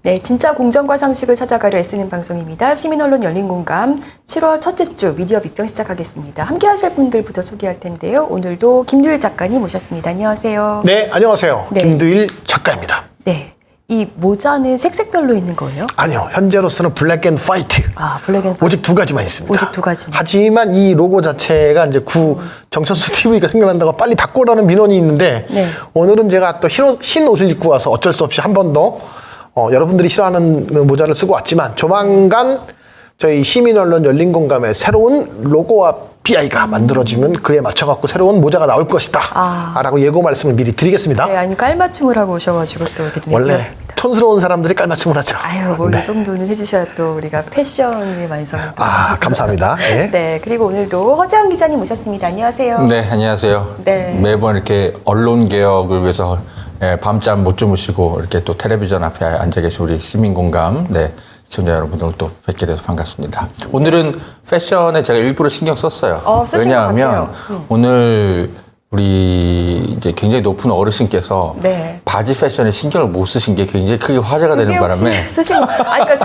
네, 진짜 공정과 상식을 찾아가려 애쓰는 방송입니다. 시민언론 열린공감 7월 첫째 주 미디어 비평 시작하겠습니다. 함께 하실 분들부터 소개할 텐데요. 오늘도 김두일 작가님 모셨습니다. 안녕하세요. 네, 안녕하세요. 네. 김두일 작가입니다. 네, 이 모자는 색색별로 있는 거예요? 아니요, 현재로서는 블랙 앤 화이트. 아, 블랙 앤 화이트. 오직 두 가지만 있습니다. 오직 두 가지만. 하지만 이 로고 자체가 이제 정천수 TV가 생각난다고 빨리 바꾸라는 민원이 있는데 네. 오늘은 제가 또 흰 옷을 입고 와서 어쩔 수 없이 한 번 더 여러분들이 싫어하는 모자를 쓰고 왔지만 조만간 저희 시민언론 열린공감의 새로운 로고와 BI가 만들어지면 그에 맞춰갖고 새로운 모자가 나올 것이다 라고 예고 말씀을 미리 드리겠습니다. 네, 아니 깔맞춤을 하고 오셔가지고 또 이렇게 눈에 원래 띄었습니다. 촌스러운 사람들이 깔맞춤을 하죠. 아유, 뭐 이 네. 정도는 해주셔야 또 우리가 패션의 완성을 또. 감사합니다. 네. 네, 그리고 오늘도 허재환 기자님 모셨습니다. 안녕하세요. 네, 안녕하세요. 네. 매번 이렇게 언론 개혁을 위해서 밤잠 못 주무시고 이렇게 또 텔레비전 앞에 앉아 계신 우리 시민공감, 시청자 여러분들 또 뵙게 돼서 반갑습니다. 오늘은 패션에 제가 일부러 신경 썼어요. 쓰신 왜냐하면 것 같아요. 오늘 우리 이제 굉장히 높은 어르신께서 네. 바지 패션에 신경을 못 쓰신 게 굉장히 크게 화제가 되는 그게 혹시 바람에 쓰신 그러니까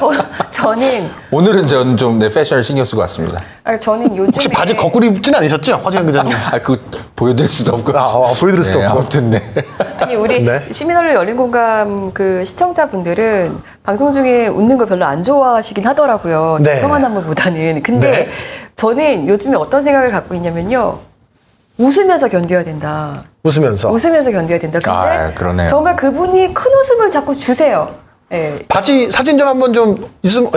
저는 오늘은 저는 좀 내 패션을 신경 쓰고 왔습니다. 저는 요즘에 혹시 바지 거꾸로 입진 않으셨죠? 화재현 기자님. 그 보여드릴 수도 없고. 보여드릴 수도 없고. 아무튼 네. 아니 우리 네. 시민언론 열린공감 그 시청자분들은 방송 중에 웃는 거 별로 안 좋아하시긴 하더라고요. 네. 평안함보다는. 근데 네. 저는 요즘에 어떤 생각을 갖고 있냐면요. 웃으면서 견뎌야 된다. 웃으면서. 웃으면서 견뎌야 된다. 근데 그러네요. 정말 그분이 큰 웃음을 자꾸 주세요. 예. 바지 사진 좀 한번 좀 있으면,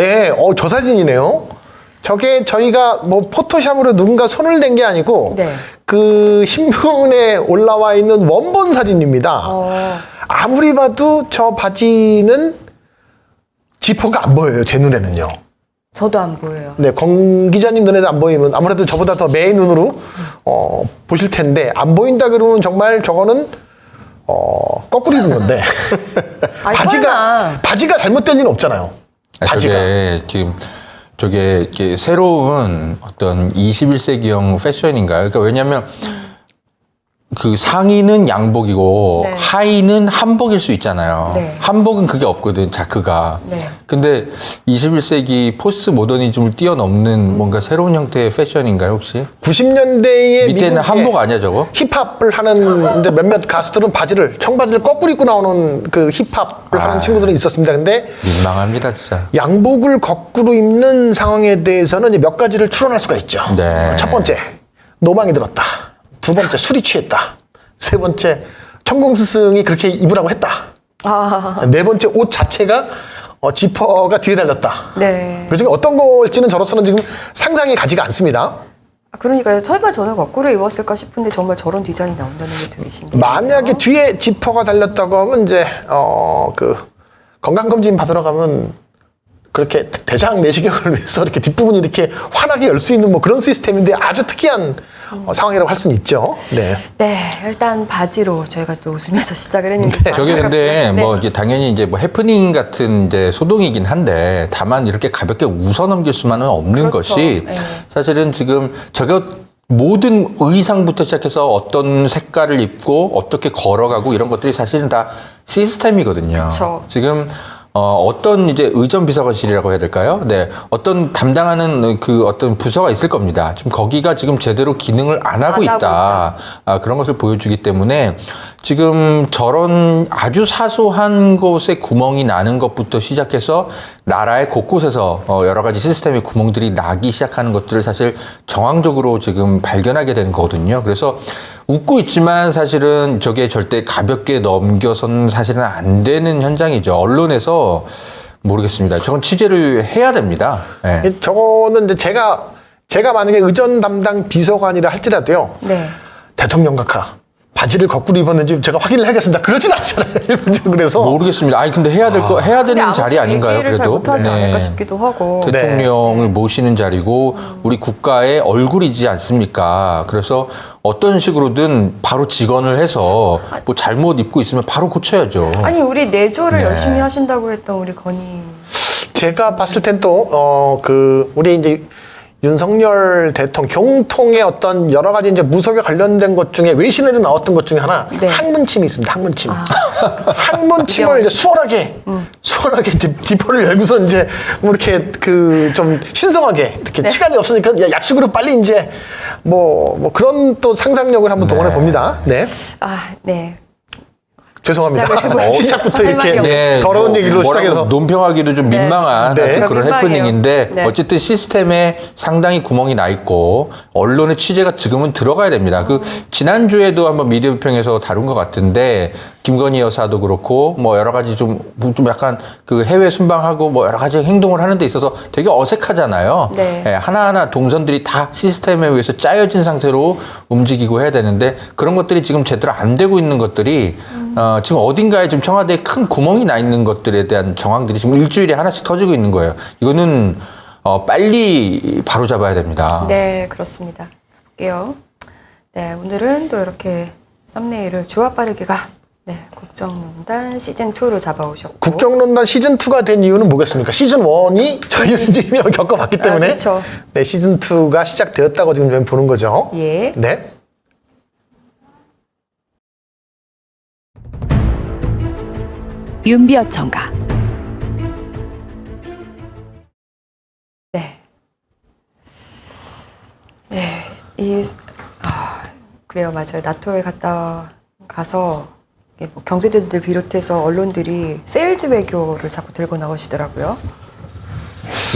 저 사진이네요. 저게 저희가 뭐 포토샵으로 누군가 손을 댄 게 아니고, 네. 그 신문에 올라와 있는 원본 사진입니다. 아무리 봐도 저 바지는 지퍼가 안 보여요, 제 눈에는요. 저도 안 보여요. 네, 권 기자님 눈에도 안 보이면 아무래도 저보다 더 매의 눈으로 보실 텐데 안 보인다 그러면 정말 저거는 거꾸로 입은 건데 아니, 설마. 바지가 잘못될 리는 없잖아요. 바지가. 저게 지금 저게 이렇게 새로운 어떤 21세기형 패션인가요? 그러니까 왜냐하면 그 상의는 양복이고 네. 하의는 한복일 수 있잖아요. 네. 한복은 그게 없거든, 자크가. 네. 근데 21세기 포스트 모더니즘을 뛰어넘는 뭔가 새로운 형태의 패션인가요, 혹시? 90년대에 밑에는 한복 아니야, 저거? 힙합을 하는 이제 몇몇 가수들은 청바지를 거꾸로 입고 나오는 그 힙합을 하는 친구들은 있었습니다. 근데 민망합니다, 진짜. 양복을 거꾸로 입는 상황에 대해서는 이제 몇 가지를 추론할 수가 있죠. 네. 첫 번째, 노방이 들었다. 두 번째, 술이 취했다. 세 번째, 천공스승이 그렇게 입으라고 했다. 네 번째, 옷 자체가 지퍼가 뒤에 달렸다. 네. 그중에 어떤 걸지는 저로서는 지금 상상이 가지가 않습니다. 그러니까 설마 저는 거꾸로 입었을까 싶은데 정말 저런 디자인이 나온다는 게 되게 신기해요. 만약에 뒤에 지퍼가 달렸다고 하면 이제 그 건강검진 받으러 가면 그렇게 대장 내시경을 위해서 이렇게 뒷부분이 이렇게 환하게 열 수 있는 뭐 그런 시스템인데 아주 특이한 상황이라고 할 수는 있죠. 네. 네, 일단 바지로 저희가 또 웃으면서 시작을 했는데. 저게 근데 네. 뭐 이게 당연히 이제 뭐 해프닝 같은 이제 소동이긴 한데 다만 이렇게 가볍게 웃어 넘길 수만은 없는 그렇죠. 것이 네. 사실은 지금 저게 모든 의상부터 시작해서 어떤 색깔을 입고 어떻게 걸어가고 이런 것들이 사실은 다 시스템이거든요. 그쵸. 지금 어떤 이제 의전 비서관실이라고 해야 될까요? 네. 어떤 담당하는 그 어떤 부서가 있을 겁니다. 지금 거기가 지금 제대로 기능을 안 하고 있다. 그런 것을 보여주기 때문에 지금 저런 아주 사소한 곳에 구멍이 나는 것부터 시작해서 나라의 곳곳에서 여러 가지 시스템의 구멍들이 나기 시작하는 것들을 사실 정황적으로 지금 발견하게 되는 거거든요. 그래서 웃고 있지만 사실은 저게 절대 가볍게 넘겨서는 사실은 안 되는 현장이죠. 언론에서 모르겠습니다. 저건 취재를 해야 됩니다. 네. 저거는 이제 제가 만약에 의전 담당 비서관이라 할지라도요. 네. 대통령 각하 바지를 거꾸로 입었는지 제가 확인을 해야겠습니다. 그러진 않잖아요. 일반적으로 그래서 모르겠습니다. 아니 근데 해야 해야 되는 자리 아닌가요? 얘기를 잘 그래도 못하지 않을까 싶기도 하고. 대통령을 모시는 자리고 우리 국가의 얼굴이지 않습니까? 그래서 어떤 식으로든 바로 직언을 해서 뭐 잘못 입고 있으면 바로 고쳐야죠. 아니 우리 내조를 네. 열심히 하신다고 했던 우리 건희. 제가 봤을 땐 또 우리 이제 윤석열 대통령 경통의 어떤 여러 가지 이제 무속에 관련된 것 중에 외신에도 나왔던 것 중에 하나 네. 항문침이 있습니다. 항문침. 항문침을 이제 수월하게 이제 지퍼를 열고서 이제 뭐 이렇게 그 좀 신성하게 이렇게 네. 시간이 없으니까 약식으로 빨리 이제 뭐 그런 또 상상력을 한번 동원해 봅니다. 네. 네. 죄송합니다. 시작을 해보시죠. 시작부터 할 말이 이렇게 더러운 얘기로 뭐라고 시작해서 논평하기도 좀 네. 민망한 네. 하여튼 그런 민망해요. 해프닝인데 네. 어쨌든 시스템에 상당히 구멍이 나 있고 언론의 취재가 지금은 들어가야 됩니다. 그 지난주에도 한번 미디어 비평에서 다룬 것 같은데 김건희 여사도 그렇고 뭐 여러 가지 좀 약간 그 해외 순방하고 뭐 여러 가지 행동을 하는 데 있어서 되게 어색하잖아요. 네. 예, 하나하나 동선들이 다 시스템에 의해서 짜여진 상태로 움직이고 해야 되는데 그런 것들이 지금 제대로 안 되고 있는 것들이 지금 어딘가에 지금 청와대에 큰 구멍이 나 있는 것들에 대한 정황들이 지금 일주일에 하나씩 터지고 있는 거예요. 이거는 빨리 바로 잡아야 됩니다. 네, 그렇습니다. 볼게요. 네, 오늘은 또 이렇게 썸네일을 좋아 빠르게가 네, 국정농단 시즌2로 잡아오셨고. 국정농단 시즌2가 된 이유는 뭐겠습니까? 시즌1이 저희는 이제 이미 겪어봤기 때문에 그렇죠. 네, 시즌2가 시작되었다고 지금 저희는 보는 거죠. 예. 네. 윤비어 청가. 네. 네, 그래요, 맞아요. 나토에 가서 이게 뭐 경제들들 비롯해서 언론들이 세일즈 외교를 자꾸 들고 나오시더라고요.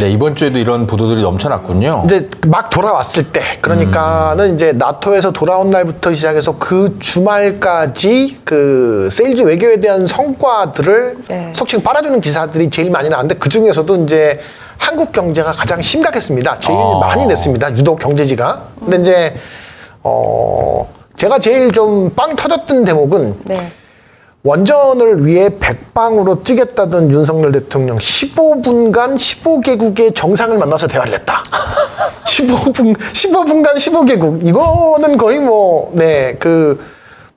네, 이번 주에도 이런 보도들이 넘쳐났군요. 이제 막 돌아왔을 때, 그러니까는 이제 나토에서 돌아온 날부터 시작해서 그 주말까지 그 세일즈 외교에 대한 성과들을 네. 속칭 빨아주는 기사들이 제일 많이 나왔는데 그 중에서도 이제 한국 경제가 가장 심각했습니다. 제일 많이 냈습니다. 유독 경제지가. 근데 이제 제가 제일 좀 빵 터졌던 대목은 네. 원전을 위해 백방으로 뛰겠다던 윤석열 대통령 15분간 15개국의 정상을 만나서 대화를 했다. 15분간 15개국. 이거는 거의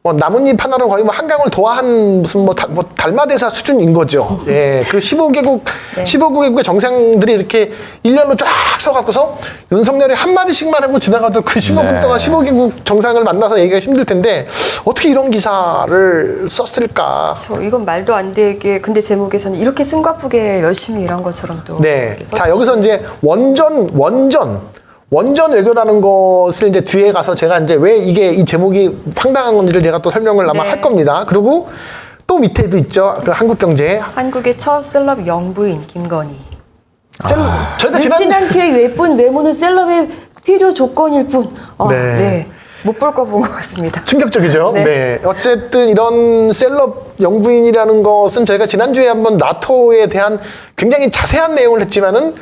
뭐 나뭇잎 하나로 거의 뭐 한강을 도화한 무슨 뭐 달마대사 수준인 거죠. 예. 그 15개국, 네. 15개국의 정상들이 이렇게 일렬로 쫙 서갖고서 윤석열이 한마디씩만 하고 지나가도 그 15분 네. 동안 15개국 정상을 만나서 얘기가 힘들 텐데 어떻게 이런 기사를 썼을까. 이건 말도 안 되게, 근데 제목에서는 이렇게 숨가쁘게 열심히 일한 것처럼 또. 네. 이렇게 자, 여기서 이제 원전 외교라는 것을 이제 뒤에 가서 제가 이제 왜 이 제목이 황당한 건지를 제가 또 설명을 아마 네. 할 겁니다. 그리고 또 밑에도 있죠. 그 한국경제. 한국의 첫 셀럽 영부인 김건희. 저희가 늘씬한 키에 예쁜 외모는 셀럽의 필요 조건일 뿐. 네. 네. 못 볼 거 본 것 같습니다. 충격적이죠. 네. 네. 어쨌든 이런 셀럽 영부인이라는 것은 저희가 지난주에 한번 나토에 대한 굉장히 자세한 내용을 했지만은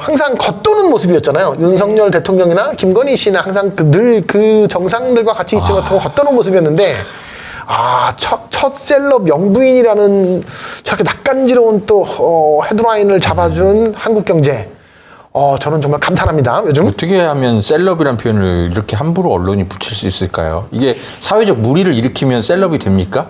항상 겉도는 모습이었잖아요. 윤석열 대통령이나 김건희 씨는 항상 늘 그 정상들과 같이 있지 못하고 겉도는 모습이었는데, 첫 셀럽 영부인이라는 저렇게 낯간지러운 또, 헤드라인을 잡아준 한국경제. 저는 정말 감탄합니다, 요즘. 어떻게 하면 셀럽이란 표현을 이렇게 함부로 언론이 붙일 수 있을까요? 이게 사회적 물의를 일으키면 셀럽이 됩니까?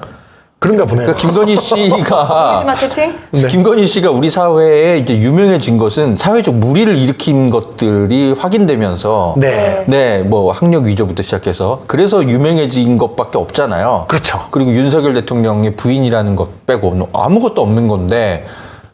그런가 보네요. 그러니까 김건희 씨가 마케팅? 네. 김건희 씨가 우리 사회에 이제 유명해진 것은 사회적 물의를 일으킨 것들이 확인되면서 네. 뭐 학력 위조부터 시작해서 그래서 유명해진 것밖에 없잖아요. 그렇죠. 그리고 윤석열 대통령의 부인이라는 것 빼고 아무것도 없는 건데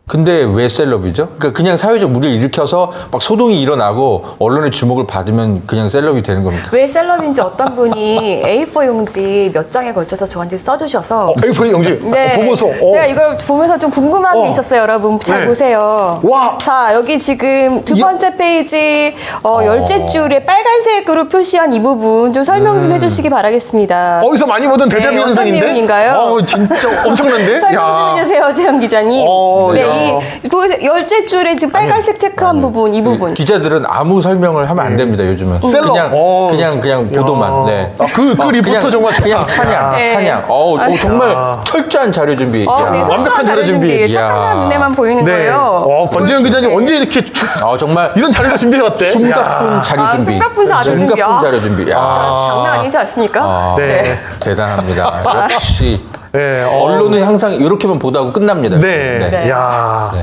근데 왜 셀럽이죠? 그러니까 그냥 사회적 물의를 일으켜서 막 소동이 일어나고 언론의 주목을 받으면 그냥 셀럽이 되는 겁니까? 왜 셀럽인지 어떤 분이 A4 용지 몇 장에 걸쳐서 저한테 써주셔서 A4 용지 보고서. 제가 이걸 보면서 좀 궁금한 게 있었어요, 여러분. 잘 네. 보세요. 와. 자, 여기 지금 두 번째 페이지 열째 줄에 빨간색으로 표시한 이 부분 좀 설명 좀 해주시기 바라겠습니다. 어디서 많이 보던 대자비 네, 어떤 현상인데? 내용인가요? 진짜 엄청난데? 설명 좀 해주세요, 재현 기자님. 야. 이 보세요. 열째 줄에 지금 빨간색 체크한 부분, 이 부분. 기자들은 아무 설명을 하면 안 됩니다, 요즘은. 셀럽. 그냥 보도만. 네. 그 리포터 정말 그냥 좋다. 찬양. 네. 찬양. 정말 철저한 자료 준비. 네, 완벽한 완벽한 자료 자료 준비. 준비. 착한 사람 눈에만 보이는 네. 거예요. 권재현 기자님 언제 이렇게 정말 이런 자료를 준비해왔대? 숨가쁜 자료 준비. 숨가쁜 자료 준비. 숨가쁜 자료 준비. 장난 아니지 않습니까? 네. 대단합니다. 역시 네. 언론은 항상 이렇게만 보도하고 끝납니다. 네. 네. 야. 네.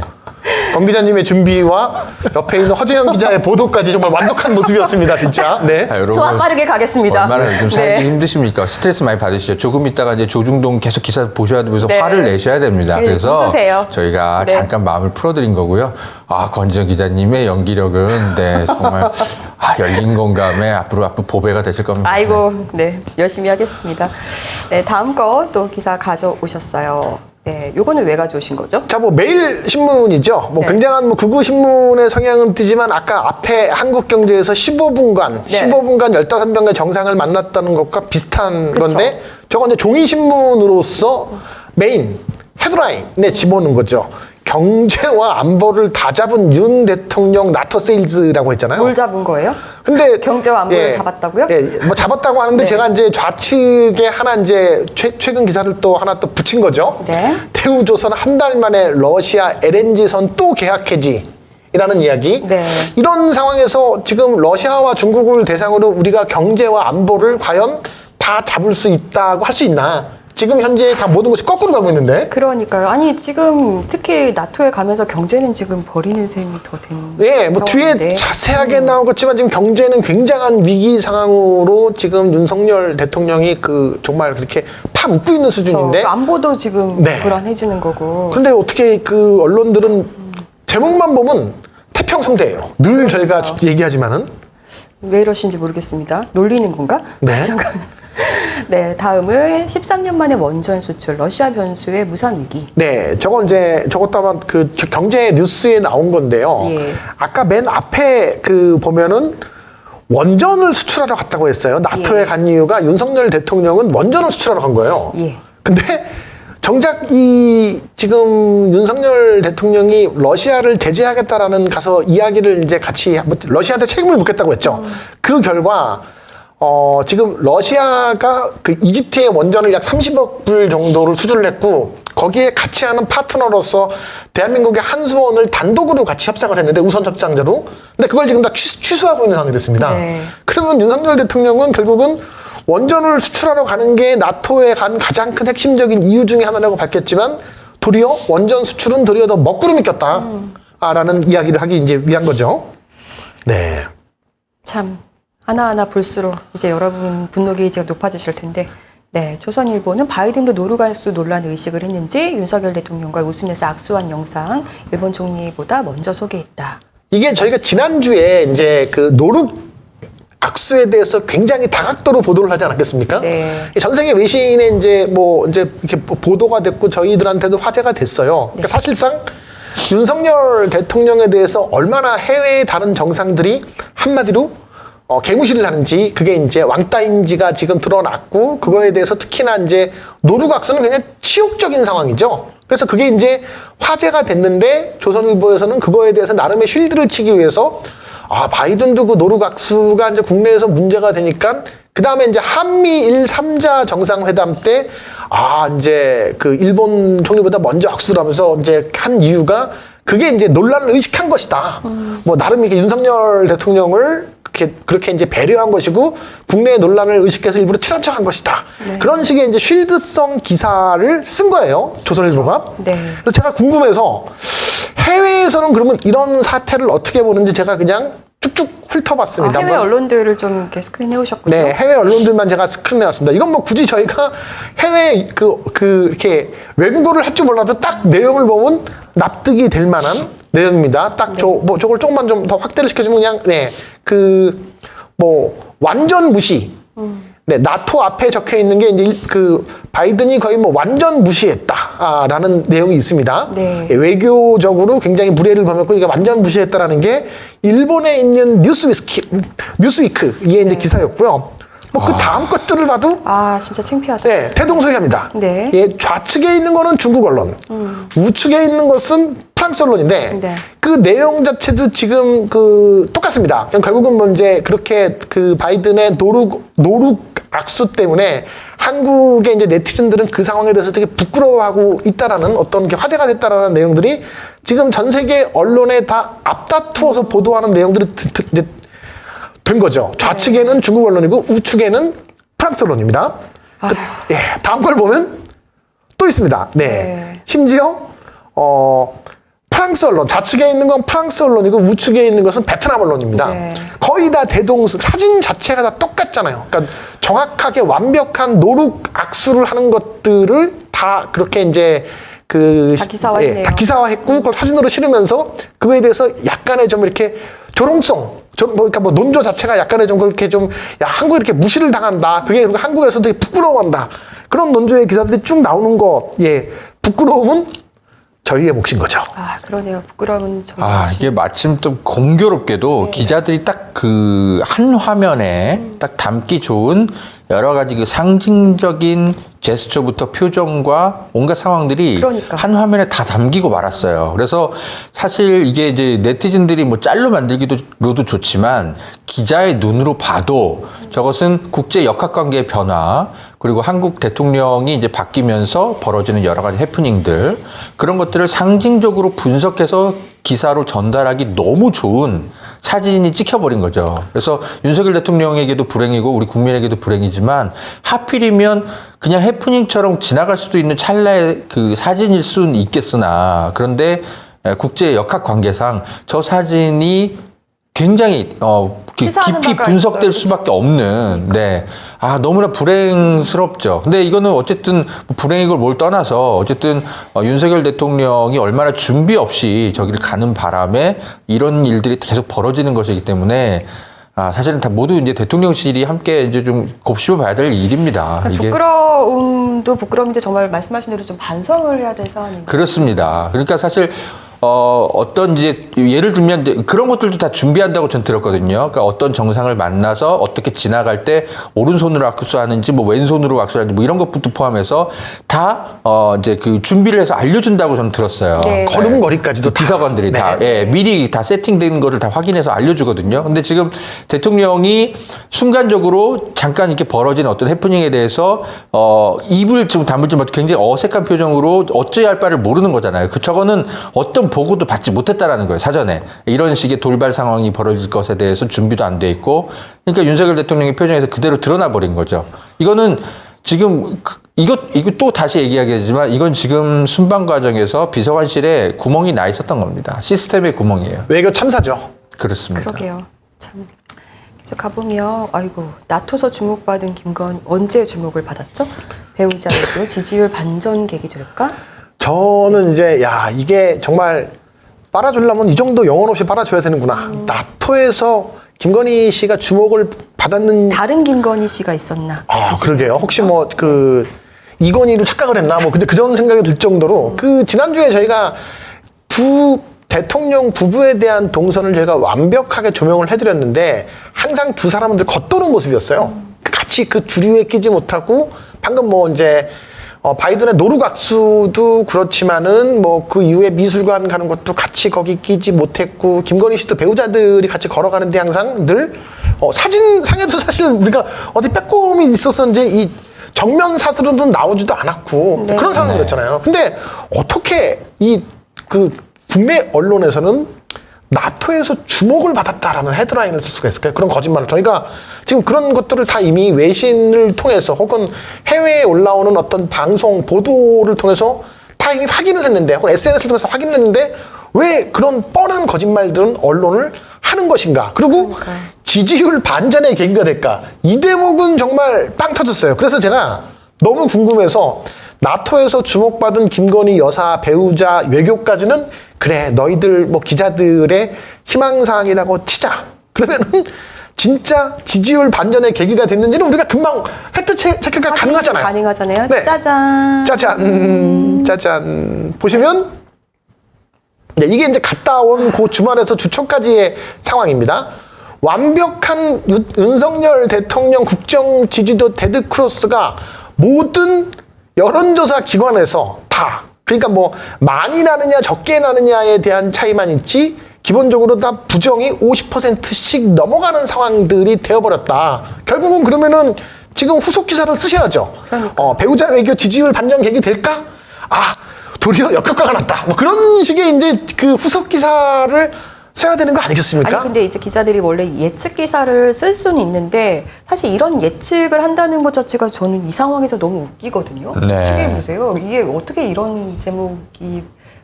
권 기자님의 준비와 옆에 있는 허재영 기자의 보도까지 정말 완벽한 모습이었습니다, 진짜. 네. 여러분 소화 빠르게 가겠습니다. 얼마나 요즘 살기 네. 힘드십니까? 스트레스 많이 받으시죠? 조금 있다가 이제 조중동 계속 기사 보셔야 되면서 네. 화를 내셔야 됩니다. 네, 그래서 웃으세요. 저희가 네. 잠깐 마음을 풀어드린 거고요. 아, 권지영 기자님의 연기력은 네, 정말 열린 공감에 앞으로 보배가 되실 겁니다. 아이고, 네, 열심히 하겠습니다. 네, 다음 거 또 기사 가져오셨어요. 네, 요거는 왜 가져오신 거죠? 자, 뭐 매일 신문이죠. 뭐 네. 굉장한 뭐 극우 신문의 성향은 띄지만 아까 앞에 한국경제에서 15분간, 네. 15분간 15명의 정상을 만났다는 것과 비슷한 그쵸. 건데 저건 이제 종이 신문으로서 메인 헤드라인에 집어넣은 거죠. 경제와 안보를 다 잡은 윤 대통령 나토 세일즈라고 했잖아요. 뭘 잡은 거예요? 근데 경제와 안보를 잡았다고요? 예, 뭐 잡았다고 하는데 네. 제가 이제 좌측에 하나 이제 최근 기사를 또 하나 또 붙인 거죠. 네. 대우조선 한 달 만에 러시아 LNG선 또 계약 해지라는 이야기. 네. 이런 상황에서 지금 러시아와 중국을 대상으로 우리가 경제와 안보를 과연 다 잡을 수 있다고 할 수 있나? 지금 현재 다 모든 것이 거꾸로 가고 있는데. 그러니까요. 아니 지금 특히 나토에 가면서 경제는 지금 버리는 셈이 더 된. 예, 뭐 뒤에 자세하게 나오겠지만 지금 경제는 굉장한 위기 상황으로 지금 윤석열 대통령이 그 정말 그렇게 파 묶고 있는 수준인데. 안보도 지금 네. 불안해지는 거고. 그런데 어떻게 그 언론들은 제목만 보면 태평성대예요. 늘 저희가 얘기하지만은. 왜 이러신지 모르겠습니다. 놀리는 건가? 네. 잠깐. 네, 다음은 13년 만에 원전 수출, 러시아 변수의 무산 위기. 네, 저것도 아마 그 경제 뉴스에 나온 건데요. 예. 아까 맨 앞에 그 보면은 원전을 수출하러 갔다고 했어요. 나토에 예. 간 이유가 윤석열 대통령은 원전을 수출하러 간 거예요. 예. 근데 정작 이 지금 윤석열 대통령이 러시아를 제재하겠다라는 가서 이야기를 이제 같이 러시아한테 책임을 묻겠다고 했죠. 그 결과 지금 러시아가 그 이집트의 원전을 약 30억 불 정도를 수주를 했고 거기에 같이 하는 파트너로서 대한민국의 한수원을 단독으로 같이 협상을 했는데 우선 협상자로. 근데 그걸 지금 다 취소하고 있는 상황이 됐습니다. 네. 그러면 윤석열 대통령은 결국은 원전을 수출하러 가는 게 나토에 간 가장 큰 핵심적인 이유 중에 하나라고 밝혔지만 도리어 원전 수출은 도리어 더 먹구름이 꼈다. 라는 이야기를 하기 이제 위한 거죠. 네. 참 하나하나 볼수록 이제 여러분 분노 게이지가 높아지실 텐데 네, 조선일보는 바이든도 노루가스 논란 의식을 했는지 윤석열 대통령과 웃으면서 악수한 영상 일본 총리보다 먼저 소개했다. 이게 저희가 지난주에 이제 그 노룩 악수에 대해서 굉장히 다각도로 보도를 하지 않았겠습니까? 네. 전 세계 외신에 이제 이렇게 보도가 됐고 저희들한테도 화제가 됐어요. 그러니까 사실상 윤석열 대통령에 대해서 얼마나 해외의 다른 정상들이 한마디로 개무시를 하는지 그게 이제 왕따인지가 지금 드러났고 그거에 대해서 특히나 이제 노루각수는 굉장히 치욕적인 상황이죠. 그래서 그게 이제 화제가 됐는데 조선일보에서는 그거에 대해서 나름의 쉴드를 치기 위해서 바이든도 그 노루각수가 이제 국내에서 문제가 되니까 그 다음에 이제 한미일 3자 정상회담 때 이제 그 일본 총리보다 먼저 악수를 하면서 이제 한 이유가 그게 이제 논란을 의식한 것이다. 뭐 나름 이렇게 윤석열 대통령을 그렇게 이제 배려한 것이고 국내의 논란을 의식해서 일부러 친한 척한 것이다. 네. 그런 식의 이제 쉴드성 기사를 쓴 거예요. 조선일보가. 네. 그래서 제가 궁금해서 해외에서는 그러면 이런 사태를 어떻게 보는지 제가 그냥 쭉쭉 훑어봤습니다. 해외 언론들을 좀 이렇게 스크린해 오셨군요. 네, 해외 언론들만 제가 스크린해 왔습니다. 이건 뭐 굳이 저희가 해외 이렇게 외국어를 할 줄 몰라도 딱 내용을 보면 납득이 될 만한 내용입니다. 딱 저걸 조금만 좀 더 확대를 시켜주면 그냥 완전 무시. 네, 나토 앞에 적혀 있는 게 이제 그 바이든이 거의 뭐 완전 무시했다라는 내용이 있습니다. 네. 외교적으로 굉장히 무례를 범했고 이게 완전 무시했다라는 게 일본에 있는 뉴스위크 이게 이제 기사였고요. 뭐 그 다음 것들을 봐도 진짜 창피하다. 네, 대동소이합니다. 네. 예, 좌측에 있는 거는 중국 언론, 우측에 있는 것은 프랑스 언론인데 네. 그 내용 자체도 지금 똑같습니다. 결국은 뭐 이제 그렇게 그 바이든의 노룩 악수 때문에 한국의 이제 네티즌들은 그 상황에 대해서 되게 부끄러워하고 있다라는 어떤 게 화제가 됐다라는 내용들이 지금 전 세계 언론에 다 앞다투어서 보도하는 내용들이 이제 된 거죠. 좌측에는 중국 언론이고 우측에는 프랑스 언론입니다. 다음 걸 보면 또 있습니다. 네. 네. 심지어 프랑스 언론, 좌측에 있는 건 프랑스 언론이고 우측에 있는 것은 베트남 언론입니다. 네. 거의 다 사진 자체가 다 똑같잖아요. 그러니까 정확하게 완벽한 노룩 악수를 하는 것들을 다 그렇게 이제 다 기사화했네요. 다 기사화했고 그걸 사진으로 실으면서 그거에 대해서 약간의 좀 이렇게 조롱성, 그러니까 뭐 논조 자체가 약간의 좀 그렇게 좀 야, 한국 이렇게 무시를 당한다. 그게 한국에서 되게 부끄러워한다. 그런 논조의 기사들이 쭉 나오는 거, 예, 부끄러움은 저희의 몫인 거죠. 아, 그러네요. 부끄러움은 저희 이게 마침 또 공교롭게도 기자들이 딱 그 한 화면에 딱 담기 좋은 여러 가지 그 상징적인 제스처부터 표정과 온갖 상황들이 그러니까. 한 화면에 다 담기고 말았어요. 그래서 사실 이게 이제 네티즌들이 뭐 짤로 만들기로도 좋지만 기자의 눈으로 봐도 저것은 국제 역학관계의 변화 그리고 한국 대통령이 이제 바뀌면서 벌어지는 여러 가지 해프닝들 그런 것들을 상징적으로 분석해서 기사로 전달하기 너무 좋은 사진이 찍혀버린 거죠. 그래서 윤석열 대통령에게도 불행이고 우리 국민에게도 불행이지만 하필이면 그냥 해프닝처럼 지나갈 수도 있는 찰나의 그 사진일 수는 있겠으나 그런데 국제 역학 관계상 저 사진이 굉장히 시사하는 깊이 바가 분석될 있어요. 수밖에 없는 네. 너무나 불행스럽죠. 근데 이거는 어쨌든 불행이걸 뭘 떠나서 어쨌든 윤석열 대통령이 얼마나 준비 없이 저기를 가는 바람에 이런 일들이 계속 벌어지는 것이기 때문에 사실은 다 모두 이제 대통령실이 함께 이제 좀 곱씹어 봐야 될 일입니다. 이게 부끄러움도 부끄러움인데 정말 말씀하신 대로 좀 반성을 해야 될 사안인 그렇습니다. 그러니까 사실 어떤 이제 예를 들면 이제 그런 것들도 다 준비한다고 전 들었거든요. 그러니까 어떤 정상을 만나서 어떻게 지나갈 때 오른손으로 악수하는지 뭐 왼손으로 악수하는지 뭐 이런 것부터 포함해서 다 이제 그 준비를 해서 알려준다고 저는 들었어요. 네. 걸음걸이까지도 다. 비서관들이 네. 다 미리 다 세팅된 거를 다 확인해서 알려주거든요. 근데 지금 대통령이 순간적으로 잠깐 이렇게 벌어진 어떤 해프닝에 대해서 입을 좀 다물지 못해 굉장히 어색한 표정으로 어찌해야 할 바를 모르는 거잖아요. 저거는 어떤 보고도 받지 못했다라는 거예요, 사전에. 이런 식의 돌발 상황이 벌어질 것에 대해서 준비도 안 돼 있고. 그러니까 윤석열 대통령의 표정에서 그대로 드러나 버린 거죠. 이거는 지금 이거 또 다시 얘기하겠지만 이건 지금 순방 과정에서 비서관실에 구멍이 나 있었던 겁니다. 시스템의 구멍이에요. 외교 참사죠. 그렇습니다. 그러게요. 참. 계속 가보면 아이고 나토서 주목받은 김건 언제 주목을 받았죠? 배우자에게 지지율 반전 계기 될까? 저는 이제 이게 정말 빨아주려면 이 정도 영혼 없이 빨아줘야 되는구나. 나토에서 김건희 씨가 주목을 받았는 다른 김건희 씨가 있었나? 잠시 그러게요. 생각해보면. 혹시 뭐 이건희로 착각을 했나? 뭐 근데 그런 생각이 들 정도로 지난주에 저희가 두 대통령 부부에 대한 동선을 저희가 완벽하게 조명을 해드렸는데 항상 두 사람들 겉도는 모습이었어요. 같이 그 주류에 끼지 못하고 방금 뭐 이제 바이든의 노루각수도 그렇지만은 뭐 그 이후에 미술관 가는 것도 같이 거기 끼지 못했고 김건희 씨도 배우자들이 같이 걸어가는데 항상 늘 사진상에도 사실 우리가 어디 빼꼼이 있었었는지 이 정면 사진으로는 나오지도 않았고 네. 그런 상황이었잖아요. 근데 어떻게 국내 언론에서는 나토에서 주목을 받았다라는 헤드라인을 쓸 수가 있을까요? 그런 거짓말을 저희가 지금 그런 것들을 다 이미 외신을 통해서 혹은 해외에 올라오는 어떤 방송 보도를 통해서 다 이미 확인을 했는데 혹은 SNS를 통해서 확인을 했는데 왜 그런 뻔한 거짓말들은 언론을 하는 것인가? 그리고 그러니까요. 지지율 반전의 계기가 될까? 이 대목은 정말 빵 터졌어요. 그래서 제가 너무 궁금해서 나토에서 주목받은 김건희 여사 배우자 외교까지는 그래 너희들 뭐 기자들의 희망사항이라고 치자. 그러면은 진짜 지지율 반전의 계기가 됐는지는 우리가 금방 팩트 체크가 가능하잖아요. 가능하잖아요. 네. 짜잔. 짜잔. 보시면 네, 이게 이제 갔다 온 그 주말에서 주초까지의 상황입니다. 완벽한 윤석열 대통령 국정 지지도 데드크로스가 모든 여론조사 기관에서 다 그러니까 뭐 많이 나느냐 적게 나느냐에 대한 차이만 있지 기본적으로 다 부정이 50%씩 넘어가는 상황들이 되어버렸다. 결국은 그러면은 지금 후속 기사를 쓰셔야죠. 그러니까. 배우자 외교 지지율 반전 계기 될까? 도리어 역효과가 났다. 뭐 그런 식의 이제 그 후속 기사를 써야 되는 거 아니겠습니까? 아니 근데 이제 기자들이 원래 예측 기사를 쓸 수는 있는데 사실 이런 예측을 한다는 것 자체가 저는 이 상황에서 너무 웃기거든요. 네. 어떻게 보세요? 이게 어떻게 이런 제목이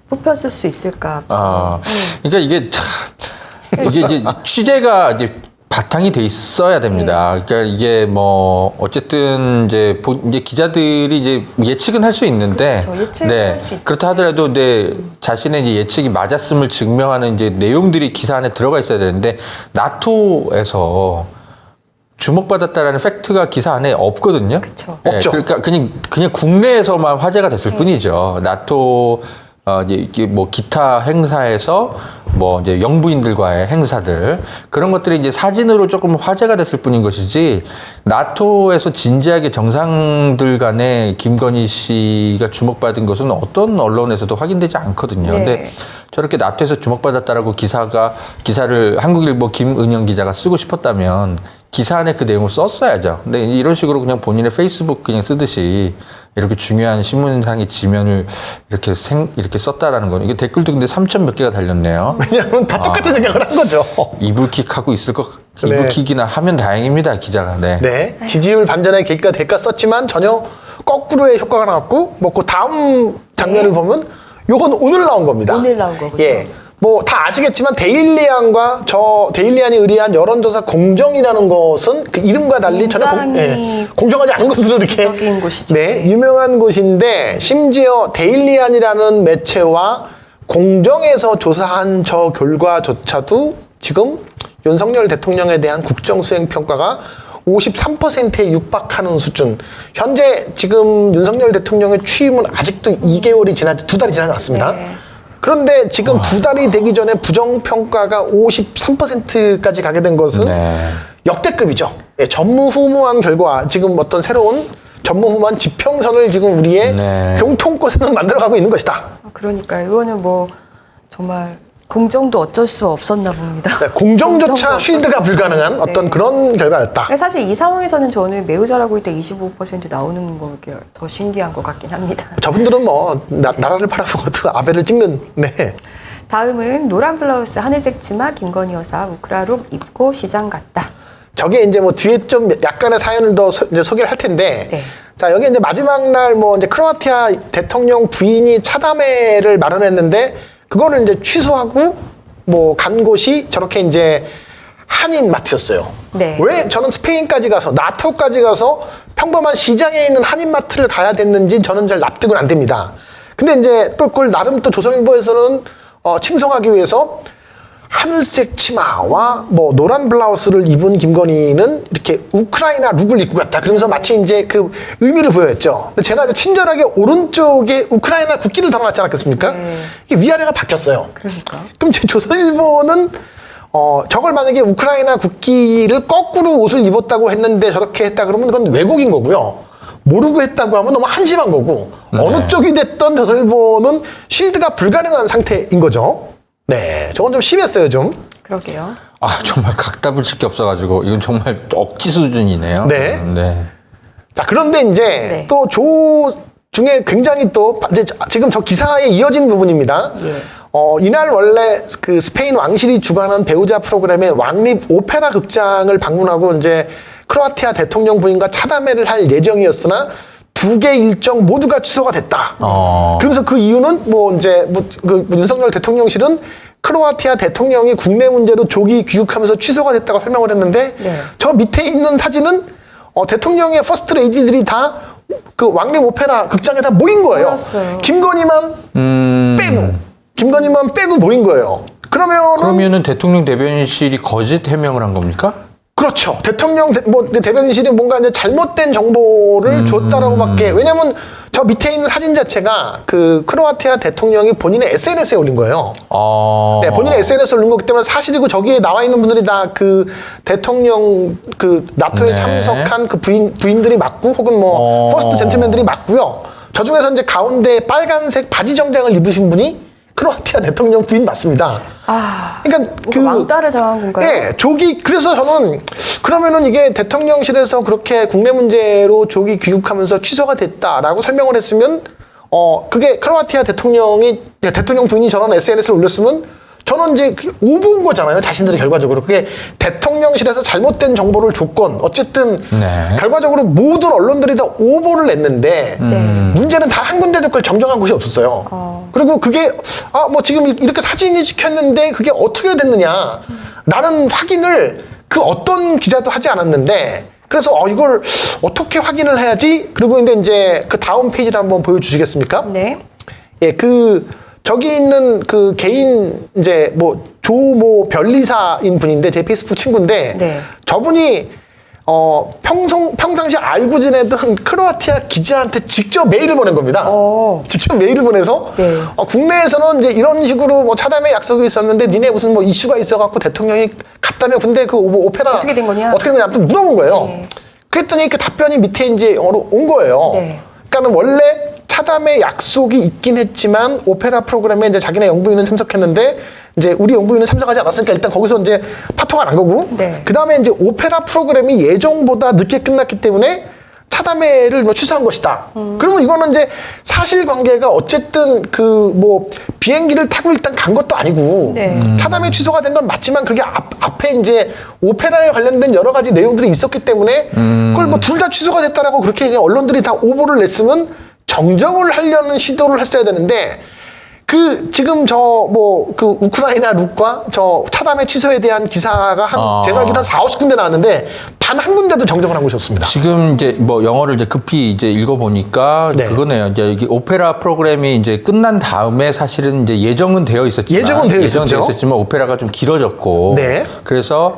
뽑혔을 수 있을까? 그러니까 이게 참 이게 이제 취재가 이제 바탕이 돼 있어야 됩니다. 그러니까 이게 뭐 어쨌든 이제 기자들이 이제 예측은 할 수 있는데, 그렇죠. 예측은 할수 있죠. 그렇다 하더라도 이제 자신의 이제 예측이 맞았음을 증명하는 이제 내용들이 기사 안에 들어가 있어야 되는데 나토에서 주목받았다라는 팩트가 기사 안에 없거든요. 그쵸. 없죠. 그러니까 그냥 국내에서만 화제가 됐을 뿐이죠. 나토 이게 뭐 기타 행사에서 뭐 이제 영부인들과의 행사들 그런 것들이 이제 사진으로 조금 화제가 됐을 뿐인 것이지 나토에서 진지하게 정상들 간에 김건희 씨가 주목받은 것은 어떤 언론에서도 확인되지 않거든요. 네. 근데 저렇게 나토에서 주목받았다라고 기사를 한국일보 김은영 기자가 쓰고 싶었다면 기사 안에 그 내용을 썼어야죠. 근데 이런 식으로 그냥 본인의 페이스북 그냥 쓰듯이 이렇게 중요한 신문상의 지면을 이렇게 썼다라는 거는 이게 댓글도 근데 3천 몇 개가 달렸네요. 왜냐하면 다 똑같은 생각을 한 거죠. 이불킥하고 있을 것 네. 이불킥이나 하면 다행입니다 기자가. 네. 지지율 반전의 계기가 될까 썼지만 전혀 거꾸로의 효과가 나왔고 뭐 그 다음 장면을 보면 요건 오늘 나온 겁니다. 오늘 나온 거군요. 예. 뭐 다 아시겠지만 데일리안과 데일리안이 의뢰한 여론조사 공정이라는 것은 그 이름과 달리 전혀 공정하지 않은 것으로 이렇게 공적인 곳이죠. 네, 유명한 곳인데 심지어 데일리안이라는 매체와 공정에서 조사한 저 결과조차도 지금 윤석열 대통령에 대한 국정수행 평가가 53%에 육박하는 수준. 현재 지금 윤석열 대통령의 취임은 아직도 2개월이 지나지 2달이 지나지 않았습니다. 네. 그런데 지금 2달이 되기 전에 부정평가가 53%까지 가게 된 것은 네. 역대급이죠. 예, 전무후무한 결과, 지금 어떤 새로운 전무후무한 지평선을 지금 우리의 네. 경통권에는 만들어가고 있는 것이다. 그러니까 이거는 뭐 정말 공정도 어쩔 수 없었나 봅니다. 네, 공정조차 공정도 쉴드가 어쩔 수 불가능한 없었는데. 어떤 그런 결과였다. 사실 이 상황에서는 저는 매우 잘하고 있다 25% 나오는 게 더 신기한 것 같긴 합니다. 저분들은 뭐 나라를 팔아먹어도 아베를 찍는. 네. 다음은 노란 블라우스 하늘색 치마 김건희 여사 우크라룩 입고 시장 갔다. 저게 이제 뭐 뒤에 좀 약간의 사연을 더 이제 소개를 할 텐데. 네. 자, 여기 이제 마지막 날 뭐 이제 크로아티아 대통령 부인이 차담회를 마련했는데 그거를 이제 취소하고 뭐 간 곳이 저렇게 이제 한인 마트였어요. 네. 왜 저는 스페인까지 가서 나토까지 가서 평범한 시장에 있는 한인 마트를 가야 됐는지 저는 잘 납득은 안 됩니다. 근데 이제 또 그걸 나름 또 조선일보에서는 칭송하기 위해서 하늘색 치마와 뭐 노란 블라우스를 입은 김건희는 이렇게 우크라이나 룩을 입고 갔다. 그러면서 마치 이제 그 의미를 부여했죠. 근데 제가 이제 친절하게 오른쪽에 우크라이나 국기를 달아놨지 않았겠습니까? 이게 위아래가 바뀌었어요. 그러니까. 그럼 제 조선일보는 저걸 만약에 우크라이나 국기를 거꾸로 옷을 입었다고 했는데 저렇게 했다 그러면 그건 왜곡인 거고요. 모르고 했다고 하면 너무 한심한 거고 어느 쪽이 됐던 조선일보는 쉴드가 불가능한 상태인 거죠. 네, 저건 좀 심했어요, 좀. 그러게요. 아 정말 각답을 칠 게 없어가지고 이건 정말 억지 수준이네요. 네. 네. 자, 그런데 이제 네. 또 조 중에 굉장히 또 이제 지금 저 기사에 이어진 부분입니다. 예. 이날 원래 그 스페인 왕실이 주관한 배우자 프로그램의 왕립 오페라 극장을 방문하고 이제 크로아티아 대통령 부인과 차담회를 할 예정이었으나 두 개 일정 모두가 취소가 됐다. 그러면서 그 이유는 뭐 이제 그 윤석열 대통령실은 크로아티아 대통령이 국내 문제로 조기 귀국하면서 취소가 됐다고 설명을 했는데 네. 저 밑에 있는 사진은 대통령의 퍼스트 레이디들이 다 그 왕립 오페라 극장에 다 모인 거예요. 모였어요. 김건희만 빼고 모인 거예요. 그러면은 대통령 대변인실이 거짓 해명을 한 겁니까? 그렇죠. 대통령 대변인실이 뭔가 이제 잘못된 정보를 줬다라고밖에. 왜냐하면 저 밑에 있는 사진 자체가 그 크로아티아 대통령이 본인의 SNS에 올린 거예요. 네, 본인의 SNS에 올린 거기 때문에 사실이고 저기에 나와 있는 분들이 다 그 대통령 그 나토에 네. 참석한 그 부인들이 맞고 혹은 뭐 퍼스트 젠틀맨들이 맞고요. 저 중에서 이제 가운데 빨간색 바지 정장을 입으신 분이 크로아티아 대통령 부인 맞습니다. 그러니까 그 왕따를 당한 건가요? 네, 그래서 저는 그러면은 이게 대통령실에서 그렇게 국내 문제로 조기 귀국하면서 취소가 됐다라고 설명을 했으면 그게 크로아티아 대통령 부인이 저런 SNS를 올렸으면 저는 이제 오보인 거잖아요. 자신들이 결과적으로. 그게 대통령실에서 잘못된 정보를 줬건 어쨌든 네. 결과적으로 모든 언론들이 다 오보를 냈는데 문제는 단 한 군데도 그걸 정정한 곳이 없었어요. 그리고 그게 뭐 지금 이렇게 사진이 찍혔는데 그게 어떻게 됐느냐 라는 확인을 그 어떤 기자도 하지 않았는데 그래서 이걸 어떻게 확인을 해야지? 그리고 이제 그 다음 페이지를 한번 보여주시겠습니까? 네. 예, 저기 있는 그 개인 이제 뭐 조모 별리사인 분인데 제 페이스북 친구인데 네. 저분이 평상시 알고 지내던 크로아티아 기자한테 직접 메일을 보낸 겁니다. 직접 메일을 보내서 네. 국내에서는 이제 이런 식으로 뭐 차담의 약속이 있었는데 니네 무슨 뭐 이슈가 있어갖고 대통령이 갔다며 근데 그 오페라 어떻게 된 거냐? 어떻게 된 거냐 아무튼 물어본 거예요. 네. 그랬더니 그 답변이 밑에 이제 영어로 온 거예요. 네. 그러니까는 원래 차담의 약속이 있긴 했지만 오페라 프로그램에 이제 자기네 영부인은 참석했는데 이제 우리 영부인은 참석하지 않았으니까 일단 거기서 이제 파토가 난 거고 네. 그 다음에 이제 오페라 프로그램이 예정보다 늦게 끝났기 때문에 차담회를 뭐 취소한 것이다. 그러면 이거는 이제 사실관계가 어쨌든 그 뭐 비행기를 타고 일단 간 것도 아니고 네. 차담회 취소가 된 건 맞지만 그게 앞에 이제 오페라에 관련된 여러 가지 내용들이 있었기 때문에 그걸 뭐 둘 다 취소가 됐다라고 그렇게 그냥 언론들이 다 오보를 냈으면 정정을 하려는 시도를 했어야 되는데 지금 그 우크라이나 룩과 저 차담회 취소에 대한 기사가 제가 알기로 한 40-50군데 나왔는데 단 한 군데도 정정을 한 곳이 없습니다. 지금 이제 뭐 영어를 이제 급히 이제 읽어보니까 네. 그거네요. 이제 이게 오페라 프로그램이 이제 끝난 다음에 사실은 이제 예정은 되어 있었지만 예정은 되어 있었죠. 오페라가 좀 길어졌고 네. 그래서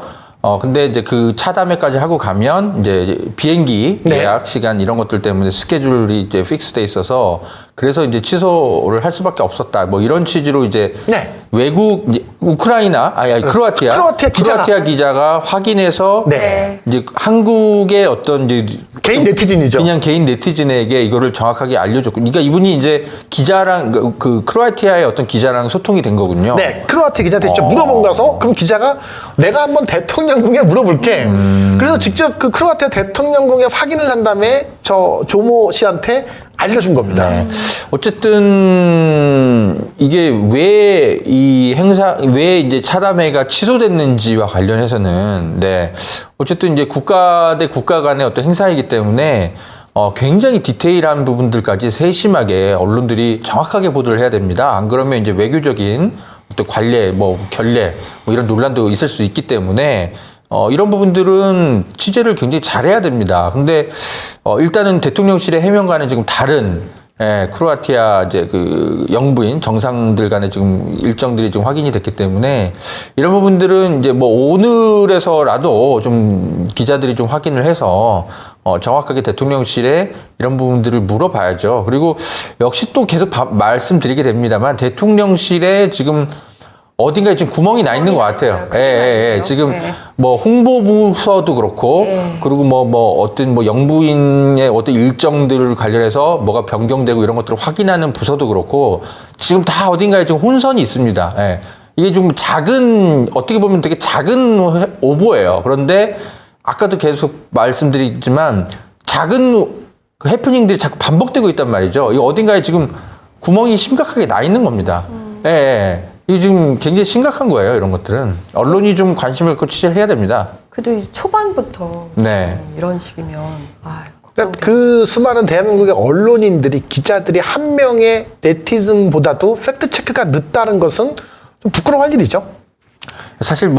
근데 이제 그 차담회까지 하고 가면 이제 비행기 네. 예약 시간 이런 것들 때문에 스케줄이 이제 픽스돼 있어서 그래서 이제 취소를 할 수밖에 없었다. 뭐 이런 취지로 이제 네. 외국 이제 우크라이나 크로아티아 기자가 확인해서 네. 이제 한국의 어떤 이제 개인 네티즌이죠. 그냥 개인 네티즌에게 이거를 정확하게 알려줬고, 그러니까 이분이 이제 기자랑 그 크로아티아의 어떤 기자랑 소통이 된 거군요. 네, 크로아티아 기자한테 직접 물어본 거서 그럼 기자가 내가 한번 대통령궁에 물어볼게. 그래서 직접 그 크로아티아 대통령궁에 확인을 한 다음에 저 조모 씨한테 알려준 겁니다. 네. 어쨌든 이게 왜 왜 이제 차담회가 취소됐는지와 관련해서는 어쨌든 이제 국가 대 국가 간의 어떤 행사이기 때문에 굉장히 디테일한 부분들까지 세심하게 언론들이 정확하게 보도를 해야 됩니다. 안 그러면 이제 외교적인 어떤 관례, 결례, 이런 논란도 있을 수 있기 때문에 이런 부분들은 취재를 굉장히 잘해야 됩니다. 근데 일단은 대통령실의 해명과는 지금 다른 크로아티아 이제 그 영부인 정상들 간의 지금 일정들이 지금 확인이 됐기 때문에 이런 부분들은 이제 오늘에서라도 좀 기자들이 좀 확인을 해서 정확하게 대통령실에 이런 부분들을 물어봐야죠. 그리고 역시 또 계속 말씀드리게 됩니다만 대통령실에 지금 어딘가에 지금 구멍이 나 있는 것 같아요. 지금 홍보부서도 그렇고, 그리고 어떤 영부인의 어떤 일정들을 관련해서 뭐가 변경되고 이런 것들을 확인하는 부서도 그렇고, 지금 다 어딘가에 지금 혼선이 있습니다. 이게 좀 어떻게 보면 되게 작은 오보예요. 그런데 아까도 계속 말씀드리지만 작은 그 해프닝들이 자꾸 반복되고 있단 말이죠. 이 어딘가에 지금 구멍이 심각하게 나 있는 겁니다. 이게 지금 굉장히 심각한 거예요, 이런 것들은. 언론이 좀 관심을 갖고 취재를 해야 됩니다. 그래도 이제 초반부터 이런 식이면 그 수많은 대한민국의 언론인들이 기자들이 한 명의 네티즌보다도 팩트 체크가 늦다는 것은 좀 부끄러워할 일이죠. 사실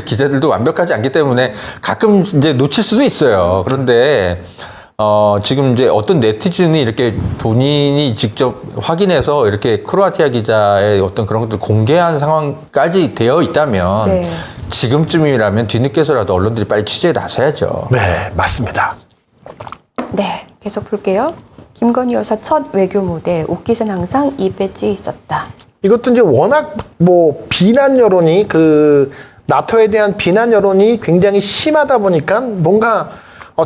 기자들도 완벽하지 않기 때문에 가끔 이제 놓칠 수도 있어요. 그런데 지금 이제 어떤 네티즌이 이렇게 본인이 직접 확인해서 이렇게 크로아티아 기자의 어떤 그런 것들 공개한 상황까지 되어 있다면 지금쯤이라면 뒤늦게서라도 언론들이 빨리 취재에 나서야죠. 네, 맞습니다. 네, 계속 볼게요. 김건희 여사 첫 외교 무대, 옷깃은 항상 입에 찌 있었다. 이것도 이제 워낙 비난 여론이 나토에 대한 비난 여론이 굉장히 심하다 보니까 뭔가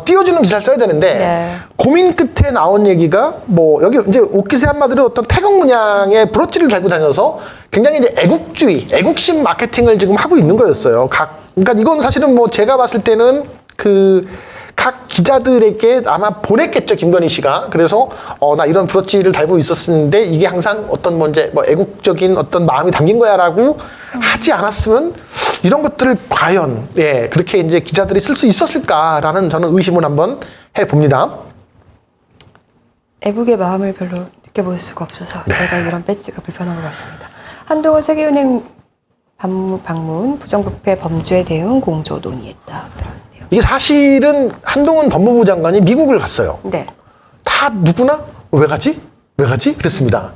띄워주는 기사를 써야 되는데 고민 끝에 나온 얘기가 여기 이제 옷깃의 한마디로 어떤 태극 문양의 브로치를 달고 다녀서 굉장히 이제 애국심 마케팅을 지금 하고 있는 거였어요. 그러니까 이건 사실은 제가 봤을 때는 각 기자들에게 아마 보냈겠죠, 김건희 씨가. 그래서 나 이런 브로치를 달고 있었는데 이게 항상 어떤 뭐 이제 뭐 애국적인 어떤 마음이 담긴 거야라고 하지 않았으면 이런 것들을 과연 그렇게 이제 기자들이 쓸 수 있었을까라는 저는 의심을 한번 해봅니다. 애국의 마음을 별로 느껴볼 수가 없어서 저희가 이런 배지가 불편한 것 같습니다. 한동훈 세계은행 방문 부정부패 범죄 대응 공조 논의했다. 그러는데요. 이게 사실은 한동훈 법무부 장관이 미국을 갔어요. 네. 다 누구나 왜 가지? 왜 가지? 그랬습니다.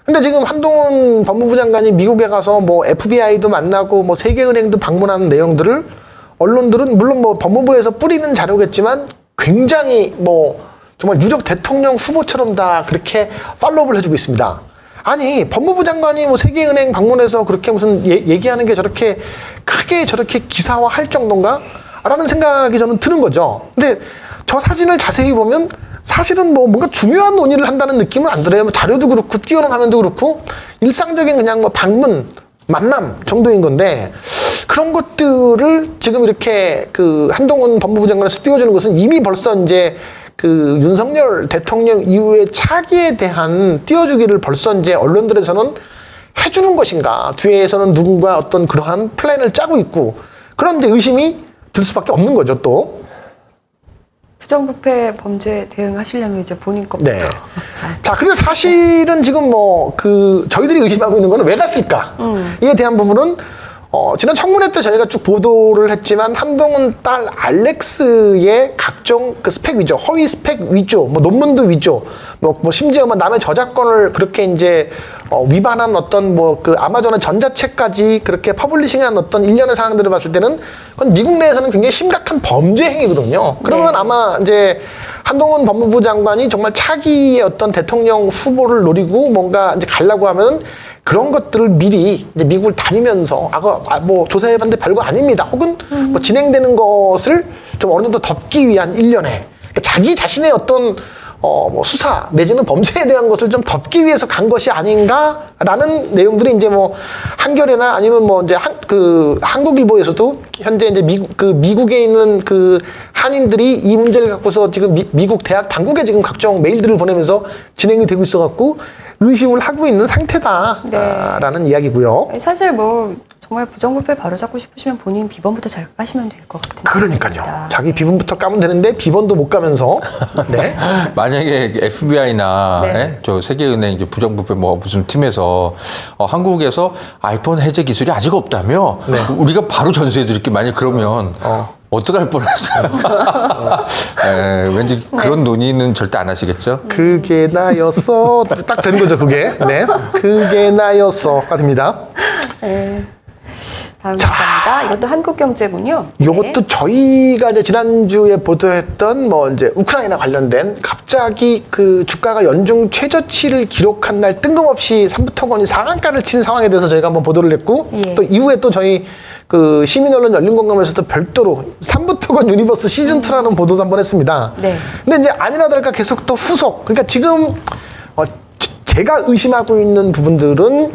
근데 지금 한동훈 법무부 장관이 미국에 가서 뭐 FBI도 만나고 뭐 세계은행도 방문하는 내용들을 언론들은 물론 뭐 법무부에서 뿌리는 자료겠지만 굉장히 뭐 정말 유력 대통령 후보처럼 다 그렇게 팔로우를 해주고 있습니다. 아니 법무부 장관이 뭐 세계은행 방문해서 그렇게 무슨 얘기하는 게 저렇게 크게 저렇게 기사화할 정도인가? 라는 생각이 저는 드는 거죠. 근데 저 사진을 자세히 보면 사실은 뭐 뭔가 중요한 논의를 한다는 느낌은 안 들어요. 뭐 자료도 그렇고 띄워놓은 화면도 그렇고 일상적인 그냥 뭐 방문, 만남 정도인 건데 그런 것들을 지금 이렇게 그 한동훈 법무부 장관에서 띄워주는 것은 이미 벌써 이제 그 윤석열 대통령 이후의 차기에 대한 띄워주기를 벌써 이제 언론들에서는 해주는 것인가. 뒤에서는 누군가 어떤 그러한 플랜을 짜고 있고 그런 이제 의심이 들 수밖에 없는 거죠, 또. 부정부패 범죄 대응하시려면 이제 본인 것부터 네. 잘. 자, 그래서 사실은 지금 뭐 그 저희들이 의심하고 있는 거는 왜 갔을까? 이에 대한 부분은 지난 청문회 때 저희가 쭉 보도를 했지만 한동훈 딸 알렉스의 각종 그 스펙 위조, 허위 스펙 위조, 뭐 논문도 위조, 뭐 심지어 뭐 남의 저작권을 그렇게 이제 위반한 어떤 뭐 그 아마존의 전자책까지 그렇게 퍼블리싱한 어떤 일련의 사항들을 봤을 때는 그건 미국 내에서는 굉장히 심각한 범죄 행위거든요. 그러면 네. 아마 이제 한동훈 법무부 장관이 정말 차기의 어떤 대통령 후보를 노리고 뭔가 이제 가려고 하면 그런 것들을 미리 이제 미국을 다니면서 뭐 조사해봤는데 별거 아닙니다. 혹은 뭐 진행되는 것을 좀 어느 정도 덮기 위한 일련의 그러니까 자기 자신의 어떤 뭐 수사 내지는 범죄에 대한 것을 좀 덮기 위해서 간 것이 아닌가라는 내용들이 이제 뭐 한겨레나 아니면 뭐 이제 한국일보에서도 현재 이제 미국에 있는 그 한인들이 이 문제를 갖고서 지금 미국 대학 당국에 지금 각종 메일들을 보내면서 진행이 되고 있어갖고 의심을 하고 있는 상태다라는 이야기고요. 사실 뭐 정말 부정부패 바로잡고 싶으시면 본인 비번부터 잘 까시면 될 것 같은데. 그러니까요. 자기 비번부터 까면 되는데 비번도 못 까면서. 네. 만약에 FBI나 네. 저 세계은행 이제 부정부패 뭐 무슨 팀에서 한국에서 아이폰 해제 기술이 아직 없다며 우리가 바로 전수해드릴게 만약 그러면 어떡할 뻔했어요. 왠지 그런 논의는 절대 안 하시겠죠? 그게 나였어. 딱 되는 거죠, 그게. 네. 그게 나였어가 됩니다. 네. 다음 기사입니다. 이것도 한국경제군요. 이것도 저희가 이제 지난주에 보도했던 뭐 이제 우크라이나 관련된 갑자기 그 주가가 연중 최저치를 기록한 날 뜬금없이 삼부토건이 상한가를 친 상황에 대해서 저희가 한번 보도를 했고 또 이후에 또 저희 그 시민언론 열린공감에서도 별도로 삼부토건 유니버스 시즌2라는 보도도 한번 했습니다. 네. 근데 이제 아니나 다를까 계속 또 후속. 그러니까 지금 제가 의심하고 있는 부분들은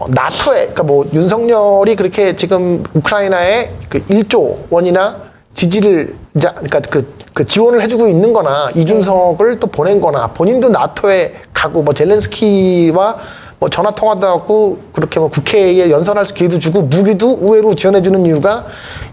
나토에, 그러니까 뭐 윤석열이 그렇게 지금 우크라이나에 그 1조 원이나 지지를, 그러니까 그 지원을 해주고 있는 거나 이준석을 또 보낸 거나 본인도 나토에 가고 뭐 젤렌스키와 뭐 전화 통화도 하고 그렇게 뭐 국회에 연설할 기회도 주고 무기도 의외로 지원해주는 이유가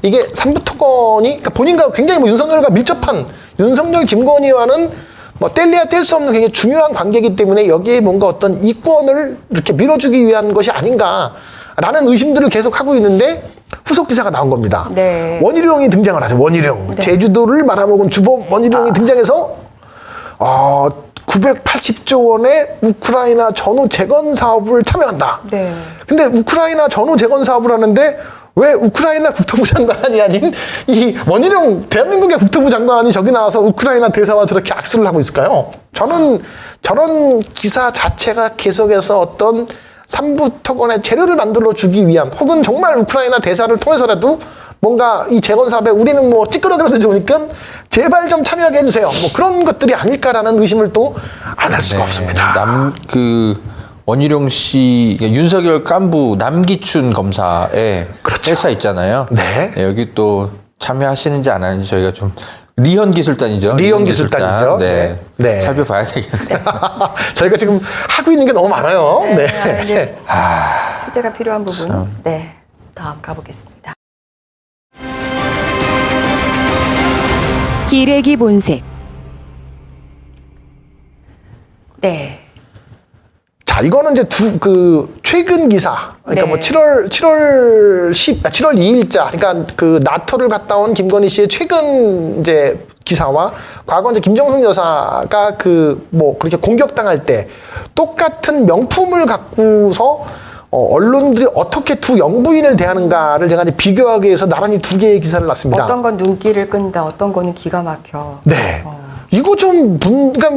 이게 삼부토건이, 그러니까 본인과 굉장히 뭐 윤석열과 밀접한 윤석열 김건희와는 뭐 뗄래야 뗄 수 없는 굉장히 중요한 관계이기 때문에 여기에 뭔가 어떤 이권을 이렇게 밀어주기 위한 것이 아닌가라는 의심들을 계속 하고 있는데 후속 기사가 나온 겁니다. 네. 원희룡이 등장을 하죠. 원희룡. 제주도를 말아먹은 주범 원희룡이 등장해서 980조 원의 우크라이나 전후 재건 사업을 참여한다. 네. 근데 우크라이나 전후 재건 사업을 하는데 왜 우크라이나 국토부 장관이 아닌 이 원희룡 대한민국의 국토부 장관이 저기 나와서 우크라이나 대사와 저렇게 악수를 하고 있을까요? 저는 저런 기사 자체가 계속해서 어떤 삼부토건의 재료를 만들어 주기 위한 혹은 정말 우크라이나 대사를 통해서라도 뭔가 이 재건 사업에 우리는 뭐 찌끄러기라도 좋으니까 제발 좀 참여하게 해주세요. 뭐 그런 것들이 아닐까라는 의심을 또 안 할 수가 없습니다. 원희룡 씨, 윤석열 깐부 남기춘 검사의 그렇죠. 회사 있잖아요. 네. 여기 또 참여하시는지 안 하는지 저희가 좀 리현 기술단이죠. 리현 기술단이죠. 네. 네. 살펴봐야 되겠네요. 저희가 지금 하고 있는 게 너무 많아요. 네. 네. 수제가 필요한 부분. 네. 다음 가보겠습니다. 기레기 본색. 자, 네. 이거는 이제 최근 기사. 그러니까 네. 뭐 7월 2일자. 그러니까 그 나토를 갔다 온 김건희 씨의 최근 이제 기사와 과거 이제 김정숙 여사가 그렇게 공격당할 때 똑같은 명품을 갖고서 언론들이 어떻게 두 영부인을 대하는가를 제가 이제 비교하기 위해서 나란히 두 개의 기사를 놨습니다. 어떤 건 눈길을 끈다, 어떤 거는 기가 막혀. 네. 이거 그러니까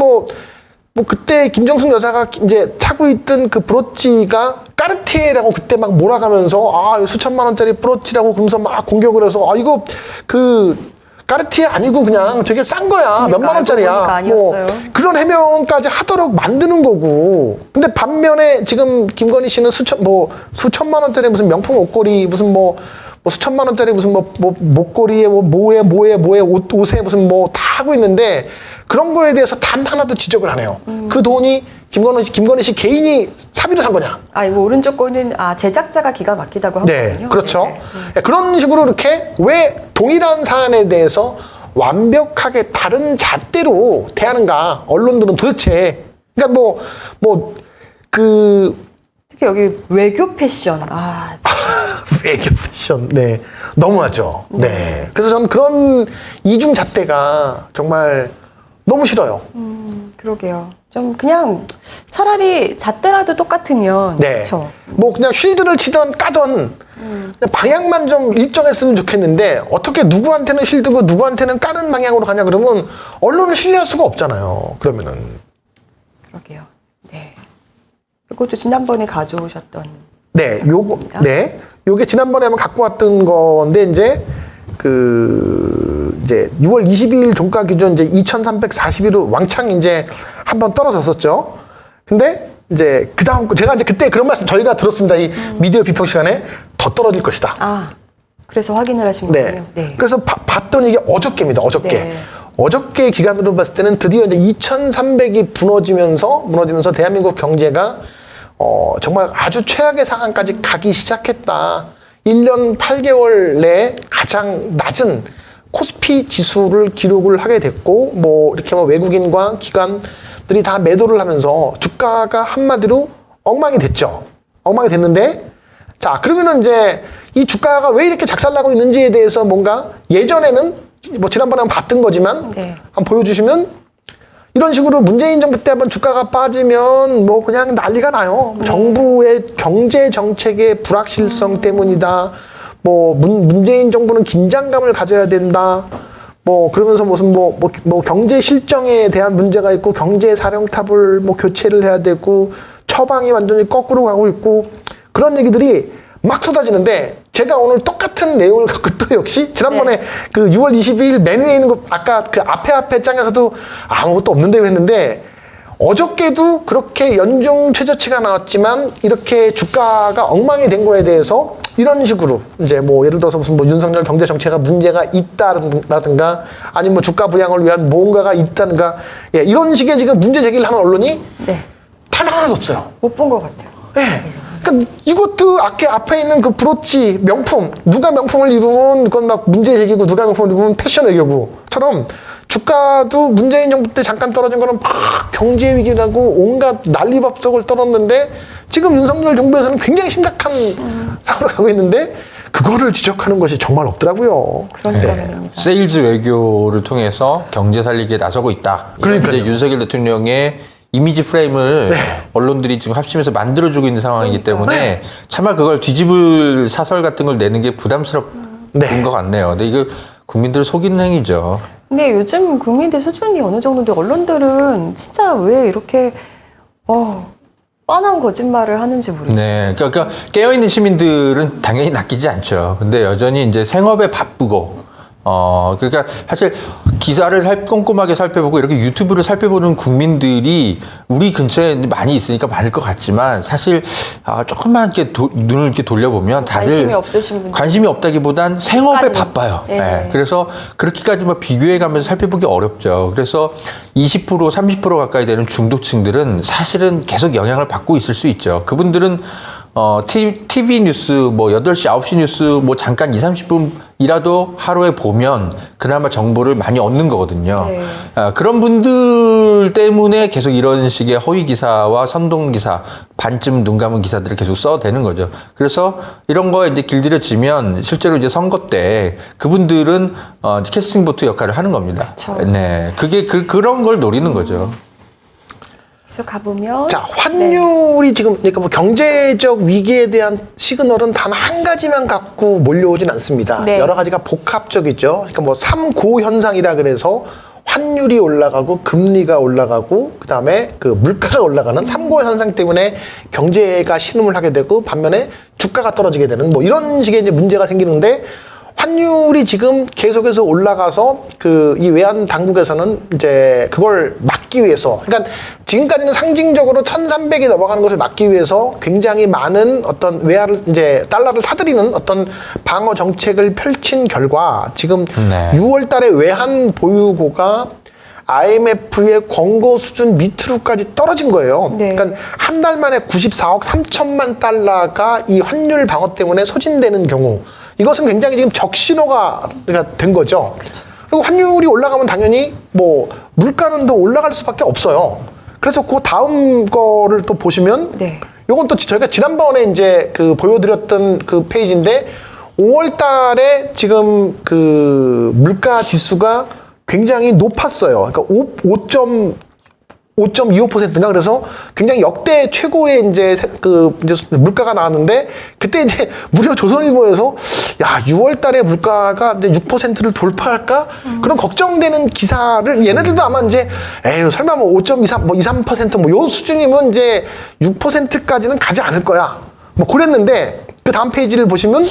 그때 김정숙 여사가 이제 차고 있던 그 브로치가 까르티에라고 그때 막 몰아가면서 수천만 원짜리 브로치라고 그러면서 막 공격을 해서 이거 까르티에 아니고 그냥 되게 싼 거야. 그러니까, 몇만 원짜리야. 알고 보니까 아니었어요. 그런 해명까지 하도록 만드는 거고. 근데 반면에 지금 김건희 씨는 수천만 원짜리 무슨 명품 옷걸이 무슨 수천만 원짜리 무슨 목걸이에 뭐에 옷에 무슨 다 하고 있는데 그런 거에 대해서 단 하나도 지적을 안 해요. 그 돈이 김건희 씨 개인이 사비로 산 거냐? 이거 오른쪽 거는 제작자가 기가 막히다고 네, 하거든요. 그렇죠. 네. 그런 식으로 이렇게 왜 동일한 사안에 대해서 완벽하게 다른 잣대로 대하는가? 언론들은 도대체 그러니까 특히 여기 외교 패션. 외교 패션, 네, 너무하죠. 네, 그래서 저는 그런 이중 잣대가 정말 너무 싫어요. 그러게요. 좀 그냥 차라리 잣대라도 똑같으면 네, 그렇죠. 그냥 쉴드를 치던 까던 그냥 방향만 좀 일정했으면 좋겠는데 어떻게 누구한테는 쉴드고 누구한테는 까는 방향으로 가냐 그러면 언론을 신뢰할 수가 없잖아요. 그러면은. 그러게요. 네. 이것도 지난번에 가져오셨던 네, 기사였습니다. 요게 지난번에 한번 갖고 왔던 건데 이제 6월 22일 종가 기준 이제 2,341로 왕창 이제 한번 떨어졌었죠. 근데 이제 그다음 제가 이제 그때 그런 말씀 저희가 들었습니다. 이 미디어 비평 시간에 더 떨어질 것이다. 그래서 확인을 하신 네. 거군요. 네. 그래서 봤더니 이게 어저께입니다. 어저께. 네. 어저께 기간으로 봤을 때는 드디어 이제 2,300이 무너지면서 대한민국 경제가 정말 아주 최악의 상황까지 가기 시작했다. 1년 8개월 내에 가장 낮은 코스피 지수를 기록을 하게 됐고, 이렇게 외국인과 기관들이 다 매도를 하면서 주가가 한마디로 엉망이 됐죠. 엉망이 됐는데, 자, 그러면은 이제 이 주가가 왜 이렇게 작살나고 있는지에 대해서 뭔가 예전에는 지난번에 한번 봤던 거지만, 네. 한번 보여주시면 이런 식으로 문재인 정부 때 한번 주가가 빠지면 그냥 난리가 나요. 정부의 경제 정책의 불확실성 때문이다. 문재인 정부는 긴장감을 가져야 된다. 그러면서 무슨 경제 실정에 대한 문제가 있고 경제 사령탑을 교체를 해야 되고 처방이 완전히 거꾸로 가고 있고 그런 얘기들이 막 쏟아지는데 제가 오늘 똑같은 내용을 갖고 또 역시 지난번에 6월 22일 메뉴에 있는 거 아까 그 앞에 장에서도 아무것도 없는데 했는데 어저께도 그렇게 연중 최저치가 나왔지만 이렇게 주가가 엉망이 된 거에 대해서 이런 식으로 이제 예를 들어서 무슨 윤석열 경제 정책가 문제가 있다라든가 아니면 주가 부양을 위한 뭔가가 있다든가 이런 식의 지금 문제 제기를 하는 언론이 단 하나도 없어요. 못 본 것 같아요. 네. 그러니까 이것도 앞에 있는 그 브로치 명품 누가 명품을 입으면 그건 막 문제 제기고 누가 명품을 입으면 패션 외교구처럼 주가도 문재인 정부 때 잠깐 떨어진 거는 막 경제 위기라고 온갖 난리밥석을 떨었는데 지금 윤석열 정부에서는 굉장히 심각한 상황으로 가고 있는데 그거를 지적하는 것이 정말 없더라고요. 그런 장면입니다. 세일즈 외교를 통해서 경제 살리기에 나서고 있다. 그러니까요. 이제 윤석열 대통령의 이미지 프레임을 언론들이 지금 합심해서 만들어주고 있는 상황이기 때문에 차마 그걸 뒤집을 사설 같은 걸 내는 게 부담스럽은 것 같네요. 근데 이거 국민들을 속이는 행위죠. 근데 요즘 국민들 수준이 어느 정도인데 언론들은 진짜 왜 이렇게 뻔한 거짓말을 하는지 모르겠어요. 네, 그러니까 깨어있는 시민들은 당연히 낚이지 않죠. 근데 여전히 이제 생업에 바쁘고, 그러니까 사실 기사를 꼼꼼하게 살펴보고 이렇게 유튜브를 살펴보는 국민들이 우리 근처에 많이 있으니까 많을 것 같지만 사실 조금만 이렇게 눈을 이렇게 돌려보면 다들 관심이 없으신 분들. 관심이 없다기보단 생업에 습관이. 바빠요. 예. 예. 그래서 그렇게까지 막 비교해가면서 살펴보기 어렵죠. 그래서 20% 30% 가까이 되는 중도층들은 사실은 계속 영향을 받고 있을 수 있죠. 그분들은 TV 뉴스, 뭐 8시, 9시 뉴스, 뭐 잠깐 20, 30분이라도 하루에 보면 그나마 정보를 많이 얻는 거거든요. 네. 그런 분들 때문에 계속 이런 식의 허위 기사와 선동 기사, 반쯤 눈 감은 기사들을 계속 써대는 거죠. 그래서 이런 거에 이제 길들여지면 실제로 이제 선거 때 그분들은 캐스팅 보트 역할을 하는 겁니다. 그쵸. 네. 그게 그런 걸 노리는 거죠. 그래서 가보면 자, 환율이 지금 그러니까 뭐 경제적 위기에 대한 시그널은 단 한 가지만 갖고 몰려오진 않습니다. 네. 여러 가지가 복합적이죠. 그러니까 뭐 3고 현상이라 그래서 환율이 올라가고 금리가 올라가고 그다음에 그 물가가 올라가는 3고 현상 때문에 경제가 신음을 하게 되고 반면에 주가가 떨어지게 되는 뭐 이런 식의 이제 문제가 생기는데 환율이 지금 계속해서 올라가서 그 이 외환 당국에서는 이제 그걸 막기 위해서 그러니까 지금까지는 상징적으로 1,300이 넘어가는 것을 막기 위해서 굉장히 많은 어떤 외화를 이제 달러를 사들이는 어떤 방어 정책을 펼친 결과 지금 네. 6월 달에 외환 보유고가 IMF의 권고 수준 밑으로까지 떨어진 거예요. 네. 그러니까 한 달 만에 94억 3천만 달러가 이 환율 방어 때문에 소진되는 경우 이것은 굉장히 지금 적신호가 된 거죠. 그쵸. 그리고 환율이 올라가면 당연히 뭐 물가는 더 올라갈 수밖에 없어요. 그래서 그 다음 거를 또 보시면 네. 요건 또 저희가 지난번에 이제 그 보여드렸던 그 페이지인데 5월 달에 지금 그 물가 지수가 굉장히 높았어요. 그러니까 5.25%인가 그래서 굉장히 역대 최고의 이제 이제 물가가 나왔는데 그때 이제 무려 조선일보에서 야 6월달에 물가가 이제 6%를 돌파할까 그런 걱정되는 기사를 얘네들도 아마 이제 에휴 설마 뭐 5.23 뭐 23% 뭐 요 수준이면 이제 6%까지는 가지 않을 거야 뭐 그랬는데 그 다음 페이지를 보시면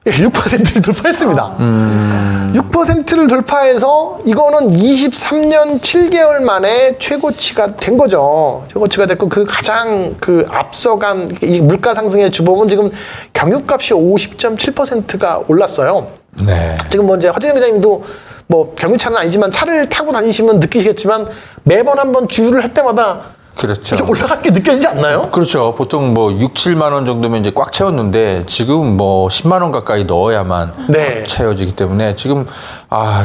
6%를 돌파했습니다. 6%를 돌파해서 이거는 23년 7개월 만에 최고치가 된 거죠. 최고치가 됐고 그 가장 그 앞서간 이 물가 상승의 주범은 지금 경유값이 50.7%가 올랐어요. 네. 지금 뭐 이제 허재영 기자님도 뭐 경유차는 아니지만 차를 타고 다니시면 느끼시겠지만 매번 한번 주유를 할 때마다 그렇죠. 이게 올라가는 게 느껴지지 않나요? 그렇죠. 보통 뭐 6, 7만 원 정도면 이제 꽉 채웠는데 지금 뭐 10만 원 가까이 넣어야만 네. 채워지기 때문에 지금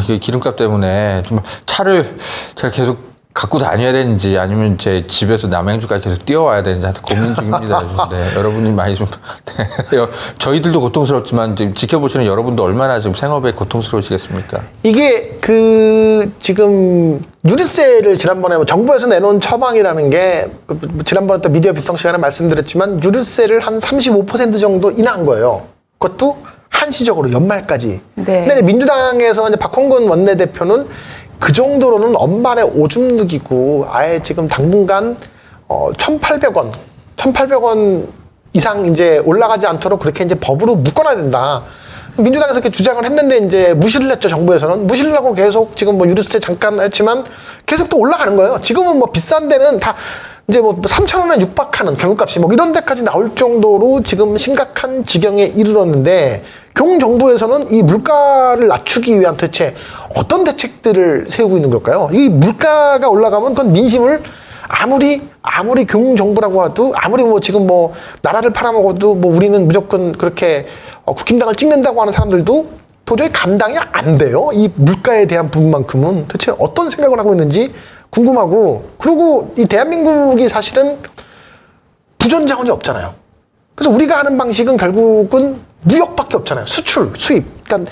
이게 기름값 때문에 좀 차를 제가 계속 갖고 다녀야 되는지 아니면 제 집에서 남양주까지 계속 뛰어와야 되는지 하여튼 고민 중입니다. 네, 여러분이 많이 좀 저희들도 고통스럽지만 지금 지켜보시는 여러분도 얼마나 지금 생업에 고통스러우시겠습니까? 이게 그 지금 유류세를 지난번에 뭐 정부에서 내놓은 처방이라는 게 지난번에 또 미디어 비평 시간에 말씀드렸지만 유류세를 한 35% 정도 인하한 거예요. 그것도 한시적으로 연말까지. 네. 근데 민주당에서 이제 박홍근 원내대표는 그 정도로는 엄반의 오줌 누기고 아예 지금 당분간 1,800원 이상 이제 올라가지 않도록 그렇게 이제 법으로 묶어놔야 된다. 민주당에서 이렇게 주장을 했는데 이제 무시를 했죠. 정부에서는 무시를 하고 계속 지금 뭐 유류세 잠깐 했지만 계속 또 올라가는 거예요. 지금은 뭐 비싼 데는 다 이제 뭐 3,000원에 육박하는 경유값이 뭐 이런 데까지 나올 정도로 지금 심각한 지경에 이르렀는데 경정부에서는 이 물가를 낮추기 위한 대체 어떤 대책들을 세우고 있는 걸까요? 이 물가가 올라가면 그건 민심을 아무리 경정부라고 해도 아무리 뭐 지금 뭐 나라를 팔아먹어도 뭐 우리는 무조건 그렇게 국힘당을 찍는다고 하는 사람들도 도저히 감당이 안 돼요. 이 물가에 대한 부분만큼은 대체 어떤 생각을 하고 있는지 궁금하고 그리고 이 대한민국이 사실은 부전 자원이 없잖아요. 그래서 우리가 하는 방식은 결국은 무역밖에 없잖아요. 수출, 수입. 그러니까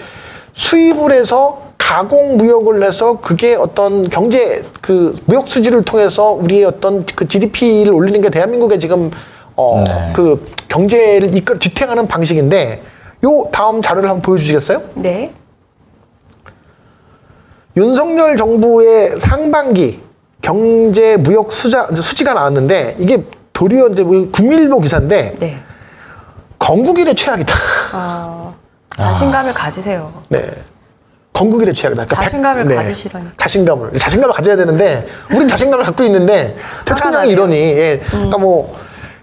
수입을 해서 가공 무역을 해서 그게 어떤 경제 그 무역 수지를 통해서 우리의 어떤 그 GDP를 올리는 게 대한민국의 지금 그 경제를 지탱하는 방식인데 요 다음 자료를 한번 보여주시겠어요? 네. 윤석열 정부의 상반기 경제 무역 수지가 나왔는데 이게 도리어 이제 국민일보 기사인데 네. 건국 이래 최악이다. 자신감을 가지세요. 네. 건국일의 최악이다. 그러니까 자신감을 가지시라니까. 자신감을 가져야 되는데 우린 자신감을 갖고 있는데 대통령이 이러니. 예. 그러니까 뭐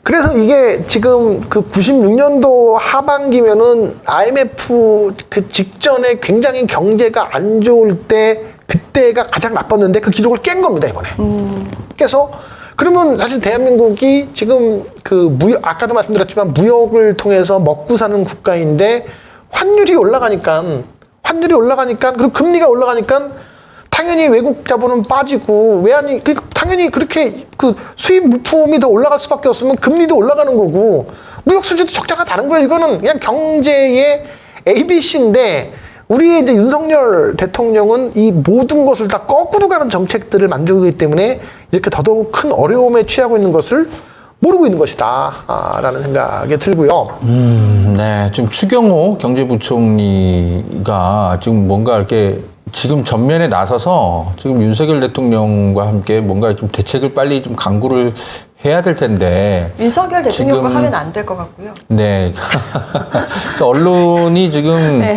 그래서 이게 지금 그 96년도 하반기면은 IMF 그 직전에 굉장히 경제가 안 좋을 때 그때가 가장 나빴는데 그 기록을 깬 겁니다 이번에. 그래서 그러면 사실 대한민국이 지금 그 무역, 아까도 말씀드렸지만 무역을 통해서 먹고 사는 국가인데 환율이 올라가니까 그리고 금리가 올라가니까 당연히 외국 자본은 빠지고 외환이 당연히 그렇게 그 수입 물품이 더 올라갈 수밖에 없으면 금리도 올라가는 거고 무역 수지도 적자가 다른 거예요. 이거는 그냥 경제의 ABC인데 우리의 이제 윤석열 대통령은 이 모든 것을 다 거꾸로 가는 정책들을 만들고 있기 때문에 이렇게 더더욱 큰 어려움에 취하고 있는 것을 모르고 있는 것이다. 라는 생각이 들고요. 네. 지금 추경호 경제부총리가 지금 뭔가 이렇게 지금 전면에 나서서 지금 윤석열 대통령과 함께 뭔가 좀 대책을 빨리 좀 강구를 해야 될 텐데. 윤석열 대통령과 지금, 하면 안 될 것 같고요. 네. 그래서 언론이 지금, 네.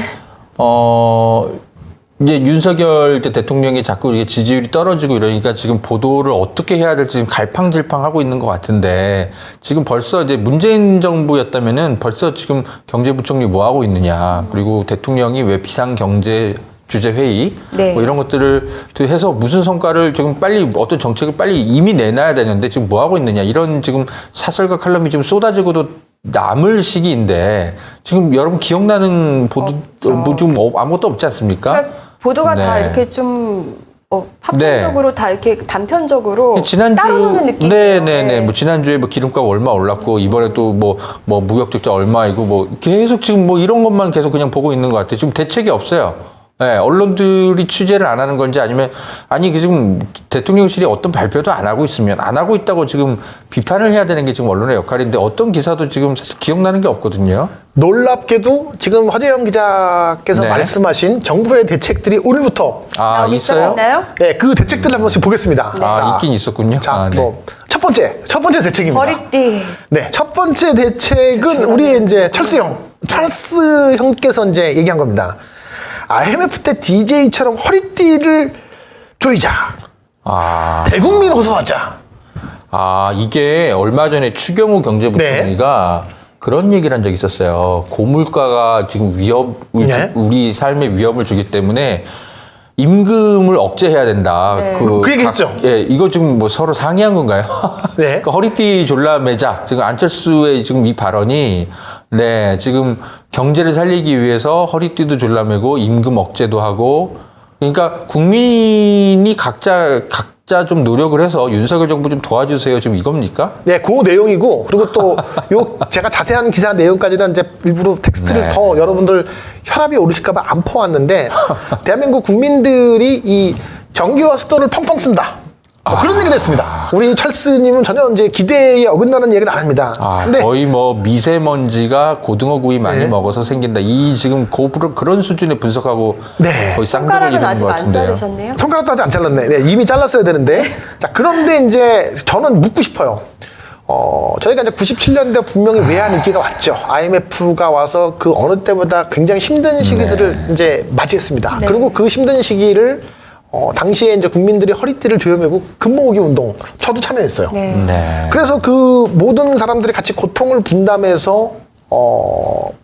이제 윤석열 대통령이 자꾸 이게 지지율이 떨어지고 이러니까 지금 보도를 어떻게 해야 될지 지금 갈팡질팡하고 있는 것 같은데 지금 벌써 이제 문재인 정부였다면은 벌써 지금 경제부총리 뭐 하고 있느냐 그리고 대통령이 왜 비상경제 주재 회의 네. 뭐 이런 것들을 해서 무슨 성과를 지금 빨리 어떤 정책을 빨리 이미 내놔야 되는데 지금 뭐 하고 있느냐 이런 지금 사설과 칼럼이 지금 쏟아지고도 남을 시기인데 지금 여러분 기억나는 보도 뭐 좀 아무것도 없지 않습니까? 그러니까 보도가 다 네. 이렇게 좀 파편적으로 다 이렇게 단편적으로 지난주 따로노는 느낌. 네네네 뭐 지난주에 뭐 기름값 얼마 올랐고 이번에 또 뭐 무역 적자 얼마이고 뭐 계속 지금 뭐 이런 것만 계속 그냥 보고 있는 것 같아요. 지금 대책이 없어요. 네, 언론들이 취재를 안 하는 건지 아니면 아니 지금 대통령실이 어떤 발표도 안 하고 있으면 안 하고 있다고 지금 비판을 해야 되는 게 지금 언론의 역할인데 어떤 기사도 지금 사실 기억나는 게 없거든요. 놀랍게도 지금 허재영 기자께서 네. 말씀하신 정부의 대책들이 오늘부터 있어요? 있나요? 네, 그 대책들을 한 번씩 보겠습니다. 자, 있긴 있었군요. 자, 네. 뭐 첫 번째 대책입니다. 머리띠. 네, 첫 번째 대책은 우리 이제 찰스 형께서 이제 얘기한 겁니다. IMF 때 DJ처럼 허리띠를 조이자. 대국민 호소하자. 이게 얼마 전에 추경호 경제부총리가 그런 얘기를 한 적이 있었어요. 고물가가 지금 우리 삶에 위협을 주기 때문에 임금을 억제해야 된다. 네. 그 얘기했죠. 이거 지금 뭐 서로 상의한 건가요? 네. 그러니까 허리띠 졸라매자. 지금 안철수의 지금 이 발언이 지금 경제를 살리기 위해서 허리띠도 졸라매고 임금 억제도 하고 그러니까 국민이 각자 좀 노력을 해서 윤석열 정부 좀 도와주세요. 지금 이겁니까? 네, 그 내용이고 그리고 또 제가 자세한 기사 내용까지는 이제 일부러 텍스트를 더 여러분들 혈압이 오르실까봐 안 퍼왔는데 대한민국 국민들이 이 전기와 수도를 펑펑 쓴다. 그런 얘기 됐습니다. 우리 찰스님은 전혀 이제 기대에 어긋나는 얘기를 안 합니다. 근데 거의 뭐 미세먼지가 고등어 구이 많이 먹어서 생긴다. 이 지금 그런 수준의 분석하고 거의 쌍둥이 손가락은 되는 아직 것 안 같은데요. 자르셨네요. 손가락도 아직 안 잘랐네. 네, 이미 잘랐어야 되는데. 자, 그런데 이제 저는 묻고 싶어요. 저희가 이제 97년대 분명히 외환 위기가 왔죠. IMF가 와서 그 어느 때보다 굉장히 힘든 시기들을 이제 맞이했습니다. 네. 그리고 그 힘든 시기를 당시에 이제 국민들이 허리띠를 조여매고 금모으기 운동 저도 참여했어요. 네. 그래서 그 모든 사람들이 같이 고통을 분담해서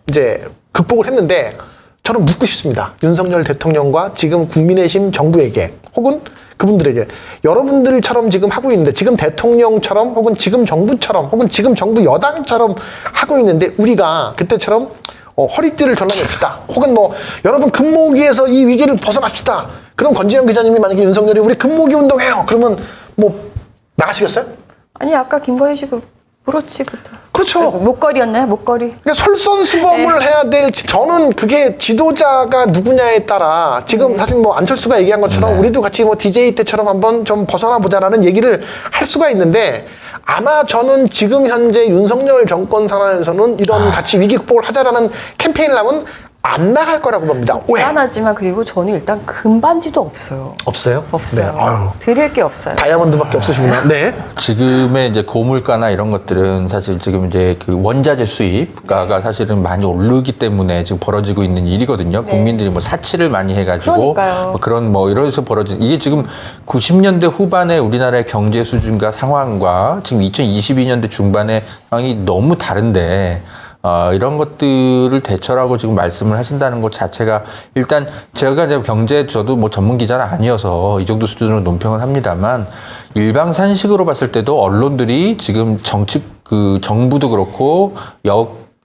이제 극복을 했는데 저는 묻고 싶습니다. 윤석열 대통령과 지금 국민의힘 정부에게 혹은 그분들에게 여러분들처럼 지금 하고 있는데 지금 대통령처럼 혹은 지금 정부처럼 혹은 지금 정부 여당처럼 하고 있는데 우리가 그때처럼 허리띠를 졸라맵시다. 혹은 뭐 여러분 금모으기에서 이 위기를 벗어납시다. 그럼 권지현 기자님이 만약에 윤석열이 우리 금모으기 운동해요. 그러면 뭐 나가시겠어요? 아니 아까 김건희 씨가 브로치부터. 그렇죠. 목걸이였나요? 목걸이. 그러니까 솔선수범을 해야 될 저는 그게 지도자가 누구냐에 따라 지금 사실 뭐 안철수가 얘기한 것처럼 우리도 같이 뭐 DJ 때처럼 한번 좀 벗어나 보자라는 얘기를 할 수가 있는데 아마 저는 지금 현재 윤석열 정권 상황에서는 이런 같이 위기 극복을 하자라는 캠페인을 하면 안 나갈 거라고 봅니다. 왜? 불안하지만 그리고 저는 일단 금반지도 없어요. 없어요? 없어요. 네. 아유, 드릴 게 없어요. 다이아몬드밖에 없으시구나. 네. 지금의 이제 고물가나 이런 것들은 사실 지금 이제 그 원자재 수입가가 사실은 많이 오르기 때문에 지금 벌어지고 있는 일이거든요. 네. 국민들이 뭐 사치를 많이 해가지고 그러니까요. 뭐 그런 뭐 이러면서 벌어진 이게 지금 90년대 후반에 우리나라의 경제 수준과 상황과 지금 2022년대 중반의 상황이 너무 다른데 이런 것들을 대처라고 지금 말씀을 하신다는 것 자체가 일단 제가 이제 경제 저도 뭐 전문 기자는 아니어서 이 정도 수준으로 논평은 합니다만 일방산식으로 봤을 때도 언론들이 지금 정부도 그렇고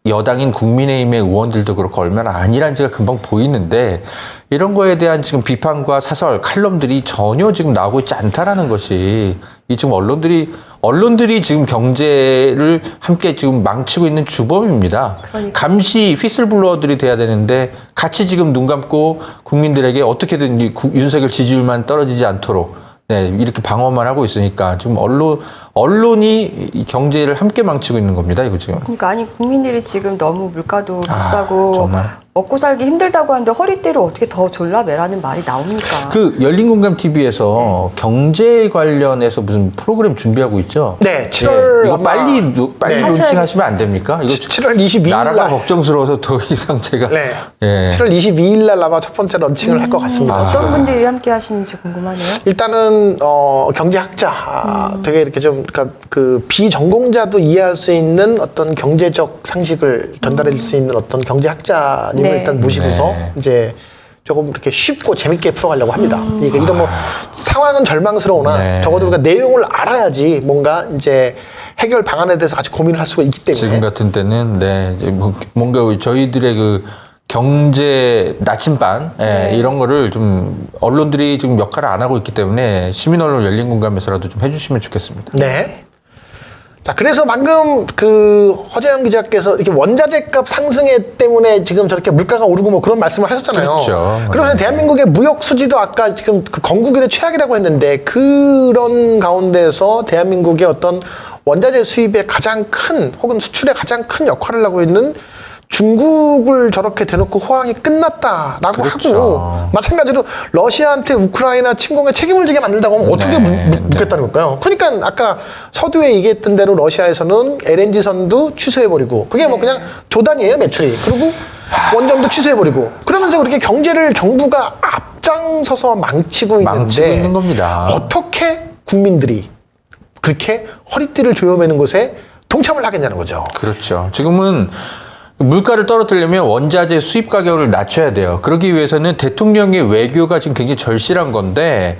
여당인 국민의힘의 의원들도 그렇고 얼마나 아니란지가 금방 보이는데 이런 거에 대한 지금 비판과 사설, 칼럼들이 전혀 지금 나오고 있지 않다라는 것이 이 지금 언론들이 지금 경제를 함께 지금 망치고 있는 주범입니다. 그러니까. 감시 휘슬블로어들이 돼야 되는데 같이 지금 눈 감고 국민들에게 어떻게든 윤석열 지지율만 떨어지지 않도록 네, 이렇게 방어만 하고 있으니까 지금 언론이 이 경제를 함께 망치고 있는 겁니다. 이거 지금. 그러니까 아니 국민들이 지금 너무 물가도 비싸고 정말. 먹고 살기 힘들다고 하는데 허리띠를 어떻게 더 졸라매라는 말이 나옵니까? 그 열린공감 TV에서 경제 관련해서 무슨 프로그램 준비하고 있죠? 네, 7월 이거 아마- 빨리 네. 론칭하시면 안 됩니까? 이거 7월 22일 나라가 날. 걱정스러워서 더 이상 제가 네. 예. 7월 22일 날 아마 첫 번째 런칭을 할 것 같습니다. 어떤 분들이 함께 하시는지 궁금하네요. 일단은 경제학자 되게 이렇게 좀 그러니까 그 비전공자도 이해할 수 있는 어떤 경제적 상식을 전달해 줄 수 있는 어떤 경제학자님을 네. 일단 모시고서 네. 이제 조금 이렇게 쉽고 재밌게 풀어가려고 합니다. 이게 이런 뭐 상황은 절망스러우나 네. 적어도 우리가 내용을 알아야지 뭔가 이제 해결 방안에 대해서 같이 고민을 할 수가 있기 때문에 지금 같은 때는 네, 이제 뭔가 저희들의 그 경제 나침반 이런 거를 좀 언론들이 지금 역할을 안 하고 있기 때문에 시민 언론 열린 공감에서라도 좀 해주시면 좋겠습니다. 네. 자, 그래서 방금 그 허재영 기자께서 이렇게 원자재 값 상승에 때문에 지금 저렇게 물가가 오르고 뭐 그런 말씀을 하셨잖아요. 그렇죠. 그러면서 대한민국의 무역 수지도 아까 지금 그 건국일의 최악이라고 했는데 그런 가운데서 대한민국의 어떤 원자재 수입의 가장 큰 혹은 수출의 가장 큰 역할을 하고 있는 중국을 저렇게 대놓고 호황이 끝났다라고 그렇죠. 하고 마찬가지로 러시아한테 우크라이나 침공에 책임을 지게 만들다고 하면 어떻게 묻겠다는 걸까요? 그러니까 아까 서두에 얘기했던 대로 러시아에서는 LNG선도 취소해버리고 그게 뭐 그냥 조단이에요 매출이. 그리고 원전도 취소해버리고 그러면서 그렇게 경제를 정부가 앞장서서 망치고 있는데 있는 겁니다. 어떻게 국민들이 그렇게 허리띠를 조여매는 것에 동참을 하겠냐는 거죠. 그렇죠. 지금은 물가를 떨어뜨리려면 원자재 수입 가격을 낮춰야 돼요. 그러기 위해서는 대통령의 외교가 지금 굉장히 절실한 건데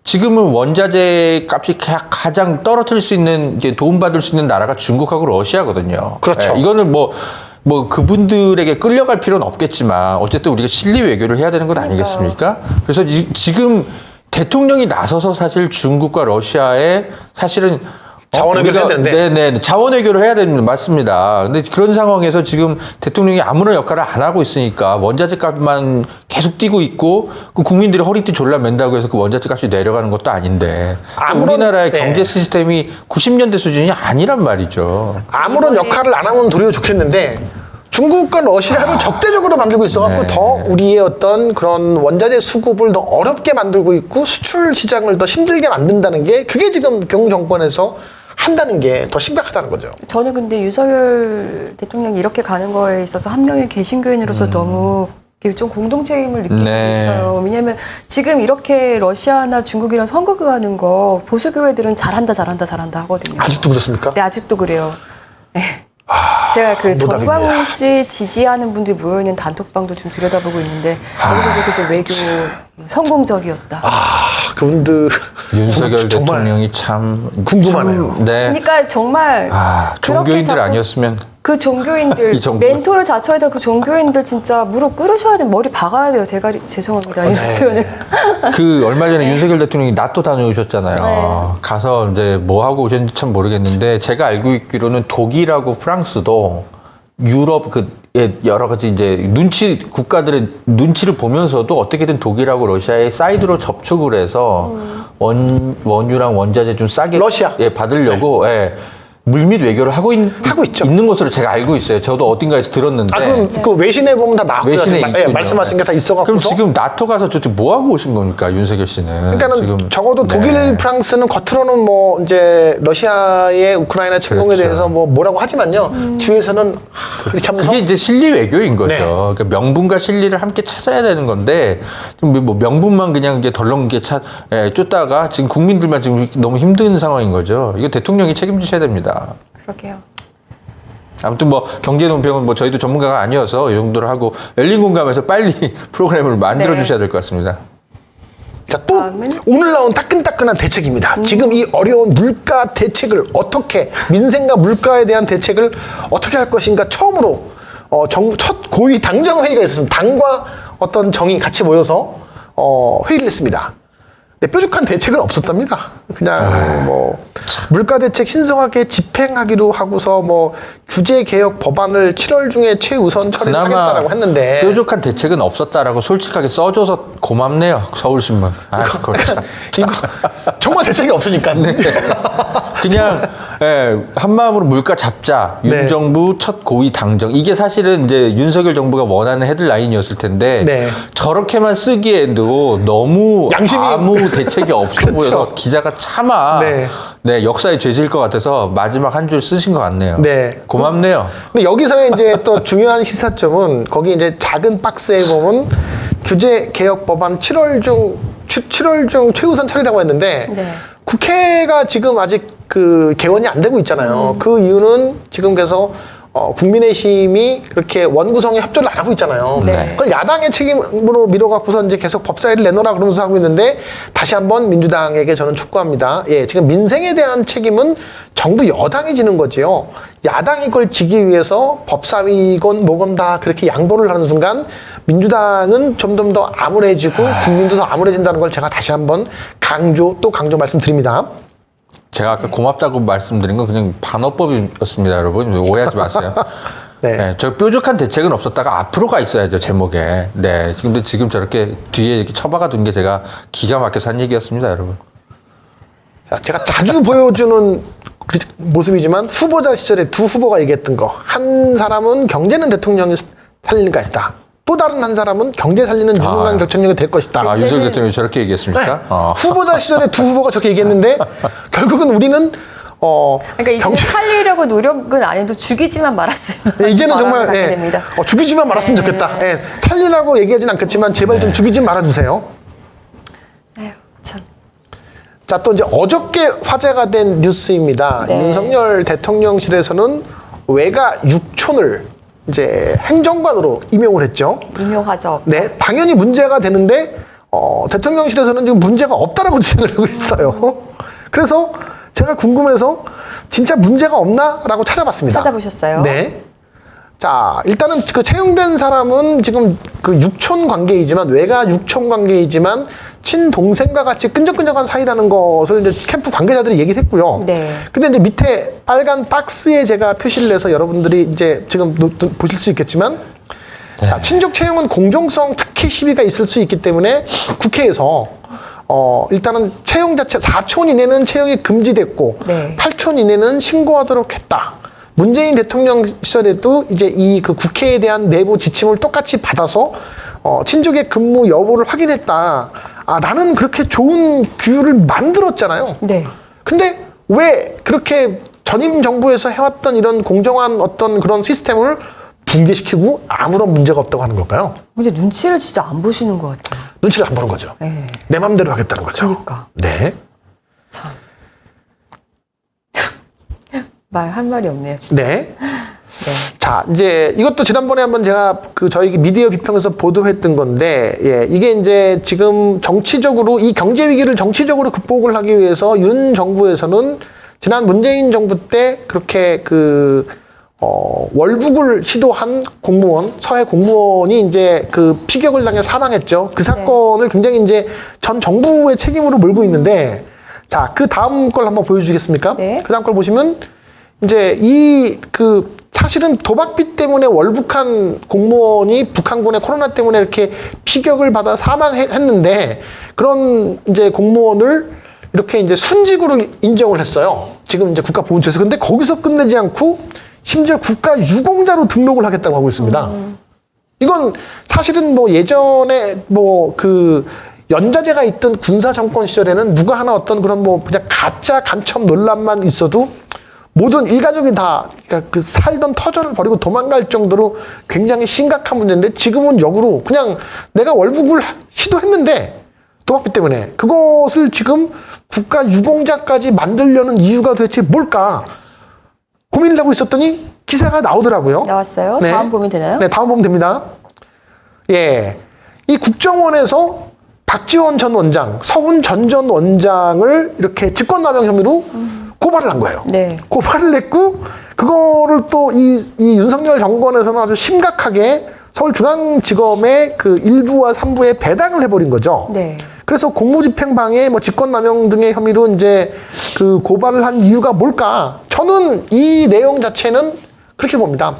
지금은 원자재 값이 가장 떨어뜨릴 수 있는 이제 도움받을 수 있는 나라가 중국하고 러시아거든요. 그렇죠. 이거는 뭐 그분들에게 끌려갈 필요는 없겠지만 어쨌든 우리가 실리 외교를 해야 되는 것 아니겠습니까? 그래서 지금 대통령이 나서서 사실 중국과 러시아에 사실은 자원 해결을 해야 되는데. 네네. 자원 해결을 해야 됩니다. 맞습니다. 근데 그런 상황에서 지금 대통령이 아무런 역할을 안 하고 있으니까 원자재 값만 계속 뛰고 있고 그 국민들이 허리띠 졸라 맨다고 해서 그 원자재 값이 내려가는 것도 아닌데 우리나라의 네. 경제 시스템이 90년대 수준이 아니란 말이죠. 아무런 역할을 안 하면 도리어 좋겠는데 중국과 러시아를 적대적으로 만들고 있어갖고 네. 더 우리의 어떤 그런 원자재 수급을 더 어렵게 만들고 있고 수출 시장을 더 힘들게 만든다는 게 그게 지금 경우 정권에서 한다는 게 더 심각하다는 거죠. 저는 근데 윤석열 대통령이 이렇게 가는 거에 있어서 한 명의 개신교인으로서 너무 좀 공동책임을 느끼고 네. 있어요. 왜냐하면 지금 이렇게 러시아나 중국이랑 선거하는 거 보수교회들은 잘한다 하거든요. 아직도 그렇습니까? 네, 아직도 그래요. 네. 제가 그 못하겠네요. 전광훈 씨 지지하는 분들이 모여있는 단톡방도 좀 들여다보고 있는데 거기서 계속 외교 성공적이었다. 그분들 윤석열 정말 대통령이 참 궁금하네요. 네. 그러니까 정말 그렇게 종교인들 자꾸 아니었으면 그 종교인들 이 정도. 멘토를 자처해다 그 종교인들 진짜 무릎 꿇으셔야 돼. 머리 박아야 돼요. 대가리 죄송합니다. 이런 표현을. 그 얼마 전에 윤석열 대통령이 나토 다녀오셨잖아요. 네. 가서 이제 뭐 하고 오셨는지 참 모르겠는데 제가 알고 있기로는 독일하고 프랑스도 유럽 여러 가지 이제 국가들의 눈치를 보면서도 어떻게든 독일하고 러시아의 사이드로 접촉을 해서 원유랑 원자재 좀 싸게 러시아. 받으려고 물밑 외교를 하고 있죠. 있는 것으로 제가 알고 있어요. 저도 어딘가에서 들었는데. 그럼 그 외신에 보면 다 나왔고요. 외신에 지금 있군요. 말씀하신 게 다 있어갖고. 그럼 지금 나토 가서 도대체 뭐 하고 오신 겁니까, 윤석열 씨는? 그러니까는 지금, 적어도 네. 독일, 프랑스는 겉으로는 뭐 이제 러시아의 우크라이나 침공에 그렇죠. 대해서 뭐 뭐라고 하지만요. 뒤에서는 이렇게 하면서 그게 이제 실리 외교인 거죠. 네. 그러니까 명분과 실리를 함께 찾아야 되는 건데, 좀 뭐 명분만 그냥 이게 덜렁게 쫓다가 지금 국민들만 지금 너무 힘든 상황인 거죠. 이거 대통령이 책임지셔야 됩니다. 그러게요. 아무튼 뭐 경제 논평은 뭐 저희도 전문가가 아니어서 이 정도로 하고 열린 공감에서 빨리 프로그램을 만들어 네. 주셔야 될 것 같습니다. 자, 또 다음은? 오늘 나온 따끈따끈한 대책입니다. 지금 이 어려운 물가 대책을 어떻게 민생과 물가에 대한 대책을 어떻게 할 것인가 처음으로 첫 고위 당정 회의가 있었습니다. 당과 어떤 정이 같이 모여서 회의를 했습니다. 네, 뾰족한 대책은 없었답니다. 그냥 뭐 물가 대책 신속하게 집행하기로 하고서 뭐 규제 개혁 법안을 7월 중에 최우선 처리를 하겠다라고 했는데 뾰족한 대책은 없었다라고 솔직하게 써줘서 고맙네요. 서울신문. 아, 그거 참. 이거 정말 대책이 없으니까. 그냥 한마음으로 물가 잡자. 네. 윤 정부 첫 고위 당정. 이게 사실은 이제 윤석열 정부가 원하는 헤드라인이었을 텐데 네. 저렇게만 쓰기에도 너무 양심이- 아무 대책이 없어 그렇죠. 보여서 기자가 차마 네. 역사에 죄질 것 같아서 마지막 한 줄 쓰신 것 같네요. 네. 고맙네요. 근데 여기서 이제 또 중요한 시사점은 거기 이제 작은 박스에 보면 규제 개혁 법안 7월 중 최우선 처리라고 했는데 네. 국회가 지금 아직 그 개원이 안 되고 있잖아요. 그 이유는 지금 그래서 국민의힘이 그렇게 원구성에 협조를 안 하고 있잖아요. 네. 그걸 야당의 책임으로 밀어갖고서 이제 계속 법사위를 내놓으라 그러면서 하고 있는데 다시 한번 민주당에게 저는 촉구합니다. 예, 지금 민생에 대한 책임은 정부 여당이 지는 거지요. 야당이 그걸 지기 위해서 법사위건 뭐건 다 그렇게 양보를 하는 순간 민주당은 점점 더 암울해지고 국민도 더 암울해진다는 걸 제가 다시 한번 강조 말씀드립니다. 제가 아까 고맙다고 말씀드린 건 그냥 반어법이었습니다, 여러분. 오해하지 마세요. 네. 저 뾰족한 대책은 없었다가 앞으로가 있어야죠, 제목에. 네. 지금 저렇게 뒤에 이렇게 처박아 둔 게 제가 기가 막혀서 한 얘기였습니다, 여러분. 자, 제가 자주 보여주는 모습이지만 후보자 시절에 두 후보가 얘기했던 거. 한 사람은 경제는 대통령이 살리는 게 아니다. 또 다른 한 사람은 경제 살리는 유능한 대통령이 될 것이다. 윤석열 대통령이 저렇게 얘기했습니까? 네. 후보자 시절에 두 후보가 저렇게 얘기했는데 결국은 우리는 그러니까 이제는 살리려고 노력은 안 해도 죽이지만 말았으면 네, 이제는 마음을 정말 갖게 네, 됩니다. 죽이지만 말았으면 좋겠다. 네, 살리라고 얘기하진 않겠지만 제발 좀 죽이지 말아주세요. 에휴, 참. 자, 또 이제 어저께 화제가 된 뉴스입니다. 네. 윤석열 대통령실에서는 외가 6촌을 이제 행정관으로 임용을 했죠. 임용하죠. 네, 당연히 문제가 되는데 대통령실에서는 지금 문제가 없다라고 주장을 하고 있어요. 그래서 제가 궁금해서 진짜 문제가 없나라고 찾아봤습니다. 찾아보셨어요? 네. 자, 일단은 그 채용된 사람은 지금 그 육촌 관계이지만 외가 육촌 관계이지만 친동생과 같이 끈적끈적한 사이라는 것을 이제 캠프 관계자들이 얘기를 했고요. 네. 근데 이제 밑에 빨간 박스에 제가 표시를 해서 여러분들이 이제 지금 보실 수 있겠지만 자, 친족 채용은 공정성 특혜 시비가 있을 수 있기 때문에 국회에서 일단은 채용 자체 4촌 이내는 채용이 금지됐고 네. 8촌 이내는 신고하도록 했다. 문재인 대통령 시절에도 이제 이 그 국회에 대한 내부 지침을 똑같이 받아서 친족의 근무 여부를 확인했다. 라는 그렇게 좋은 규율을 만들었잖아요. 네. 근데 왜 그렇게 전임 정부에서 해왔던 이런 공정한 어떤 그런 시스템을 붕괴시키고 아무런 문제가 없다고 하는 걸까요? 근데 눈치를 진짜 안 보시는 것 같아요. 눈치가 안 보는 거죠. 네. 내 맘대로 하겠다는 거죠. 그러니까. 네. 참. 말 한 말이 없네요, 진짜. 네. 네. 자, 이제 이것도 지난번에 한번 제가 그 저희 미디어 비평에서 보도했던 건데, 예, 이게 이제 지금 정치적으로 이 경제 위기를 정치적으로 극복을 하기 위해서 윤 정부에서는 지난 문재인 정부 때 그렇게 월북을 시도한 공무원, 서해 공무원이 이제 그 피격을 당해 사망했죠. 그 사건을 굉장히 이제 전 정부의 책임으로 몰고 있는데, 자, 그 다음 걸 한번 보여주시겠습니까? 네. 그 다음 걸 보시면 이제 사실은 도박비 때문에 월북한 공무원이 북한군의 코로나 때문에 이렇게 피격을 받아 사망했는데 그런 이제 공무원을 이렇게 이제 순직으로 인정을 했어요. 지금 이제 국가보훈처에서. 근데 거기서 끝내지 않고 심지어 국가유공자로 등록을 하겠다고 하고 있습니다. 이건 사실은 뭐 예전에 뭐 그 연좌제가 있던 군사 정권 시절에는 누가 하나 어떤 그런 뭐 그냥 가짜 간첩 논란만 있어도 모든 일가족이 다 그러니까 그 살던 터전을 버리고 도망갈 정도로 굉장히 심각한 문제인데, 지금은 역으로 그냥 내가 월북을 시도했는데 도박비 때문에 그것을 지금 국가유공자까지 만들려는 이유가 도대체 뭘까 고민을 하고 있었더니 기사가 나오더라고요. 나왔어요. 네. 다음 보면 되나요? 네, 다음 보면 됩니다. 예, 이 국정원에서 박지원 전 원장, 서훈 전 원장을 이렇게 직권남용 혐의로 고발을 한 거예요. 네. 고발을 했고, 그거를 또 이 윤석열 정권에서는 아주 심각하게 서울중앙지검의 그 1부와 3부에 배당을 해버린 거죠. 네. 그래서 공무집행방해, 뭐 직권남용 등의 혐의로 이제 그 고발을 한 이유가 뭘까? 저는 이 내용 자체는 그렇게 봅니다.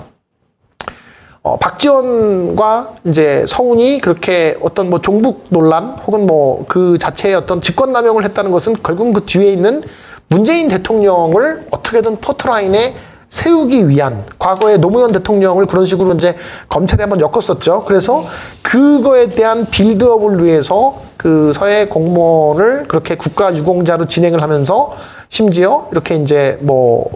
박지원과 이제 서훈이 그렇게 어떤 뭐 종북 논란 혹은 뭐 그 자체의 어떤 직권남용을 했다는 것은 결국 그 뒤에 있는 문재인 대통령을 어떻게든 포트라인에 세우기 위한, 과거에 노무현 대통령을 그런 식으로 이제 검찰에 한번 엮었었죠. 그래서 그거에 대한 빌드업을 위해서 그 서해 공무원을 그렇게 국가유공자로 진행을 하면서 심지어 이렇게 이제 뭐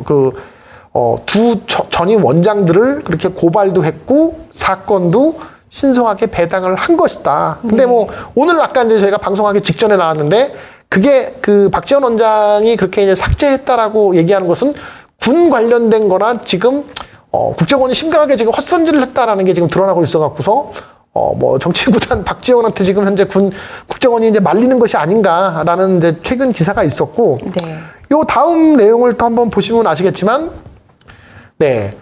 두 전임 원장들을 그렇게 고발도 했고 사건도 신속하게 배당을 한 것이다. 근데 뭐 오늘 아까 이제 저희가 방송하기 직전에 나왔는데, 그게 그 박지원 원장이 그렇게 이제 삭제했다라고 얘기하는 것은 군 관련된 거나 지금 국정원이 심각하게 지금 헛손질을 했다라는 게 지금 드러나고 있어갖고서 뭐 정치구단 박지원한테 지금 현재 국정원이 이제 말리는 것이 아닌가라는 이제 최근 기사가 있었고, 네. 요 다음 내용을 또 한번 보시면 아시겠지만, 네.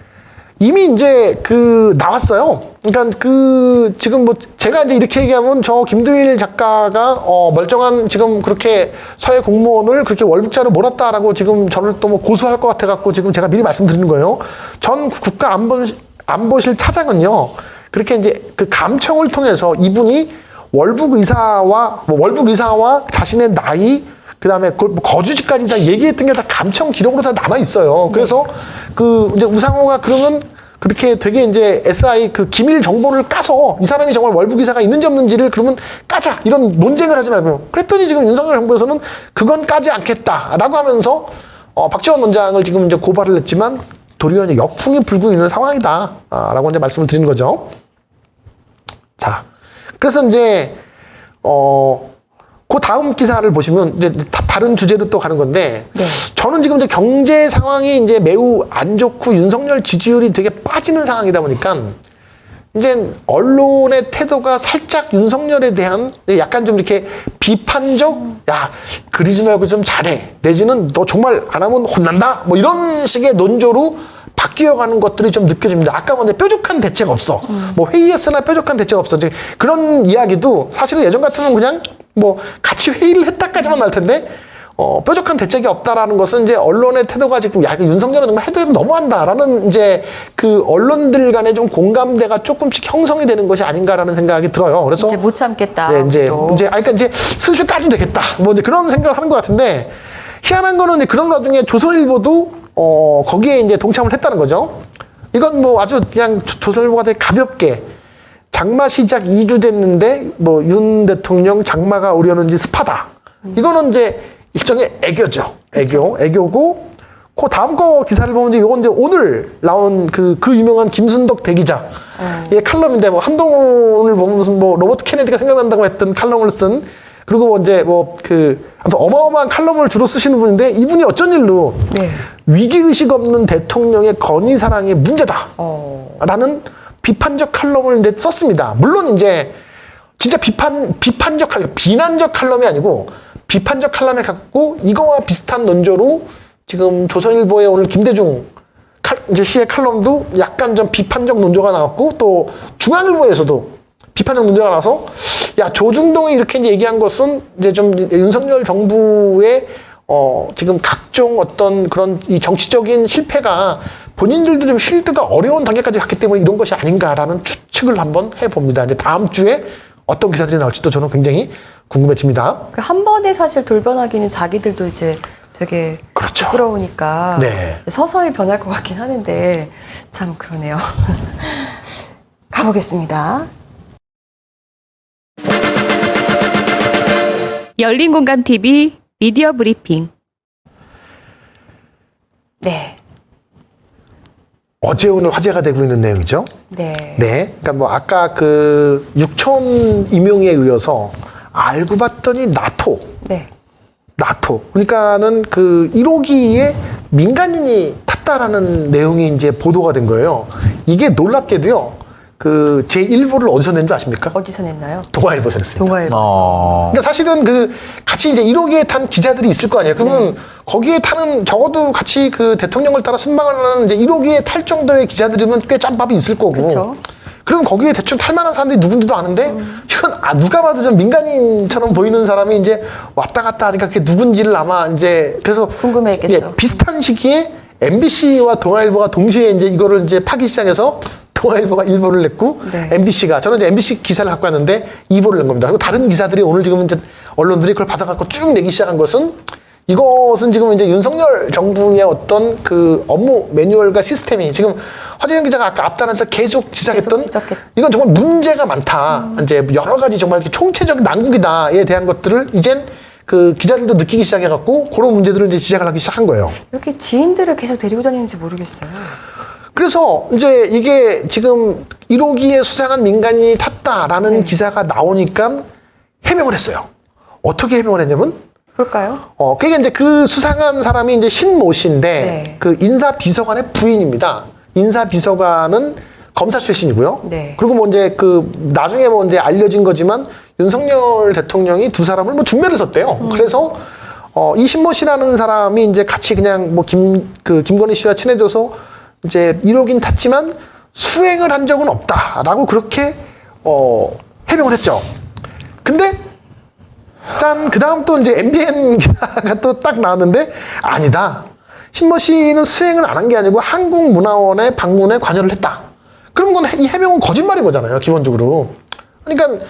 이미 이제 그 나왔어요. 그러니까 그 지금 뭐 제가 이제 이렇게 얘기하면 저 김두일 작가가 멀쩡한 지금 그렇게 서해 공무원을 그렇게 월북자로 몰았다라고 지금 저를 또 뭐 고소할 것 같아 갖고 지금 제가 미리 말씀드리는 거예요. 전 국가안보실 차장은요, 그렇게 이제 그 감청을 통해서 이분이 월북 의사와 자신의 나이, 그 다음에 거주지까지 다 얘기했던 게 다 감청 기록으로 다 남아 있어요. 그래서 그 이제 우상호가 그러면 그렇게 되게 이제 SI 그 기밀 정보를 까서 이 사람이 정말 월북 의사가 있는지 없는지를 그러면 까자, 이런 논쟁을 하지 말고, 그랬더니 지금 윤석열 정부에서는 그건 까지 않겠다라고 하면서 박지원 원장을 지금 이제 고발을 했지만 도리어 이제 역풍이 불고 있는 상황이다라고 이제 말씀을 드리는 거죠. 자, 그래서 이제 그 다음 기사를 보시면 이제 다른 주제로 또 가는 건데, 네. 저는 지금 이제 경제 상황이 이제 매우 안 좋고 윤석열 지지율이 되게 빠지는 상황이다 보니까 이제 언론의 태도가 살짝 윤석열에 대한 약간 좀 이렇게 비판적, 야, 그리지 말고 좀 잘해, 내지는 너 정말 안 하면 혼난다, 뭐 이런 식의 논조로 바뀌어가는 것들이 좀 느껴집니다. 아까 근데 뾰족한 대책 없어. 뭐 회의했으나 뾰족한 대책 없어. 그런 이야기도 사실은 예전 같으면 그냥 뭐 같이 회의를 했다까지만 날 텐데, 뾰족한 대책이 없다라는 것은 이제 언론의 태도가 지금, 야, 윤석열은 정말 해도 너무한다라는 이제 그 언론들 간의 좀 공감대가 조금씩 형성이 되는 것이 아닌가라는 생각이 들어요. 그래서 이제 못 참겠다. 네, 그러니까 이제 슬슬 까도 되겠다. 뭐 이제 그런 생각을 하는 것 같은데, 희한한 거는 이제 그런 와중에 조선일보도 거기에 이제 동참을 했다는 거죠. 이건 뭐 아주 그냥 조선일보가 되게 가볍게, 장마 시작 2주 됐는데 뭐 윤 대통령 장마가 오려는지 스파다. 이거는 이제 일종의 애교죠. 애교고, 그 다음 거 기사를 보면 이제 이건 이제 오늘 나온 그 유명한 김순덕 대기자 의 칼럼인데, 뭐 한동훈을 보면 무슨 뭐 로버트 케네디가 생각난다고 했던 칼럼을 쓴, 그리고 뭐 이제 뭐 아무튼 어마어마한 칼럼을 주로 쓰시는 분인데, 이분이 어쩐 일로 네. 위기의식 없는 대통령의 건의사랑이 문제다 라는 비판적 칼럼을 이제 썼습니다. 물론 이제 진짜 비난적 칼럼이 아니고 비판적 칼럼에 갖고 이거와 비슷한 논조로 지금 조선일보의 오늘 김대중 이제 씨의 칼럼도 약간 좀 비판적 논조가 나왔고, 또 중앙일보에서도 비판적 논조가 나와서, 야, 조중동이 이렇게 이제 얘기한 것은 이제 좀 윤석열 정부의 지금 각종 어떤 그런 이 정치적인 실패가 본인들도 좀 쉴드가 어려운 단계까지 갔기 때문에 이런 것이 아닌가라는 추측을 한번 해봅니다. 이제 다음 주에 어떤 기사들이 나올지도 저는 굉장히 궁금해집니다. 한 번에 사실 돌변하기는 자기들도 이제 되게 그렇죠. 부끄러우니까 네. 서서히 변할 것 같긴 하는데 참 그러네요. 가보겠습니다. 열린공감TV 미디어 브리핑. 네. 어제 오늘 화제가 되고 있는 내용이죠. 네. 네. 그러니까 뭐 아까 그 육촌 임용에 의해서 알고 봤더니 나토. 네. 그러니까는 그 1호기에 민간인이 탔다라는 내용이 이제 보도가 된 거예요. 이게 놀랍게도요. 그 제1보를 어디서 낸 줄 아십니까? 어디서 냈나요? 동아일보에서 냈습니다. 동아일보에서. 그러니까 사실은 그 같이 이제 1호기에 탄 기자들이 있을 거 아니에요. 그러면 거기에 타는 적어도 같이 그 대통령을 따라 순방을 하는 이제 1호기에 탈 정도의 기자들이면 꽤 짬밥이 있을 거고. 그쵸. 그럼 거기에 대충 탈 만한 사람들이 누군지도 아는데 이건 누가 봐도 좀 민간인처럼 보이는 사람이 이제 왔다 갔다 하니까 그게 누군지를 아마 이제 그래서 궁금해했겠죠. 예, 비슷한 시기에 MBC와 동아일보가 동시에 이제 이거를 이제 파기 시작해서 동아일보가 1보를 냈고 네. MBC가 저는 이제 MBC 기사를 갖고 왔는데 2보를 낸 겁니다. 그리고 다른 기사들이 오늘 지금 이제 언론들이 그걸 받아갖고 쭉 내기 시작한 것은 이것은 지금 이제 윤석열 정부의 어떤 그 업무 매뉴얼과 시스템이 지금 화재현 기자가 아까 앞단에서 계속 지적했던 이건 정말 문제가 많다. 이제 여러 가지 정말 총체적 난국이다에 대한 것들을 이젠 그 기자들도 느끼기 시작해갖고 그런 문제들을 이제 지적을 하기 시작한 거예요. 여기 지인들을 계속 데리고 다니는지 모르겠어요. 그래서 이제 이게 지금 1호기에 수상한 민간인이 탔다라는 기사가 나오니까 해명을 했어요. 어떻게 해명을 했냐면 볼까요? 그게 이제 그 수상한 사람이 이제 신모 씨인데 네. 그 인사비서관의 부인입니다. 인사비서관은 검사 출신이고요. 네. 그리고 뭐 이제 그 나중에 뭐 이제 알려진 거지만 윤석열 대통령이 두 사람을 뭐 중매를 섰대요. 그래서 이 신모 씨라는 사람이 이제 같이 그냥 뭐 김건희 씨와 친해져서 이제 1호긴 탔지만 수행을 한 적은 없다라고 그렇게 해명을 했죠. 근데 짠, 그 다음 또 이제 MBN 기사가 또 딱 나왔는데 아니다. 신모 씨는 수행을 안 한 게 아니고 한국문화원의 방문에 관여를 했다. 그럼 이 해명은 거짓말인 거잖아요, 기본적으로. 그러니까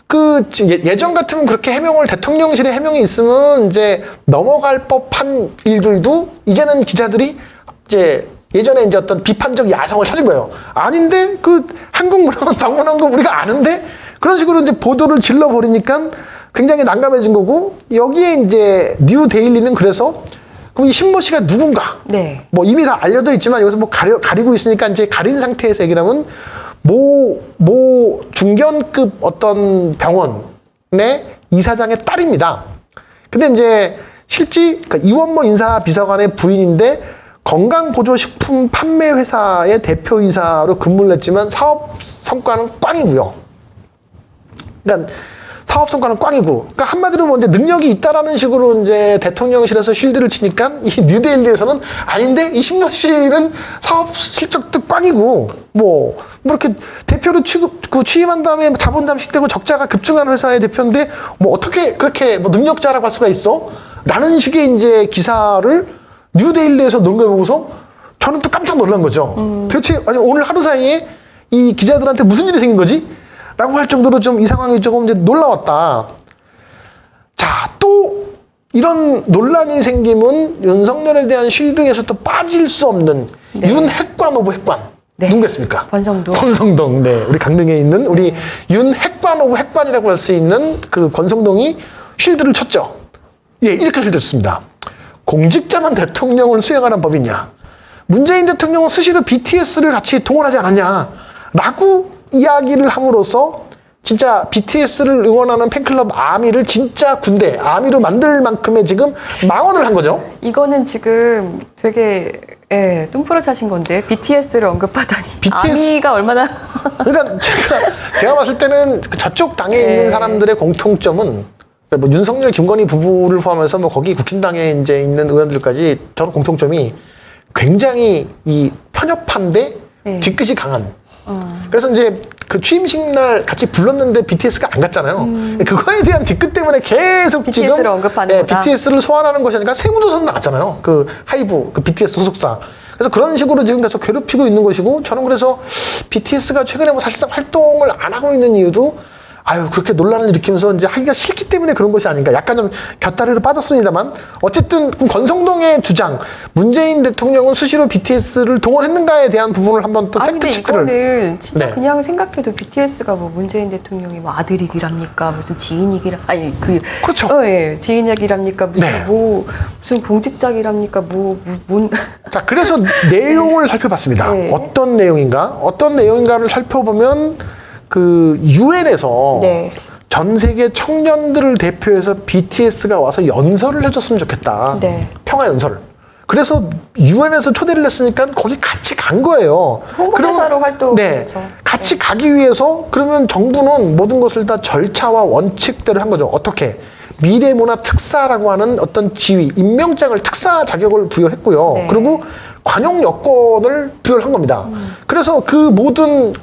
그 예전 같으면 그렇게 해명을 대통령실에 해명이 있으면 이제 넘어갈 법한 일들도 이제는 기자들이 이제 예전에 이제 어떤 비판적 야성을 찾은 거예요. 아닌데 그 한국문화원 방문한 거 우리가 아는데 그런 식으로 이제 보도를 질러버리니까 굉장히 난감해진 거고 여기에 이제 뉴데일리는 그래서 그럼 이 신모 씨가 누군가? 네. 뭐 이미 다 알려져 있지만 여기서 뭐 가리고 있으니까 이제 가린 상태에서 얘기를 하면 모 중견급 어떤 병원의 이사장의 딸입니다. 근데 이제 실제 그러니까 이원모 인사비서관의 부인인데 건강보조식품 판매 회사의 대표이사로 근무를 했지만 사업 성과는 꽝이고요. 그러니까 사업 성과는 꽝이고, 그러니까 한마디로 뭐 이제 능력이 있다라는 식으로 이제 대통령실에서 쉴드를 치니까 이 뉴데일리에서는 아닌데 이 신모 씨는 사업 실적도 꽝이고, 뭐 이렇게 대표로 취임한 다음에 자본 잠식되고 적자가 급증하는 회사의 대표인데 뭐 어떻게 그렇게 뭐 능력자라고 할 수가 있어? 라는 식의 이제 기사를 뉴데일리에서 넣은 걸 보고서 저는 또 깜짝 놀란 거죠. 도대체 아니 오늘 하루 사이에 이 기자들한테 무슨 일이 생긴 거지? 라고 할 정도로 좀 이 상황이 조금 이제 놀라웠다. 자, 또 이런 논란이 생기면 윤석열에 대한 쉴드에서 또 빠질 수 없는 윤핵관 오브 핵관. 누구겠습니까? 권성동. 네. 우리 강릉에 있는 우리 윤핵관 오브 핵관이라고 할 수 있는 그 권성동이 쉴드를 쳤죠. 예, 이렇게 쉴드를 쳤습니다. 공직자만 대통령을 수행하는 법이냐. 문재인 대통령은 수시로 BTS를 같이 동원하지 않았냐. 라고 이야기를 함으로써 진짜 BTS를 응원하는 팬클럽 아미를 진짜 군대, 아미로 만들 만큼의 지금 망언을 한 거죠. 이거는 지금 되게 뚱프를 차신 건데 BTS를 언급하다니. 아미가 얼마나 그러니까 제가 봤을 때는 저쪽 당에 있는 사람들의 공통점은 뭐 윤석열, 김건희 부부를 포함해서 뭐 거기 국힘당에 이제 있는 의원들까지 저런 공통점이 굉장히 이 편협한데 뒤끝이 강한. 그래서 이제 그 취임식 날 같이 불렀는데 BTS가 안 갔잖아요. 그거에 대한 뒤끝 때문에 계속 BTS를 지금 언급하는 거다. BTS를 소환하는 것이 아니라 세무조사는 나왔잖아요. 그 하이브, 그 BTS 소속사. 그래서 그런 식으로 지금 계속 괴롭히고 있는 것이고 저는 그래서 BTS가 최근에 뭐 사실상 활동을 안 하고 있는 이유도 아유 그렇게 논란을 일으키면서 이제 하기가 싫기 때문에 그런 것이 아닌가. 약간 좀 곁다리로 빠졌습니다만 어쨌든 권성동의 주장, 문재인 대통령은 수시로 BTS를 동원했는가에 대한 부분을 한번 또 아니 근데 팩트 체크를. 이거는 진짜 네. 그냥 생각해도 BTS가 뭐 문재인 대통령이 뭐 아들이기랍니까 무슨 지인이기라 아니 그 그렇죠. 예, 지인이기랍니까 무슨 네. 뭐 무슨 공직자기랍니까 뭔 자, 그래서 내용을 살펴봤습니다. 네. 어떤 내용인가를 살펴보면 그 유엔에서 네. 전 세계 청년들을 대표해서 BTS가 와서 연설을 해줬으면 좋겠다. 네. 평화 연설을. 그래서 유엔에서 초대를 했으니까 거기 같이 간 거예요. 홍보대사로 활동. 네. 그렇죠. 같이 가기 위해서 그러면 정부는 모든 것을 다 절차와 원칙대로 한 거죠. 어떻게? 미래문화 특사라고 하는 어떤 지위, 임명장을 특사 자격을 부여했고요. 네. 그리고 관용 여건을 부여를 한 겁니다. 그래서 그 모든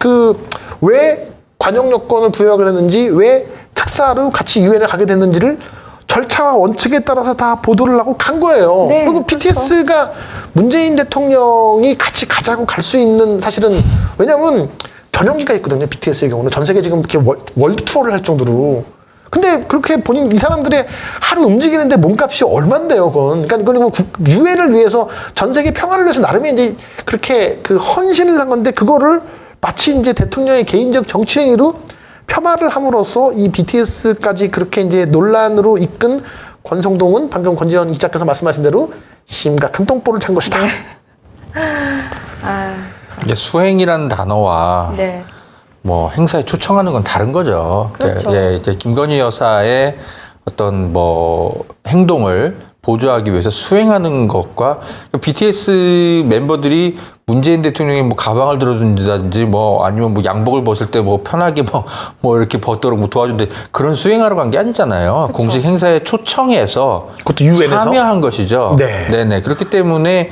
왜 관용 여건을 부여하게 됐는지, 왜 특사로 같이 유엔에 가게 됐는지를 절차와 원칙에 따라서 다 보도를 하고 간 거예요. 네, 그리고 그렇죠. BTS가 문재인 대통령이 같이 가자고 갈 수 있는 사실은 왜냐하면 전용기가 있거든요. BTS의 경우는 전 세계 지금 이렇게 월드 투어를 할 정도로. 근데 그렇게 이 사람들의 하루 움직이는데 몸값이 얼만데요, 그건. 그러니까 유엔을 위해서 전 세계 평화를 위해서 나름의 이제 그렇게 그 헌신을 한 건데 그거를 마치 이제 대통령의 개인적 정치행위로 폄하를 함으로써 이 BTS까지 그렇게 이제 논란으로 이끈 권성동은 방금 권지현 기자께서 말씀하신 대로 심각한 똥볼을 찬 것이다. 네. 아, 참. 이제 수행이라는 단어와 네. 뭐 행사에 초청하는 건 다른 거죠. 그렇죠. 예, 이제 김건희 여사의 어떤 뭐 행동을 보조하기 위해서 수행하는 것과 BTS 멤버들이 문재인 대통령이 뭐 가방을 들어준다든지 뭐 아니면 뭐 양복을 벗을 때 뭐 편하게 뭐 이렇게 벗도록 뭐 도와준다 그런 수행하러 간 게 아니잖아요. 그쵸. 공식 행사에 초청해서 그것도 유엔에서 참여한 것이죠. 네. 네네. 그렇기 때문에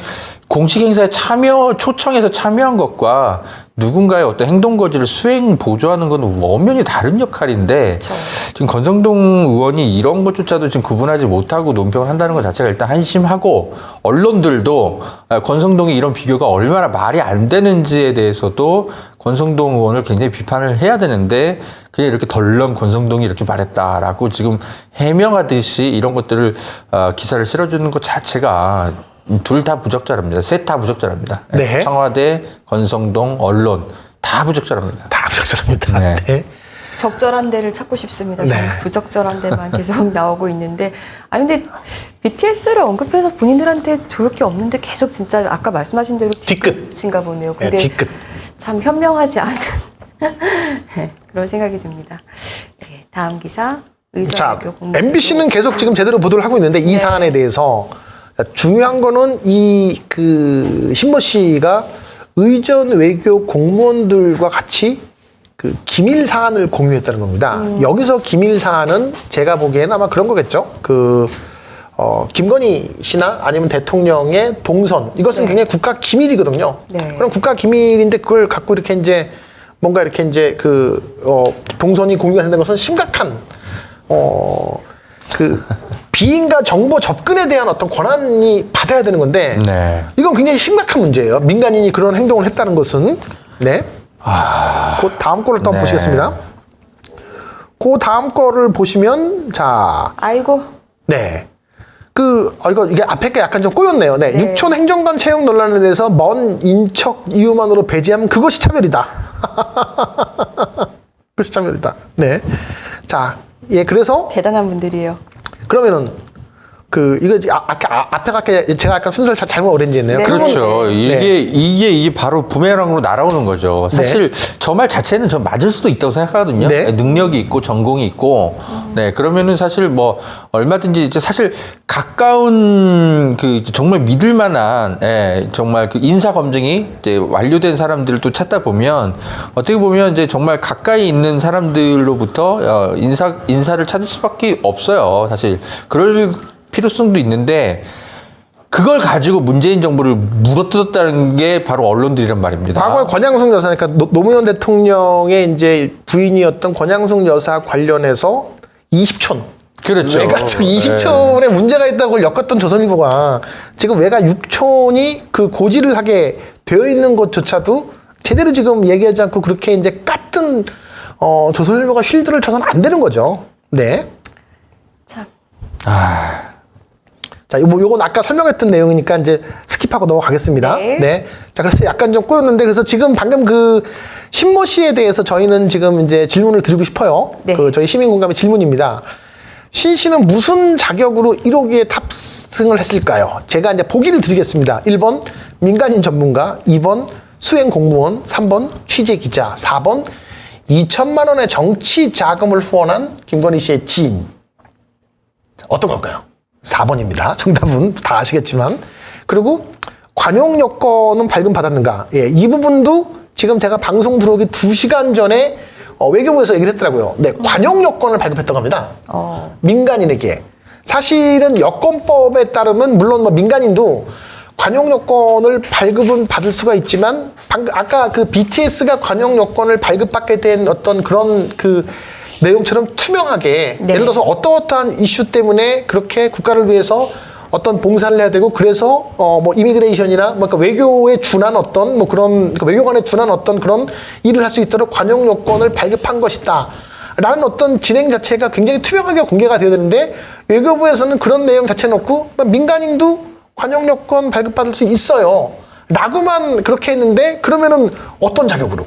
공식 행사에 초청해서 참여한 것과 누군가의 어떤 행동 거지를 수행 보조하는 건 엄연히 다른 역할인데 그쵸. 지금 권성동 의원이 이런 것조차도 지금 구분하지 못하고 논평을 한다는 것 자체가 일단 한심하고 언론들도 권성동이 이런 비교가 얼마나 말이 안 되는지에 대해서도 권성동 의원을 굉장히 비판을 해야 되는데 그냥 이렇게 덜렁 권성동이 이렇게 말했다라고 지금 해명하듯이 이런 것들을 기사를 실어주는 것 자체가 둘 다 부적절합니다. 셋 다 부적절합니다. 네. 청와대, 권성동, 언론 다 부적절합니다. 다 부적절합니다. 네. 네. 적절한 데를 찾고 싶습니다. 네. 정말 부적절한 데만 계속 나오고 있는데. 아 근데 BTS를 언급해서 본인들한테 좋을 게 없는데 계속 진짜 아까 말씀하신 대로 뒤끝인가 보네요. 근데 네, 뒤끝. 참 현명하지 않은 네, 그런 생각이 듭니다. 네, 다음 기사 의전 자, 외교 공무원 MBC는 계속 지금 제대로 보도를 하고 있는데 이 네. 사안에 대해서 중요한 거는 이 신모 씨가 의전 외교 공무원들과 같이 그 기밀 사안을 공유했다는 겁니다. 여기서 기밀 사안은 제가 보기에는 아마 그런 거겠죠. 김건희 씨나 아니면 대통령의 동선 이것은 네. 굉장히 국가 기밀이거든요. 네. 그럼 국가 기밀인데 그걸 갖고 이렇게 이제 뭔가 이렇게 이제 동선이 공유가 된다는 것은 심각한 비인가 정보 접근에 대한 어떤 권한이 받아야 되는 건데 네. 이건 굉장히 심각한 문제예요. 민간인이 그런 행동을 했다는 것은 네. 그 다음 거를 또 한번 네. 보시겠습니다. 그 다음 거를 보시면 자, 아이고 네. 이게 앞에 게 약간 좀 꼬였네요. 네. 네. 육촌 행정관 채용 논란에 대해서 먼 인척 이유만으로 배제하면 그것이 차별이다. 그것이 차별이다. 네. 자, 예, 그래서 대단한 분들이에요. 그러면은 앞에 제가 아까 순서를 잘못 오렌지했네요. 네. 그렇죠. 네. 이게 바로 부메랑으로 날아오는 거죠. 사실 저 말 자체는 전 맞을 수도 있다고 생각하거든요. 네. 능력이 있고 전공이 있고, 네 그러면은 사실 뭐 얼마든지 이제 사실 가까운 정말 믿을 만한 정말 인사 검증이 이제 완료된 사람들을 또 찾다 보면 어떻게 보면 이제 정말 가까이 있는 사람들로부터 인사를 찾을 수밖에 없어요. 사실 그럴 필요성도 있는데 그걸 가지고 문재인 정부를 물어뜯었다는 게 바로 언론들이란 말입니다. 과거에 권양숙 여사, 그러니까 노무현 대통령의 이제 부인이었던 권양숙 여사 관련해서 20촌. 그렇죠. 외가축 20촌에 문제가 있다고 엮었던 조선일보가 지금 외가 6촌이 고지를 하게 되어 있는 것조차도 제대로 지금 얘기하지 않고 그렇게 이제 깠던 조선일보가 쉴드를 쳐서는 안 되는 거죠. 네. 참. 자, 요건 아까 설명했던 내용이니까 이제 스킵하고 넘어가겠습니다. 네. 자, 그래서 약간 좀 꼬였는데, 그래서 지금 방금 그 신모 씨에 대해서 저희는 지금 이제 질문을 드리고 싶어요. 네. 그 저희 시민공감의 질문입니다. 신 씨는 무슨 자격으로 1호기에 탑승을 했을까요? 제가 이제 보기를 드리겠습니다. 1번 민간인 전문가, 2번 수행 공무원, 3번 취재 기자, 4번 2천만 원의 정치 자금을 후원한 김건희 씨의 지인. 어떤 걸까요? 4번입니다. 정답은 다 아시겠지만. 그리고 관용 여권은 발급받았는가? 예, 이 부분도 지금 제가 방송 들어오기 2시간 전에 외교부에서 얘기를 했더라고요. 네, 관용 여권을 발급했다고 합니다. 민간인에게. 사실은 여권법에 따르면 물론 뭐 민간인도 관용 여권을 발급은 받을 수가 있지만 방금 아까 그 BTS가 관용 여권을 발급받게 된 어떤 그런 그 내용처럼 투명하게 네. 예를 들어서 어떠어떠한 이슈 때문에 그렇게 국가를 위해서 어떤 봉사를 해야 되고 그래서 뭐 이미그레이션이나 뭐 외교에 준한 어떤 뭐 그런 외교관에 준한 어떤 그런 일을 할 수 있도록 관용 여권을 발급한 것이다. 라는 어떤 진행 자체가 굉장히 투명하게 공개가 되어야 되는데 외교부에서는 그런 내용 자체 놓고 민간인도 관용 여권 발급받을 수 있어요. 라고만 그렇게 했는데 그러면은 어떤 자격으로?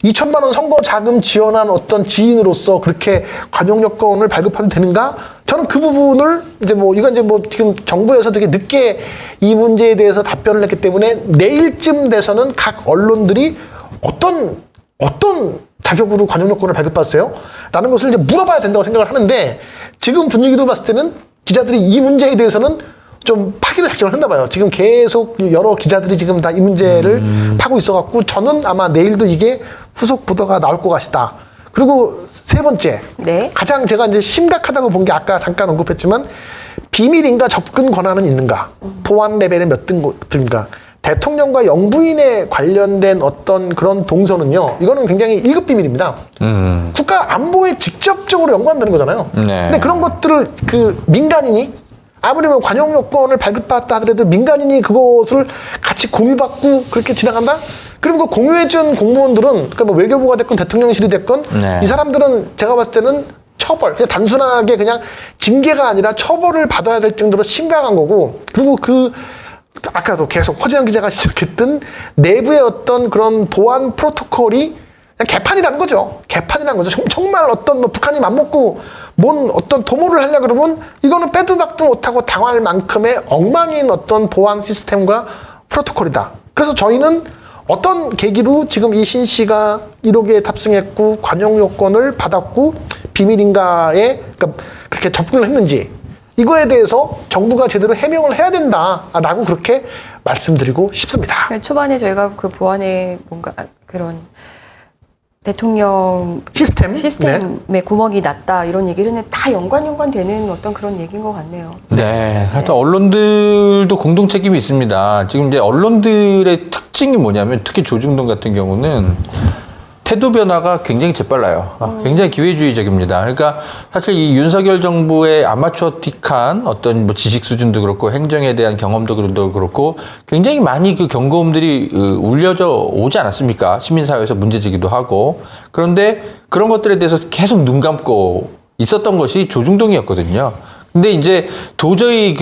2천만 원 선거 자금 지원한 어떤 지인으로서 그렇게 관용 여권을 발급하면 되는가? 저는 그 부분을 이제 뭐 이건 이제 뭐 지금 정부에서 되게 늦게 이 문제에 대해서 답변을 했기 때문에 내일쯤 돼서는 각 언론들이 어떤 자격으로 관용 여권을 발급받았어요? 라는 것을 이제 물어봐야 된다고 생각을 하는데 지금 분위기로 봤을 때는 기자들이 이 문제에 대해서는 좀 파기를 작정을 했나 봐요. 지금 계속 여러 기자들이 지금 다 이 문제를 파고 있어갖고 저는 아마 내일도 이게 후속 보도가 나올 것 같다. 그리고 세 번째, 네. 가장 제가 이제 심각하다고 본 게 아까 잠깐 언급했지만 비밀인가 접근 권한은 있는가? 보안 레벨의 몇 등인가? 대통령과 영부인에 관련된 어떤 그런 동선은요, 이거는 굉장히 1급 비밀입니다. 국가 안보에 직접적으로 연관되는 거잖아요. 네. 근데 그런 것들을 그 민간인이 아무리 뭐 관용 여권을 발급받았다 하더라도 민간인이 그것을 같이 공유받고 그렇게 지나간다? 그럼 그 공유해준 공무원들은, 그러니까 뭐 외교부가 됐건 대통령실이 됐건, 네. 이 사람들은 제가 봤을 때는 처벌, 그냥 단순하게 그냥 징계가 아니라 처벌을 받아야 될 정도로 심각한 거고, 그리고 아까도 계속 허재영 기자가 지적했던 내부의 어떤 그런 보안 프로토콜이 그냥 개판이라는 거죠. 개판이라는 거죠. 정말 어떤 뭐 북한이 맘먹고 뭔 어떤 도모를 하려고 그러면 이거는 빼도 박도 못하고 당할 만큼의 엉망인 어떤 보안 시스템과 프로토콜이다. 그래서 저희는 어떤 계기로 지금 이 신 씨가 1호기에 탑승했고 관용 요건을 받았고 비밀인가에 그러니까 그렇게 접근을 했는지 이거에 대해서 정부가 제대로 해명을 해야 된다라고 그렇게 말씀드리고 싶습니다. 초반에 저희가 그 보안에 뭔가 그런 대통령 시스템에 구멍이 났다 이런 얘기를 했는데 다 연관되는 어떤 그런 얘기인 것 같네요. 네. 하여튼 언론들도 공동 책임이 있습니다. 지금 이제 언론들의 특징이 뭐냐면 특히 조중동 같은 경우는 태도 변화가 굉장히 재빨라요. 굉장히 기회주의적입니다. 그러니까 사실 이 윤석열 정부의 아마추어틱한 어떤 뭐 지식 수준도 그렇고 행정에 대한 경험도 그렇고 굉장히 많이 그 경고음들이 울려져 오지 않았습니까? 시민사회에서 문제제기도 하고. 그런데 그런 것들에 대해서 계속 눈 감고 있었던 것이 조중동이었거든요. 근데 이제 도저히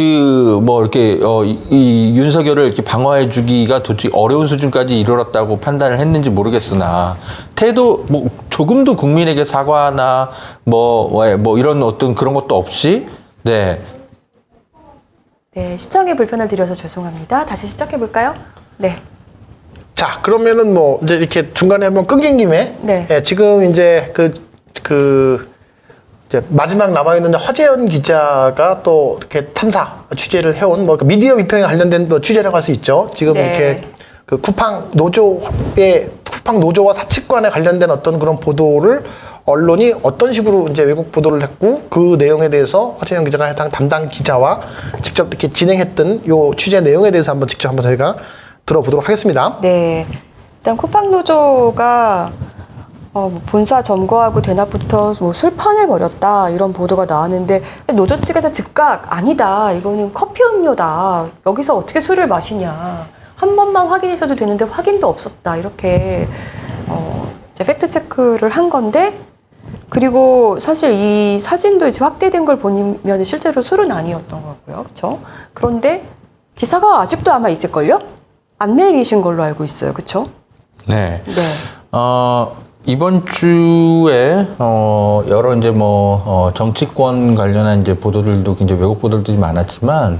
이 윤석열을 이렇게 방어해 주기가 도저히 어려운 수준까지 이르렀다고 판단을 했는지 모르겠으나 태도 조금도 국민에게 사과나 이런 어떤 그런 것도 없이 네, 시청에 불편을 드려서 죄송합니다. 다시 시작해 볼까요? 네. 자, 그러면은 이제 이렇게 중간에 한번 끊긴 김에 지금 이제 이제 마지막 남아있는 화재현 기자가 또 이렇게 탐사 취재를 해온 미디어 비평에 관련된 취재라고 할 수 있죠. 지금 이렇게 그 쿠팡 노조와 사측관에 관련된 어떤 그런 보도를 언론이 어떤 식으로 이제 왜곡 보도를 했고 그 내용에 대해서 화재현 기자가 해당 담당 기자와 직접 이렇게 진행했던 요 취재 내용에 대해서 한번 직접 저희가 들어보도록 하겠습니다. 네. 일단 쿠팡 노조가 본사 점거하고 대낮부터 술판을 벌였다 이런 보도가 나왔는데 노조 측에서 즉각 아니다 이거는 커피 음료다 여기서 어떻게 술을 마시냐 한 번만 확인했어도 되는데 확인도 없었다 이렇게 이제 팩트 체크를 한 건데, 그리고 사실 이 사진도 이제 확대된 걸 보면 실제로 술은 아니었던 거고요. 그렇죠? 그런데 기사가 아직도 아마 있을걸요? 안 내리신 걸로 알고 있어요. 그렇죠? 네. 네. 이번 주에 여러 이제 정치권 관련한 이제 보도들도 굉장히 왜곡 보도들이 많았지만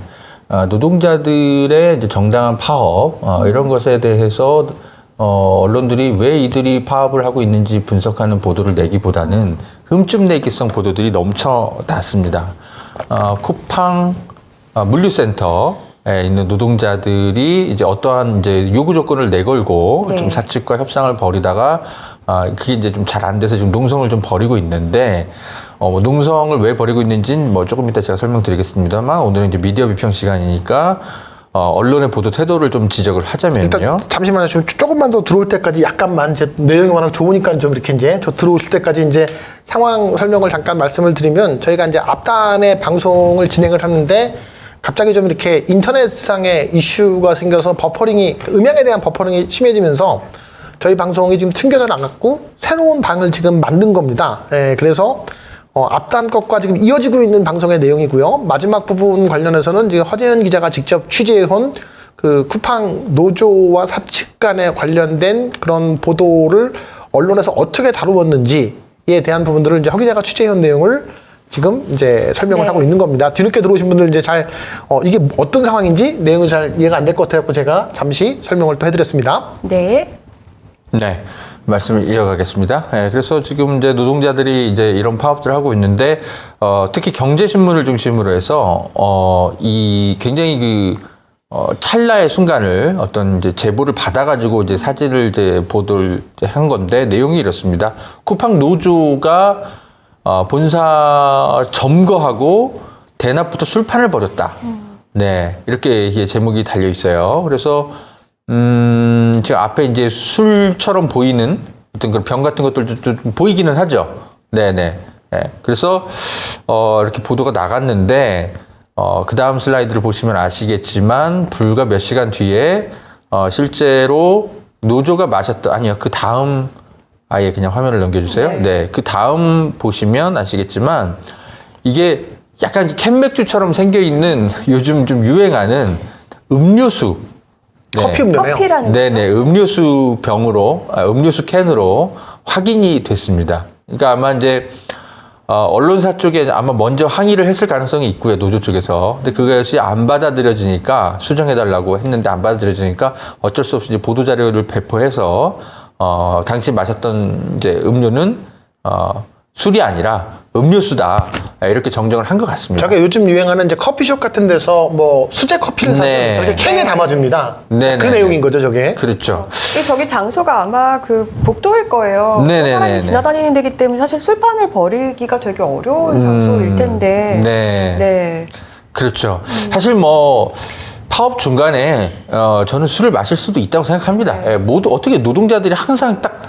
노동자들의 이제 정당한 파업 이런 것에 대해서 언론들이 왜 이들이 파업을 하고 있는지 분석하는 보도를 내기보다는 흠집내기성 보도들이 넘쳐났습니다. 쿠팡 물류센터에 있는 노동자들이 이제 어떠한 이제 요구 조건을 내걸고 네. 좀 사측과 협상을 벌이다가 그게 이제 좀 잘 안 돼서 지금 농성을 좀 벌이고 있는데 농성을 왜 벌이고 있는지는 조금 이따 제가 설명드리겠습니다만 오늘은 이제 미디어 비평 시간이니까 언론의 보도 태도를 좀 지적을 하자면요. 일단 잠시만요. 좀 조금만 더 들어올 때까지 약간만 제 내용이 워낙 좋으니까 좀 이렇게 이제 저 들어오실 때까지 이제 상황 설명을 잠깐 말씀을 드리면 저희가 이제 앞단에 방송을 진행을 하는데 갑자기 좀 이렇게 인터넷상의 이슈가 생겨서 버퍼링이 음향에 대한 버퍼링이 심해지면서 저희 방송이 지금 튕겨져 나갔고 새로운 방을 지금 만든 겁니다. 예, 그래서 앞단 것과 지금 이어지고 있는 방송의 내용이고요. 마지막 부분 관련해서는 지금 허재현 기자가 직접 취재해온 그 쿠팡 노조와 사측 간에 관련된 그런 보도를 언론에서 어떻게 다루었는지에 대한 부분들을 이제 허 기자가 취재해온 내용을 지금 이제 설명을 네. 하고 있는 겁니다. 뒤늦게 들어오신 분들 이제 잘 이게 어떤 상황인지 내용이 잘 이해가 안 될 것 같아서 제가 잠시 설명을 또 해드렸습니다. 네. 네. 말씀을 이어가겠습니다. 네, 그래서 지금 이제 노동자들이 이제 이런 파업들을 하고 있는데, 특히 경제신문을 중심으로 해서, 이 굉장히 찰나의 순간을 어떤 이제 제보를 받아가지고 이제 사진을 이제 보도를 한 건데, 내용이 이렇습니다. 쿠팡 노조가, 본사 점거하고 대낮부터 술판을 벌였다. 네. 이렇게 제목이 달려 있어요. 그래서, 지금 앞에 이제 술처럼 보이는 어떤 그런 병 같은 것들도 좀 보이기는 하죠. 네네. 네. 그래서, 이렇게 보도가 나갔는데, 그 다음 슬라이드를 보시면 아시겠지만, 불과 몇 시간 뒤에, 실제로 노조가 아니요. 그 다음, 아예 그냥 화면을 넘겨주세요. 네. 네. 그 다음 보시면 아시겠지만, 이게 약간 캔맥주처럼 생겨있는 요즘 좀 유행하는 음료수, 네. 커피 음료네요. 커피라는 네네, 음료수 병으로, 음료수 캔으로 확인이 됐습니다. 그러니까 아마 이제, 언론사 쪽에 아마 먼저 항의를 했을 가능성이 있고요, 노조 쪽에서. 근데 그것이 안 받아들여지니까, 수정해달라고 했는데 안 받아들여지니까 어쩔 수 없이 이제 보도자료를 배포해서, 당시 마셨던 이제 음료는, 술이 아니라 음료수다. 이렇게 정정을 한 것 같습니다. 저게 요즘 유행하는 이제 커피숍 같은 데서 뭐 수제 커피를 사면 네. 저렇게 캔에 담아줍니다. 네, 그 네, 내용인 거죠, 저게. 그렇죠. 저기 장소가 아마 그 복도일 거예요. 네네네네. 사람이 지나다니는 데기 때문에 사실 술판을 버리기가 되게 어려운 장소일 텐데. 네. 네. 그렇죠. 사실 파업 중간에 저는 술을 마실 수도 있다고 생각합니다. 네. 예, 모두 어떻게 노동자들이 항상 딱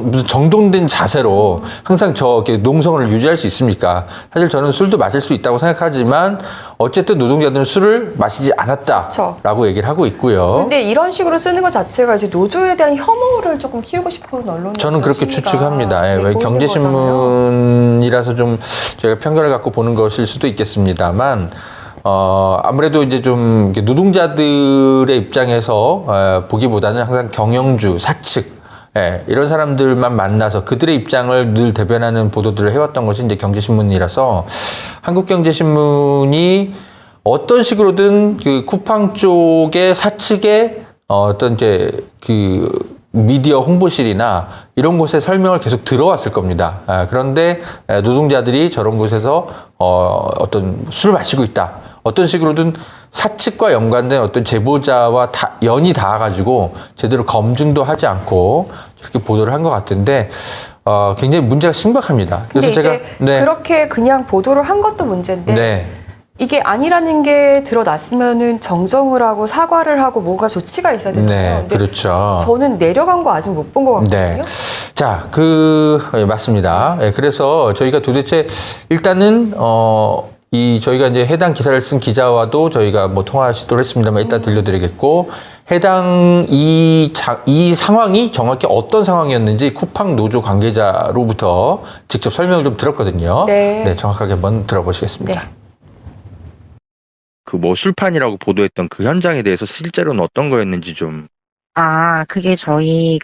무슨 정돈된 자세로 항상 이렇게 농성을 유지할 수 있습니까? 사실 저는 술도 마실 수 있다고 생각하지만 어쨌든 노동자들은 술을 마시지 않았다라고 얘기를 하고 있고요. 근데 이런 식으로 쓰는 것 자체가 이제 노조에 대한 혐오를 조금 키우고 싶은 언론의 저는 그렇게 심리가, 추측합니다. 예, 왜 보이는 거잖아요. 경제신문이라서 좀 저희가 편견을 갖고 보는 것일 수도 있겠습니다만, 아무래도 이제 좀 노동자들의 입장에서 보기보다는 항상 경영주, 사측, 예, 이런 사람들만 만나서 그들의 입장을 늘 대변하는 보도들을 해왔던 것이 이제 경제신문이라서 한국경제신문이 어떤 식으로든 그 쿠팡 쪽의 사측의 어떤 이제 그 미디어 홍보실이나 이런 곳에 설명을 계속 들어왔을 겁니다. 그런데 노동자들이 저런 곳에서 어떤 술을 마시고 있다. 어떤 식으로든 사측과 연관된 어떤 제보자와 연이 닿아가지고 제대로 검증도 하지 않고 이렇게 보도를 한 것 같은데 굉장히 문제가 심각합니다. 근데 그래서 제가 이제 그렇게 그냥 보도를 한 것도 문제인데 네. 이게 아니라는 게 드러났으면은 정정을 하고 사과를 하고 뭔가 조치가 있어야 되잖아요. 네, 근데 그렇죠. 저는 내려간 거 아직 못 본 것 같거든요. 네. 자, 맞습니다. 예, 그래서 저희가 도대체 일단은, 저희가 이제 해당 기사를 쓴 기자와도 저희가 뭐 통화 시도를 했습니다만 이따 들려드리겠고, 해당 이 상황이 정확히 어떤 상황이었는지 쿠팡 노조 관계자로부터 직접 설명을 좀 들었거든요. 네. 정확하게 한번 들어보시겠습니다. 네. 그 뭐 술판이라고 보도했던 그 현장에 대해서 실제로는 어떤 거였는지 좀. 그게 저희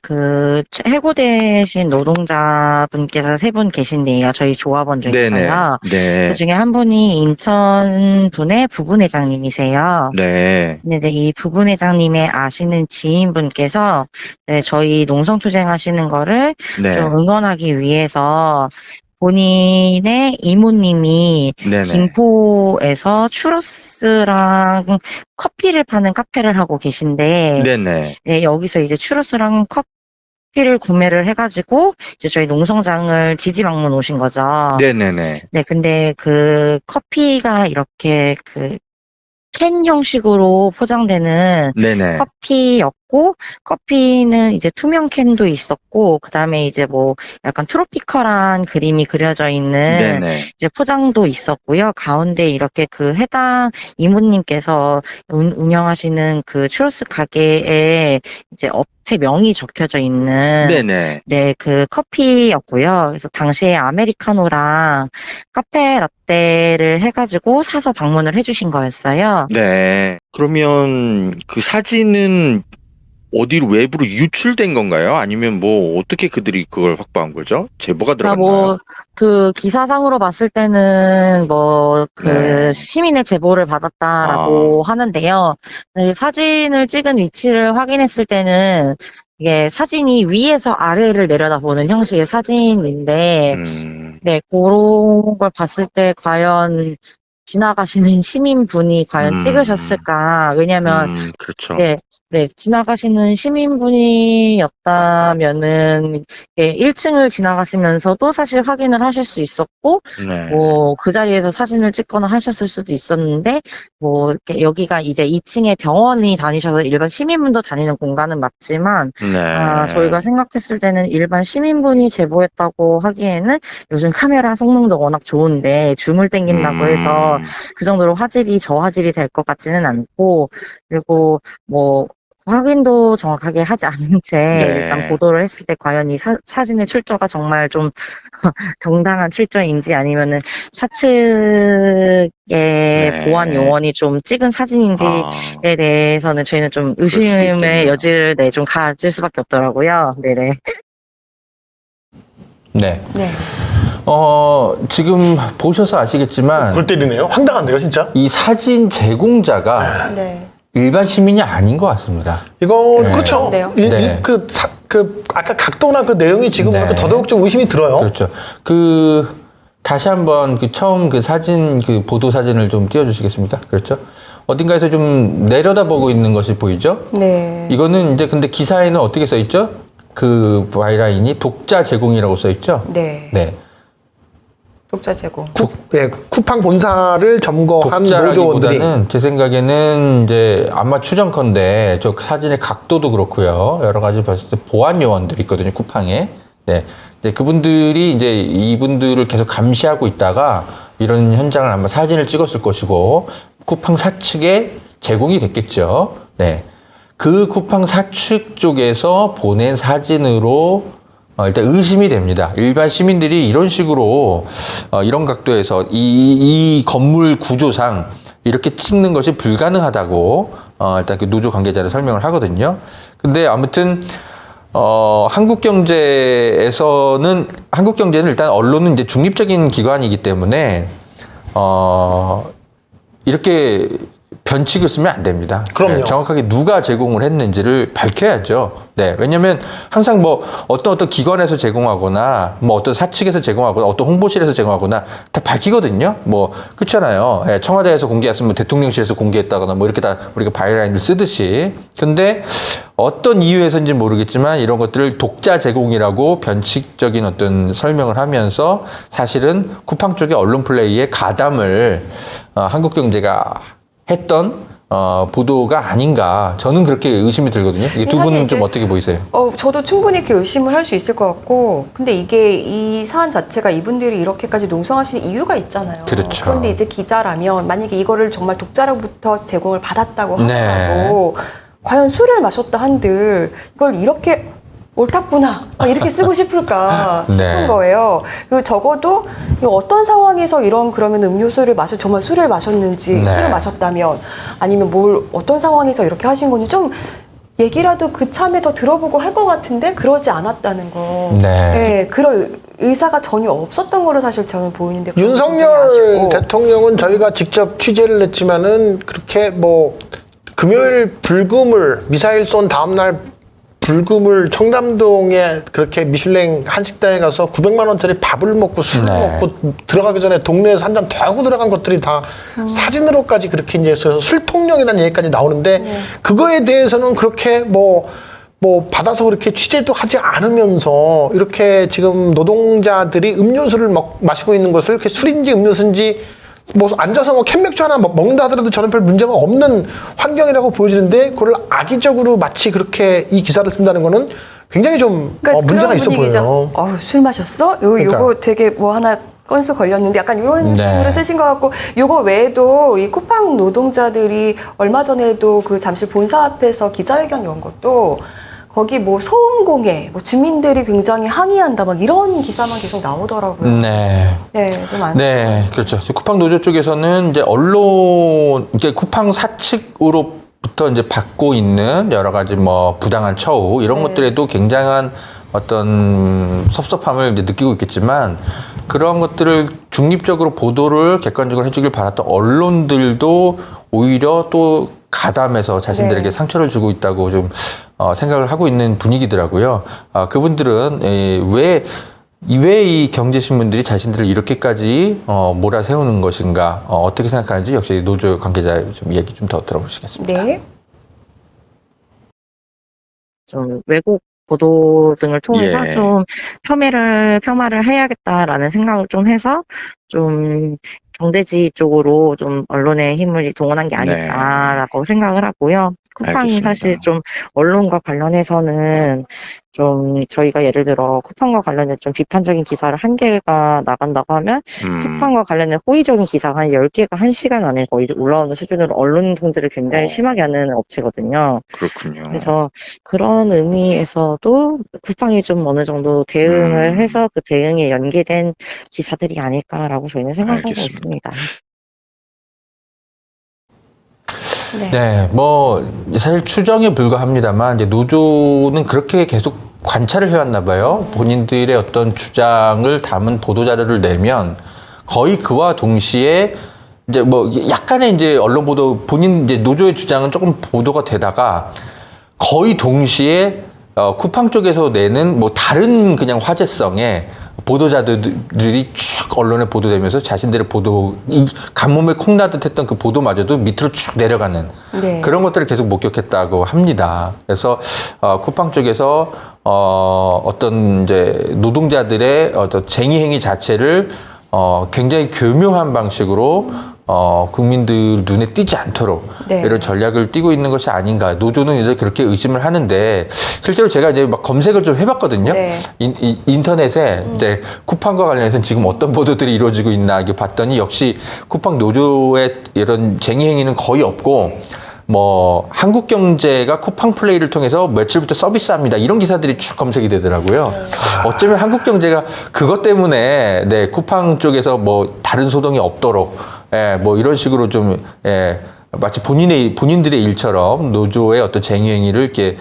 해고되신 노동자분께서 세 분 계신데요. 저희 조합원 중에서요. 네. 그 중에 한 분이 인천 분의 부분회장님이세요. 네. 네, 이 부분회장님의 아시는 지인분께서 저희 농성투쟁 하시는 거를 네. 좀 응원하기 위해서 본인의 이모님이 네네. 김포에서 추러스랑 커피를 파는 카페를 하고 계신데, 네네. 네, 여기서 이제 추러스랑 커피를 구매를 해가지고, 이제 저희 농성장을 지지 방문 오신 거죠. 네네네. 네, 근데 그 커피가 이렇게 캔 형식으로 포장되는 네네. 커피였고, 커피는 이제 투명 캔도 있었고, 그 다음에 이제 뭐 약간 트로피컬한 그림이 그려져 있는 네네. 이제 포장도 있었고요. 가운데 이렇게 그 해당 이모님께서 운영하시는 그 추러스 가게에 이제 업체 명이 적혀져 있는 네네. 네, 그 커피였고요. 그래서 당시에 아메리카노랑 카페 라떼를 해가지고 사서 방문을 해주신 거였어요. 네. 그러면 그 사진은 어디로 외부로 유출된 건가요? 아니면 뭐 어떻게 그들이 그걸 확보한 거죠? 제보가 들어갔나요? 그 기사상으로 봤을 때는 네. 시민의 제보를 받았다라고 하는데요. 네, 사진을 찍은 위치를 확인했을 때는 이게 사진이 위에서 아래를 내려다보는 형식의 사진인데, 네, 그런 걸 봤을 때 과연 지나가시는 시민분이 과연 찍으셨을까? 왜냐면, 그렇죠. 네, 지나가시는 시민분이었다면은, 1층을 지나가시면서도 사실 확인을 하실 수 있었고, 네. 그 자리에서 사진을 찍거나 하셨을 수도 있었는데, 이렇게 여기가 이제 2층에 병원이 다니셔서 일반 시민분도 다니는 공간은 맞지만, 네. 저희가 생각했을 때는 일반 시민분이 제보했다고 하기에는 요즘 카메라 성능도 워낙 좋은데, 줌을 땡긴다고 해서 그 정도로 저화질이 될 것 같지는 않고, 그리고 확인도 정확하게 하지 않은 채 네. 일단 보도를 했을 때 과연 이 사진의 출처가 정말 좀 정당한 출처인지 아니면은 사측의 보안 요원이 좀 찍은 사진인지에 대해서는 저희는 좀 수도 의심의 있겠네요. 여지를 좀 가질 수밖에 없더라고요. 네네. 네. 네. 지금 보셔서 아시겠지만 골 때리네요. 황당한데요, 진짜. 이 사진 제공자가 네. 일반 시민이 아닌 것 같습니다. 이거 네. 그렇죠. 네. 네. 아까 각도나 그 내용이 지금 네. 보니까 더더욱 좀 의심이 들어요. 그렇죠. 다시 한번 처음 사진, 보도 사진을 좀 띄워주시겠습니까? 그렇죠. 어딘가에서 좀 내려다보고 있는 것이 보이죠? 네. 이거는 이제 근데 기사에는 어떻게 써있죠? 그 바이라인이 독자 제공이라고 써있죠? 네. 네. 독자 제공. 쿠팡 본사를 점거한 노조원들이 독자라기보다는 제 생각에는 이제 아마 추정컨대 저 사진의 각도도 그렇고요. 여러 가지 봤을 때 보안 요원들이 있거든요. 쿠팡에. 네. 이제 그분들이 이제 이분들을 계속 감시하고 있다가 이런 현장을 아마 사진을 찍었을 것이고 쿠팡 사측에 제공이 됐겠죠. 네. 그 쿠팡 사측 쪽에서 보낸 사진으로 일단 의심이 됩니다. 일반 시민들이 이런 식으로 이런 각도에서 이 건물 구조상 이렇게 찍는 것이 불가능하다고 일단 그 노조 관계자를 설명을 하거든요. 근데 아무튼 한국경제는 일단 언론은 이제 중립적인 기관이기 때문에 이렇게 변칙을 쓰면 안 됩니다. 그럼요. 네, 정확하게 누가 제공을 했는지를 밝혀야죠. 네, 왜냐하면 항상 어떤 기관에서 제공하거나 어떤 사측에서 제공하거나 어떤 홍보실에서 제공하거나 다 밝히거든요. 그렇잖아요. 네, 청와대에서 공개했으면 대통령실에서 공개했다거나 이렇게 다 우리가 바이라인을 쓰듯이. 근데 어떤 이유에서인지 모르겠지만 이런 것들을 독자 제공이라고 변칙적인 어떤 설명을 하면서 사실은 쿠팡 쪽의 언론 플레이에 가담을 한국경제가 했던 보도가 아닌가 저는 그렇게 의심이 들거든요. 이게 두 사실 분은 이제 좀 어떻게 보이세요? 저도 충분히 이렇게 의심을 할 수 있을 것 같고, 근데 이게 이 사안 자체가 이분들이 이렇게까지 농성하시는 이유가 있잖아요. 그렇죠. 그런데 이제 기자라면 만약에 이거를 정말 독자로부터 제공을 받았다고 네. 하더라도 과연 술을 마셨다 한들 이걸 이렇게 옳았구나 이렇게 쓰고 싶을까 네. 싶은 거예요. 그리고 적어도 어떤 상황에서 이런 그러면 음료수를 정말 술을 마셨는지, 네. 술을 마셨다면 아니면 어떤 상황에서 이렇게 하신 건지 좀 얘기라도 그 참에 더 들어보고 할 것 같은데 그러지 않았다는 거. 네. 그럴 의사가 전혀 없었던 거로 사실 저는 보이는데 그건 굉장히 윤석열 아쉽고. 대통령은 저희가 직접 취재를 했지만은 그렇게 뭐 금요일 불금을 미사일 쏜 다음날 불금을 청담동에 그렇게 미슐랭 한식당에 가서 900만 원짜리 밥을 먹고 술을 네. 먹고 들어가기 전에 동네에서 한 잔 더 하고 들어간 것들이 다 사진으로까지 그렇게 이제 술통령이라는 얘기까지 나오는데 그거에 대해서는 그렇게 뭐 받아서 그렇게 취재도 하지 않으면서 이렇게 지금 노동자들이 음료수를 마시고 있는 것을 그렇게 술인지 음료수인지 뭐 앉아서 뭐 캔맥주 하나 먹는다 하더라도 저는 별 문제가 없는 환경이라고 보여지는데 그걸 악의적으로 마치 그렇게 이 기사를 쓴다는 거는 굉장히 좀 문제가 그런 있어 분위기죠. 보여요. 술 마셨어? 요거 되게 뭐 하나 건수 걸렸는데 약간 이런 네. 느낌으로 쓰신 것 같고, 요거 외에도 이 쿠팡 노동자들이 얼마 전에도 그 잠실 본사 앞에서 기자회견 연 것도 거기 뭐 소음공해, 뭐 주민들이 굉장히 항의한다, 막 이런 기사만 계속 나오더라고요. 네. 좀 많. 네, 그렇죠. 쿠팡 노조 쪽에서는 이제 언론, 이제 쿠팡 사측으로부터 이제 받고 있는 여러 가지 뭐 부당한 처우 이런 네. 것들에도 굉장한 어떤 섭섭함을 이제 느끼고 있겠지만 그런 것들을 중립적으로 보도를 객관적으로 해주길 바랐던 언론들도 오히려 또 가담해서 자신들에게 네. 상처를 주고 있다고 좀 생각을 하고 있는 분위기더라고요. 그분들은 왜 이 경제신문들이 자신들을 이렇게까지 몰아세우는 것인가 어떻게 생각하는지 역시 노조 관계자의 좀 얘기 좀 더 들어보시겠습니다. 네. 좀 외국 보도 등을 통해서 예. 좀 폄하를 해야겠다라는 생각을 좀 해서 좀 경제지 쪽으로 좀 언론의 힘을 동원한 게 아닐까라고 생각을 하고요. 쿠팡이 알겠습니다. 사실 좀 언론과 관련해서는 좀 저희가 예를 들어 쿠팡과 관련해 좀 비판적인 기사를 1개가 나간다고 하면 쿠팡과 관련해 호의적인 기사가 한 10개가 1시간 안에 거의 올라오는 수준으로 언론 통제를 굉장히 심하게 하는 업체거든요. 그렇군요. 그래서 그런 의미에서도 쿠팡이 좀 어느 정도 대응을 해서 그 대응에 연계된 기사들이 아닐까라고 저희는 생각하고 알겠습니다. 있습니다. 네, 뭐 사실 추정에 불과합니다만 이제 노조는 그렇게 계속 관찰을 해왔나 봐요. 본인들의 어떤 주장을 담은 보도 자료를 내면 거의 그와 동시에 이제 뭐 약간의 이제 언론 보도 본인 이제 노조의 주장은 조금 보도가 되다가 거의 동시에 쿠팡 쪽에서 내는 뭐 다른 그냥 화제성의 보도자들이 쭉 언론에 보도되면서 자신들의 보도, 이 간몸에 콩나듯 했던 그 보도마저도 밑으로 쭉 내려가는 네. 그런 것들을 계속 목격했다고 합니다. 그래서 쿠팡 쪽에서 어떤 이제 노동자들의 어떤 쟁의 행위 자체를 굉장히 교묘한 방식으로 국민들 눈에 띄지 않도록 네. 이런 전략을 띄고 있는 것이 아닌가. 노조는 이제 그렇게 의심을 하는데 실제로 제가 이제 막 검색을 좀 해봤거든요. 네. 인터넷에 이제 쿠팡과 관련해서 지금 어떤 보도들이 이루어지고 있나 이렇게 봤더니 역시 쿠팡 노조의 이런 쟁의 행위는 거의 없고 뭐 한국경제가 쿠팡 플레이를 통해서 며칠부터 서비스합니다. 이런 기사들이 쭉 검색이 되더라고요. 어쩌면 한국경제가 그것 때문에 네, 쿠팡 쪽에서 뭐 다른 소동이 없도록 뭐 이런 식으로 좀 마치 본인들의 일처럼 노조의 어떤 쟁의 행위를 이렇게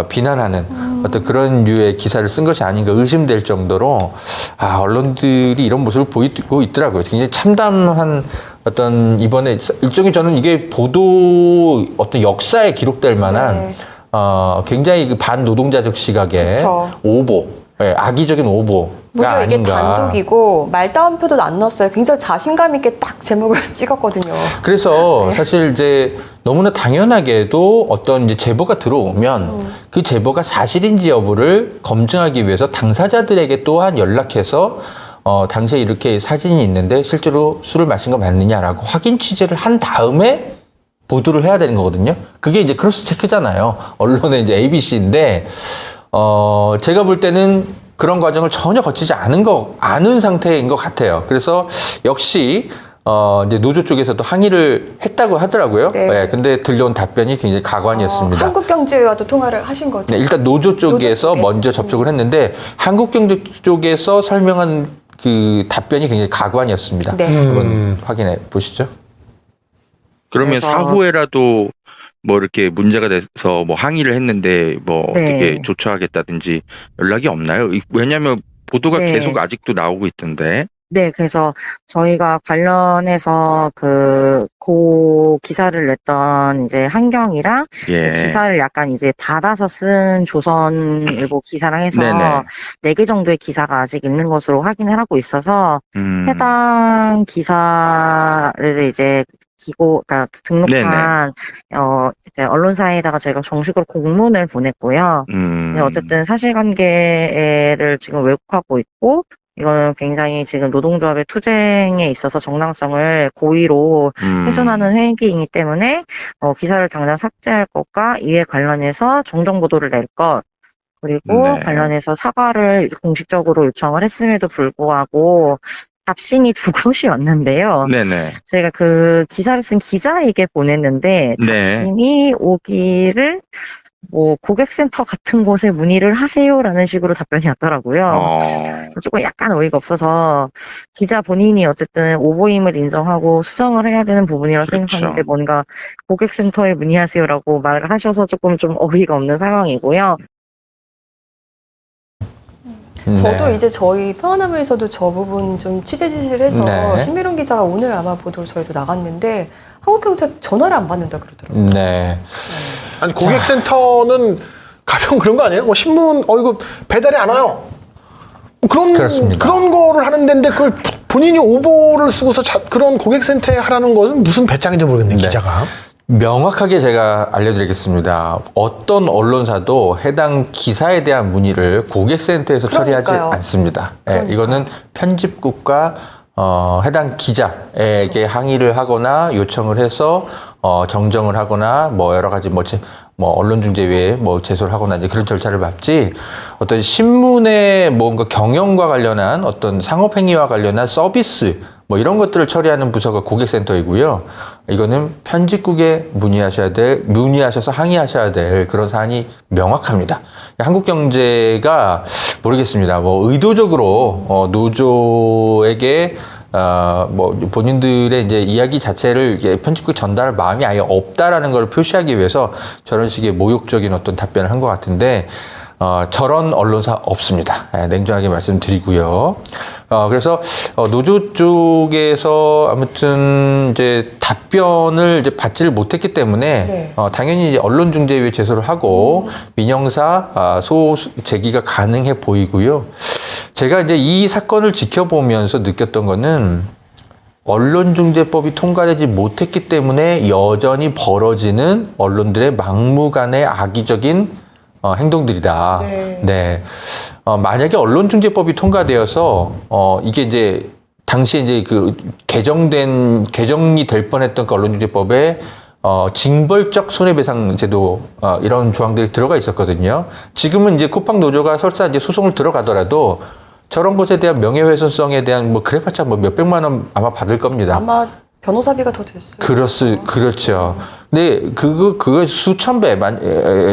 비난하는 어떤 그런 류의 기사를 쓴 것이 아닌가 의심될 정도로 언론들이 이런 모습을 보이고 있더라고요. 굉장히 참담한 어떤 이번에 일종의 저는 이게 보도 어떤 역사에 기록될 만한 굉장히 그 반노동자적 시각의 그쵸. 오보, 악의적인 오보가 무려 이게 아닌가. 단독이고 말다운표도 안 넣었어요. 굉장히 자신감 있게 딱 제목을 찍었거든요. 그래서 사실 이제 너무나 당연하게도 어떤 이제 제보가 들어오면 그 제보가 사실인지 여부를 검증하기 위해서 당사자들에게 또한 연락해서 당시에 이렇게 사진이 있는데 실제로 술을 마신 거 맞느냐라고 확인 취재를 한 다음에 보도를 해야 되는 거거든요. 그게 이제 크로스 체크잖아요. 언론의 이제 ABC인데, 제가 볼 때는 그런 과정을 전혀 거치지 않은 상태인 것 같아요. 그래서 역시, 이제 노조 쪽에서도 항의를 했다고 하더라고요. 네. 네, 근데 들려온 답변이 굉장히 가관이었습니다. 한국경제와도 통화를 하신 거죠? 네, 일단 노조 쪽에서 쪽에? 먼저 접촉을 했는데, 한국경제 쪽에서 설명한 그 답변이 굉장히 가관이었습니다. 네. 한번 확인해 보시죠. 그러면 그래서- 사후에라도 뭐 이렇게 문제가 돼서 뭐 항의를 했는데 뭐 네. 어떻게 조처하겠다든지 연락이 없나요? 왜냐하면 보도가 네. 계속 아직도 나오고 있던데. 네, 그래서 저희가 관련해서 기사를 냈던 이제 한경이랑 예. 기사를 약간 이제 받아서 쓴 조선일보 기사랑 해서 네네. 4개 정도의 기사가 아직 있는 것으로 확인을 하고 있어서 해당 기사를 이제 그러니까 등록한 이제 언론사에다가 저희가 정식으로 공문을 보냈고요. 네, 어쨌든 사실관계를 지금 왜곡하고 있고, 이거는 굉장히 지금 노동조합의 투쟁에 있어서 정당성을 고의로 훼손하는 행위이기 때문에 기사를 당장 삭제할 것과 이에 관련해서 정정 보도를 낼 것, 그리고 네. 관련해서 사과를 공식적으로 요청을 했음에도 불구하고 답신이 두 곳이 왔는데요. 네네. 저희가 그 기사를 쓴 기자에게 보냈는데 네. 답신이 오기를 뭐 고객센터 같은 곳에 문의를 하세요라는 식으로 답변이 왔더라고요. 조금 약간 어이가 없어서 기자 본인이 어쨌든 오보임을 인정하고 수정을 해야 되는 부분이라 그렇죠. 생각하는데 뭔가 고객센터에 문의하세요라고 말을 하셔서 조금 좀 어이가 없는 상황이고요. 저도 네. 이제 저희 평화나무에서도 저 부분 좀 취재 지시를 해서 네. 신미론 기자가 오늘 아마 보도 저희도 나갔는데 한국경제 전화를 안 받는다 그러더라고요. 네. 아니 고객센터는 가령 그런 거 아니에요? 뭐 신문 이거 배달이 안 와요. 뭐 그렇습니다. 그런 거를 하는 데인데 그걸 본인이 오보를 쓰고서 그런 고객센터에 하라는 것은 무슨 배짱인지 모르겠네 네. 기자가. 명확하게 제가 알려드리겠습니다. 어떤 언론사도 해당 기사에 대한 문의를 고객센터에서 처리하지 그러니까요. 않습니다. 예, 그러니까. 이거는 편집국과 해당 기자에게 그렇죠. 항의를 하거나 요청을 해서 정정을 하거나 뭐 여러 가지 뭐 언론중재위에 뭐 제소를 하거나 이제 그런 절차를 밟지 어떤 신문의 뭔가 경영과 관련한 어떤 상업행위와 관련한 서비스 뭐 이런 것들을 처리하는 부서가 고객센터이고요. 이거는 편집국에 문의하셔서 항의하셔야 될 그런 사안이 명확합니다. 한국경제가 모르겠습니다. 뭐 의도적으로 노조에게 뭐 본인들의 이제 이야기 자체를 편집국에 전달할 마음이 아예 없다라는 걸 표시하기 위해서 저런 식의 모욕적인 어떤 답변을 한 것 같은데 저런 언론사 없습니다. 냉정하게 말씀드리고요. 그래서 노조 쪽에서 아무튼 이제 답변을 이제 받지를 못했기 때문에 네. 당연히 이제 언론중재위에 제소를 하고 민형사 소호 제기가 가능해 보이고요. 제가 이제 이 사건을 지켜보면서 느꼈던 거는 언론중재법이 통과되지 못했기 때문에 여전히 벌어지는 언론들의 막무가내 악의적인 행동들이다. 네. 네. 만약에 언론중재법이 통과되어서 이게 이제 당시에 이제 그 개정이 될 뻔했던 그 언론중재법에 징벌적 손해배상 제도 이런 조항들이 들어가 있었거든요. 지금은 이제 쿠팡 노조가 설사 이제 소송을 들어가더라도 저런 것에 대한 명예훼손성에 대한 뭐 그래봤자 뭐 몇백만 원 아마 받을 겁니다. 아마 변호사비가 더 됐어요. 그렇죠. 근데 그거 수천 배,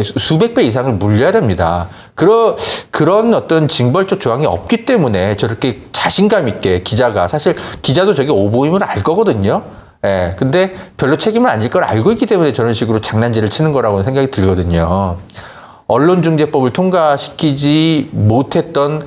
수백 배 이상을 물려야 됩니다. 그런 어떤 징벌적 조항이 없기 때문에 저렇게 자신감 있게 기자가 사실 기자도 저게 오보임을 알 거거든요. 예. 근데 별로 책임을 안 질 걸 알고 있기 때문에 저런 식으로 장난질을 치는 거라고 생각이 들거든요. 언론중재법을 통과시키지 못했던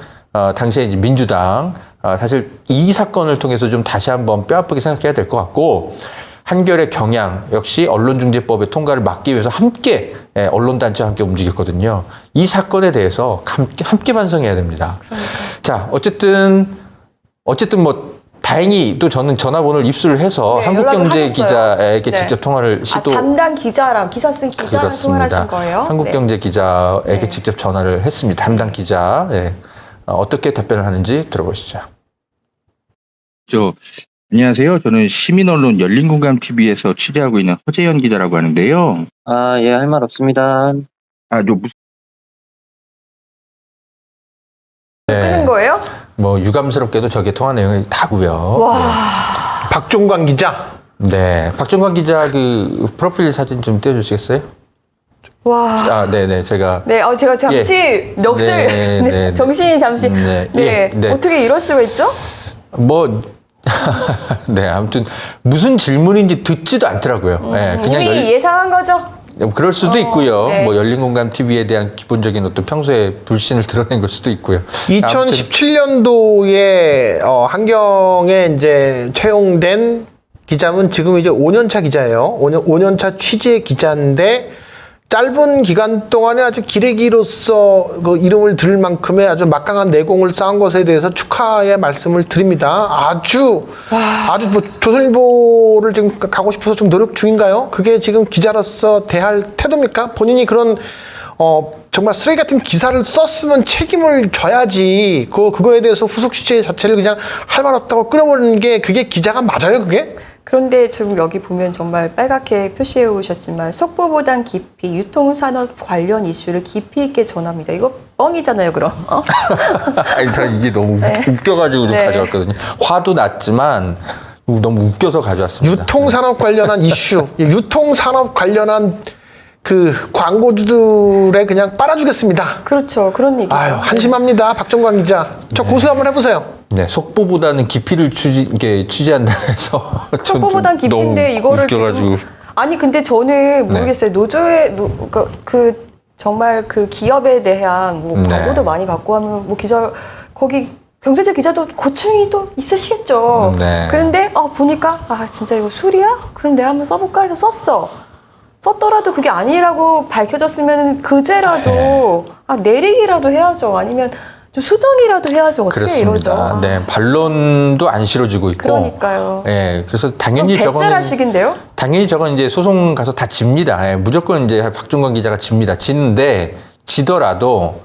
당시에 이제 민주당 사실 이 사건을 통해서 좀 다시 한번 뼈아프게 생각해야 될 것 같고 한결의 경향 역시 언론중재법의 통과를 막기 위해서 함께 언론단체와 함께 움직였거든요. 이 사건에 대해서 함께 반성해야 됩니다. 자, 어쨌든 뭐 다행히 또 저는 전화번호를 입수를 해서 네, 한국경제 연락을 하셨어요. 기자에게 네. 직접 통화를 담당 기자랑 기사 쓴 기자랑 통화를 하신 거예요? 한국경제 기자에게 네. 직접 전화를 했습니다. 담당 기자. 네. 어떻게 답변을 하는지 들어보시죠. 안녕하세요. 저는 시민언론 열린공감TV에서 취재하고 있는 허재현 기자라고 하는데요. 아, 예, 할 말 없습니다. 무슨 끄는 거예요? 뭐 유감스럽게도 저게 통화 내용이 다고요. 와. 박종관 기자. 네, 박종관 기자 그 프로필 사진 좀 띄워주시겠어요? 와. 아, 네네, 제가 네, 제가 잠시 넋을 네, 네, 네, 정신이 잠시 네, 네, 예, 네. 어떻게 이럴 수가 있죠? 뭐 네, 아무튼 무슨 질문인지 듣지도 않더라고요. 네, 그냥 이미 예상한 거죠? 그럴 수도 있고요. 네. 뭐 열린공감 TV에 대한 기본적인 어떤 평소에 불신을 드러낸 걸 수도 있고요. 2017년도에 한경에 이제 채용된 기자는 지금 이제 5년차 기자예요. 5년차 취재 기자인데 짧은 기간 동안에 아주 기레기로서 그 이름을 들을 만큼의 아주 막강한 내공을 쌓은 것에 대해서 축하의 말씀을 드립니다. 아주 뭐 조선일보를 지금 가고 싶어서 좀 노력 중인가요? 그게 지금 기자로서 대할 태도입니까? 본인이 그런 정말 쓰레기 같은 기사를 썼으면 책임을 져야지. 그거에 대해서 후속 취재 자체를 그냥 할 말 없다고 끊어버리는 게 그게 기자가 맞아요, 그게? 그런데 지금 여기 보면 정말 빨갛게 표시해 오셨지만 속보보단 깊이 유통산업 관련 이슈를 깊이 있게 전합니다. 이거 뻥이잖아요, 그럼. 아니, 이게 너무 웃겨가지고 좀 네. 가져왔거든요. 화도 났지만 너무 웃겨서 가져왔습니다. 유통산업 관련한 이슈, 유통산업 관련한 그 광고주들의 그냥 빨아주겠습니다. 그렇죠. 그런 얘기죠. 아유, 한심합니다. 박종관 기자. 저 고소 한번 해보세요. 네, 속보보다는 깊이를 취재한다 해서 속보보단 깊은데 이거를 웃겨가지고. 지금 아니 근데 저는 모르겠어요. 노조의 그 정말 그 기업에 대한 뭐 네. 광고도 많이 받고 하면 뭐 기자 거기 경제지 기자도 고충이 또 있으시겠죠. 네. 그런데 보니까 진짜 이거 술이야? 그럼 내가 한번 써볼까 해서 썼더라도 그게 아니라고 밝혀졌으면 그제라도 내리기라도 해야죠. 아니면 좀 수정이라도 해야지 어떻게 그렇습니다. 이러죠. 네, 반론도 안 실어지고 있고. 그러니까요. 네, 그래서 당연히 배째라식인데요? 당연히 저건 이제 소송 가서 다 집니다. 예, 무조건 이제 박종관 기자가 집니다. 지는데 지더라도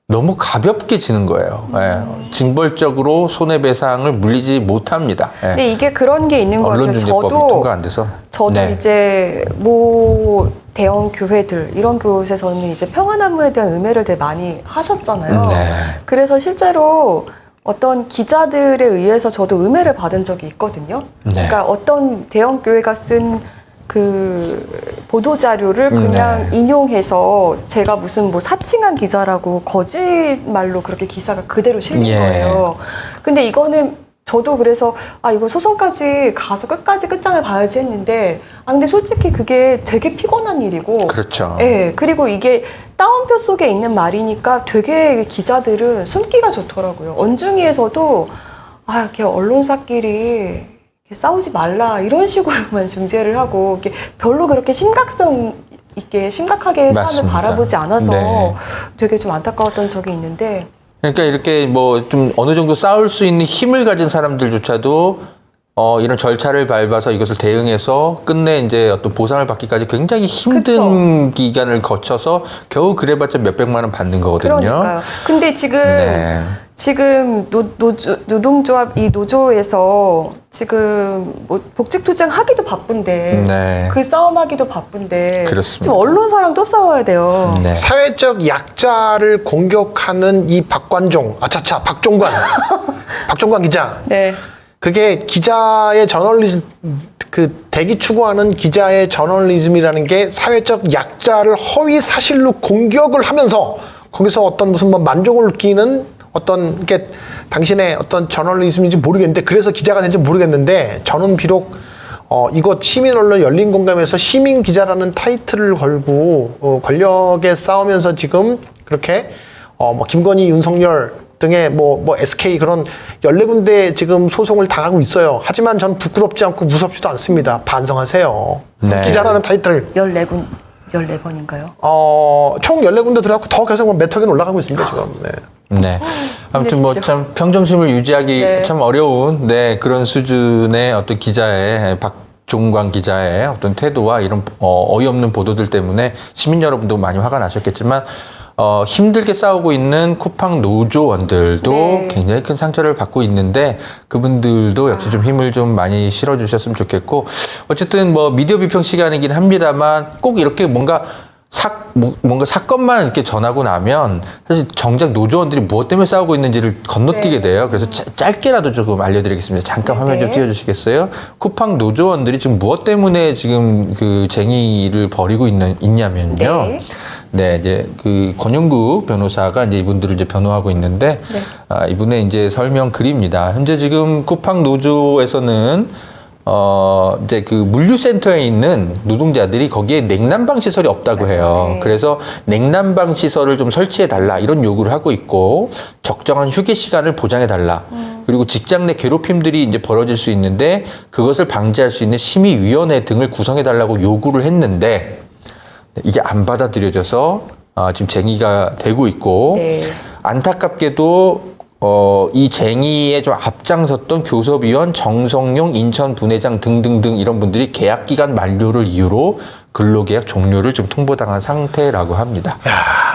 너무 가볍게 지는 거예요. 예, 징벌적으로 손해배상을 물리지 못합니다. 예. 근데 이게 그런 게 있는 것 같아요. 언론중재법이 통과 안 돼서. 저도 네. 이제 뭐 대형 교회들 이런 곳에서는 이제 평화나무에 대한 음해를 되게 많이 하셨잖아요. 네. 그래서 실제로 어떤 기자들에 의해서 저도 음해를 받은 적이 있거든요. 네. 그러니까 어떤 대형 교회가 쓴 그 보도 자료를 그냥 네. 인용해서 제가 무슨 뭐 사칭한 기자라고 거짓말로 그렇게 기사가 그대로 실린 예. 거예요. 근데 이거는 저도 그래서 이거 소송까지 가서 끝까지 끝장을 봐야지 했는데 근데 솔직히 그게 되게 피곤한 일이고 그렇죠. 예, 그리고 이게 따옴표 속에 있는 말이니까 되게 기자들은 숨기가 좋더라고요. 언중위에서도 이렇게 언론사끼리 이렇게 싸우지 말라 이런 식으로만 중재를 하고 이렇게 별로 그렇게 심각성 있게 심각하게 사안을 맞습니다. 바라보지 않아서 네. 되게 좀 안타까웠던 적이 있는데 그러니까 이렇게 뭐 좀 어느 정도 싸울 수 있는 힘을 가진 사람들조차도 이런 절차를 밟아서 이것을 대응해서 끝내 이제 어떤 보상을 받기까지 굉장히 힘든 기간을 거쳐서 겨우 그래봤자 몇백만 원 받는 거거든요. 그러니까요. 근데 지금 네. 지금 노동조합 이 노조에서 지금 뭐 복직 투쟁 하기도 바쁜데 네. 그 싸움하기도 바쁜데 그렇습니다. 지금 언론사랑 또 싸워야 돼요. 네. 사회적 약자를 공격하는 이 박종관. 박종관 기자. 네. 그게 기자의 저널리즘, 그 대기 추구하는 기자의 저널리즘이라는 게 사회적 약자를 허위 사실로 공격을 하면서 거기서 어떤 무슨 뭐 만족을 느끼는 어떤 게 당신의 어떤 저널리즘인지 모르겠는데 그래서 기자가 된지 모르겠는데 저는 비록 이거 시민언론 열린공감에서 시민기자라는 타이틀을 걸고 권력에 싸우면서 지금 그렇게 뭐 김건희, 윤석열 등의 뭐 SK 그런 14군데 지금 소송을 당하고 있어요. 하지만 전 부끄럽지 않고 무섭지도 않습니다. 반성하세요. 네. 기자라는 타이틀 14번인가요? 총 14군데 들어가고 더 계속 몇 턱이 올라가고 있습니다, 지금. 네. 네. 아무튼 뭐 참 평정심을 유지하기 네. 참 어려운 그런 수준의 어떤 기자의 박종관 기자의 어떤 태도와 이런 어이없는 보도들 때문에 시민 여러분도 많이 화가 나셨겠지만 힘들게 싸우고 있는 쿠팡 노조원들도 네. 굉장히 큰 상처를 받고 있는데 그분들도 역시 좀 힘을 좀 많이 실어주셨으면 좋겠고 어쨌든 뭐 미디어 비평 시간이긴 합니다만 꼭 이렇게 뭔가 사건만 이렇게 전하고 나면 사실 정작 노조원들이 무엇 때문에 싸우고 있는지를 건너뛰게 네. 돼요. 그래서 짧게라도 조금 알려드리겠습니다. 잠깐 네. 화면 좀 띄워주시겠어요? 쿠팡 노조원들이 지금 무엇 때문에 지금 그 쟁의를 벌이고 있냐면요. 네. 네, 이제 그 권영구 변호사가 이제 이분들을 이제 변호하고 있는데 네. 이분의 이제 설명 글입니다. 현재 지금 쿠팡 노조에서는 이제 그 물류센터에 있는 노동자들이 거기에 냉난방 시설이 없다고 해요. 네. 그래서 냉난방 시설을 좀 설치해 달라 이런 요구를 하고 있고 적정한 휴게 시간을 보장해 달라. 그리고 직장 내 괴롭힘들이 이제 벌어질 수 있는데 그것을 방지할 수 있는 심의위원회 등을 구성해 달라고 요구를 했는데 이게 안 받아들여져서 지금 쟁의가 되고 있고 네. 안타깝게도 이 쟁의에 좀 앞장섰던 교섭위원 정성용 인천 분회장 등등등 이런 분들이 계약 기간 만료를 이유로 근로계약 종료를 좀 통보당한 상태라고 합니다.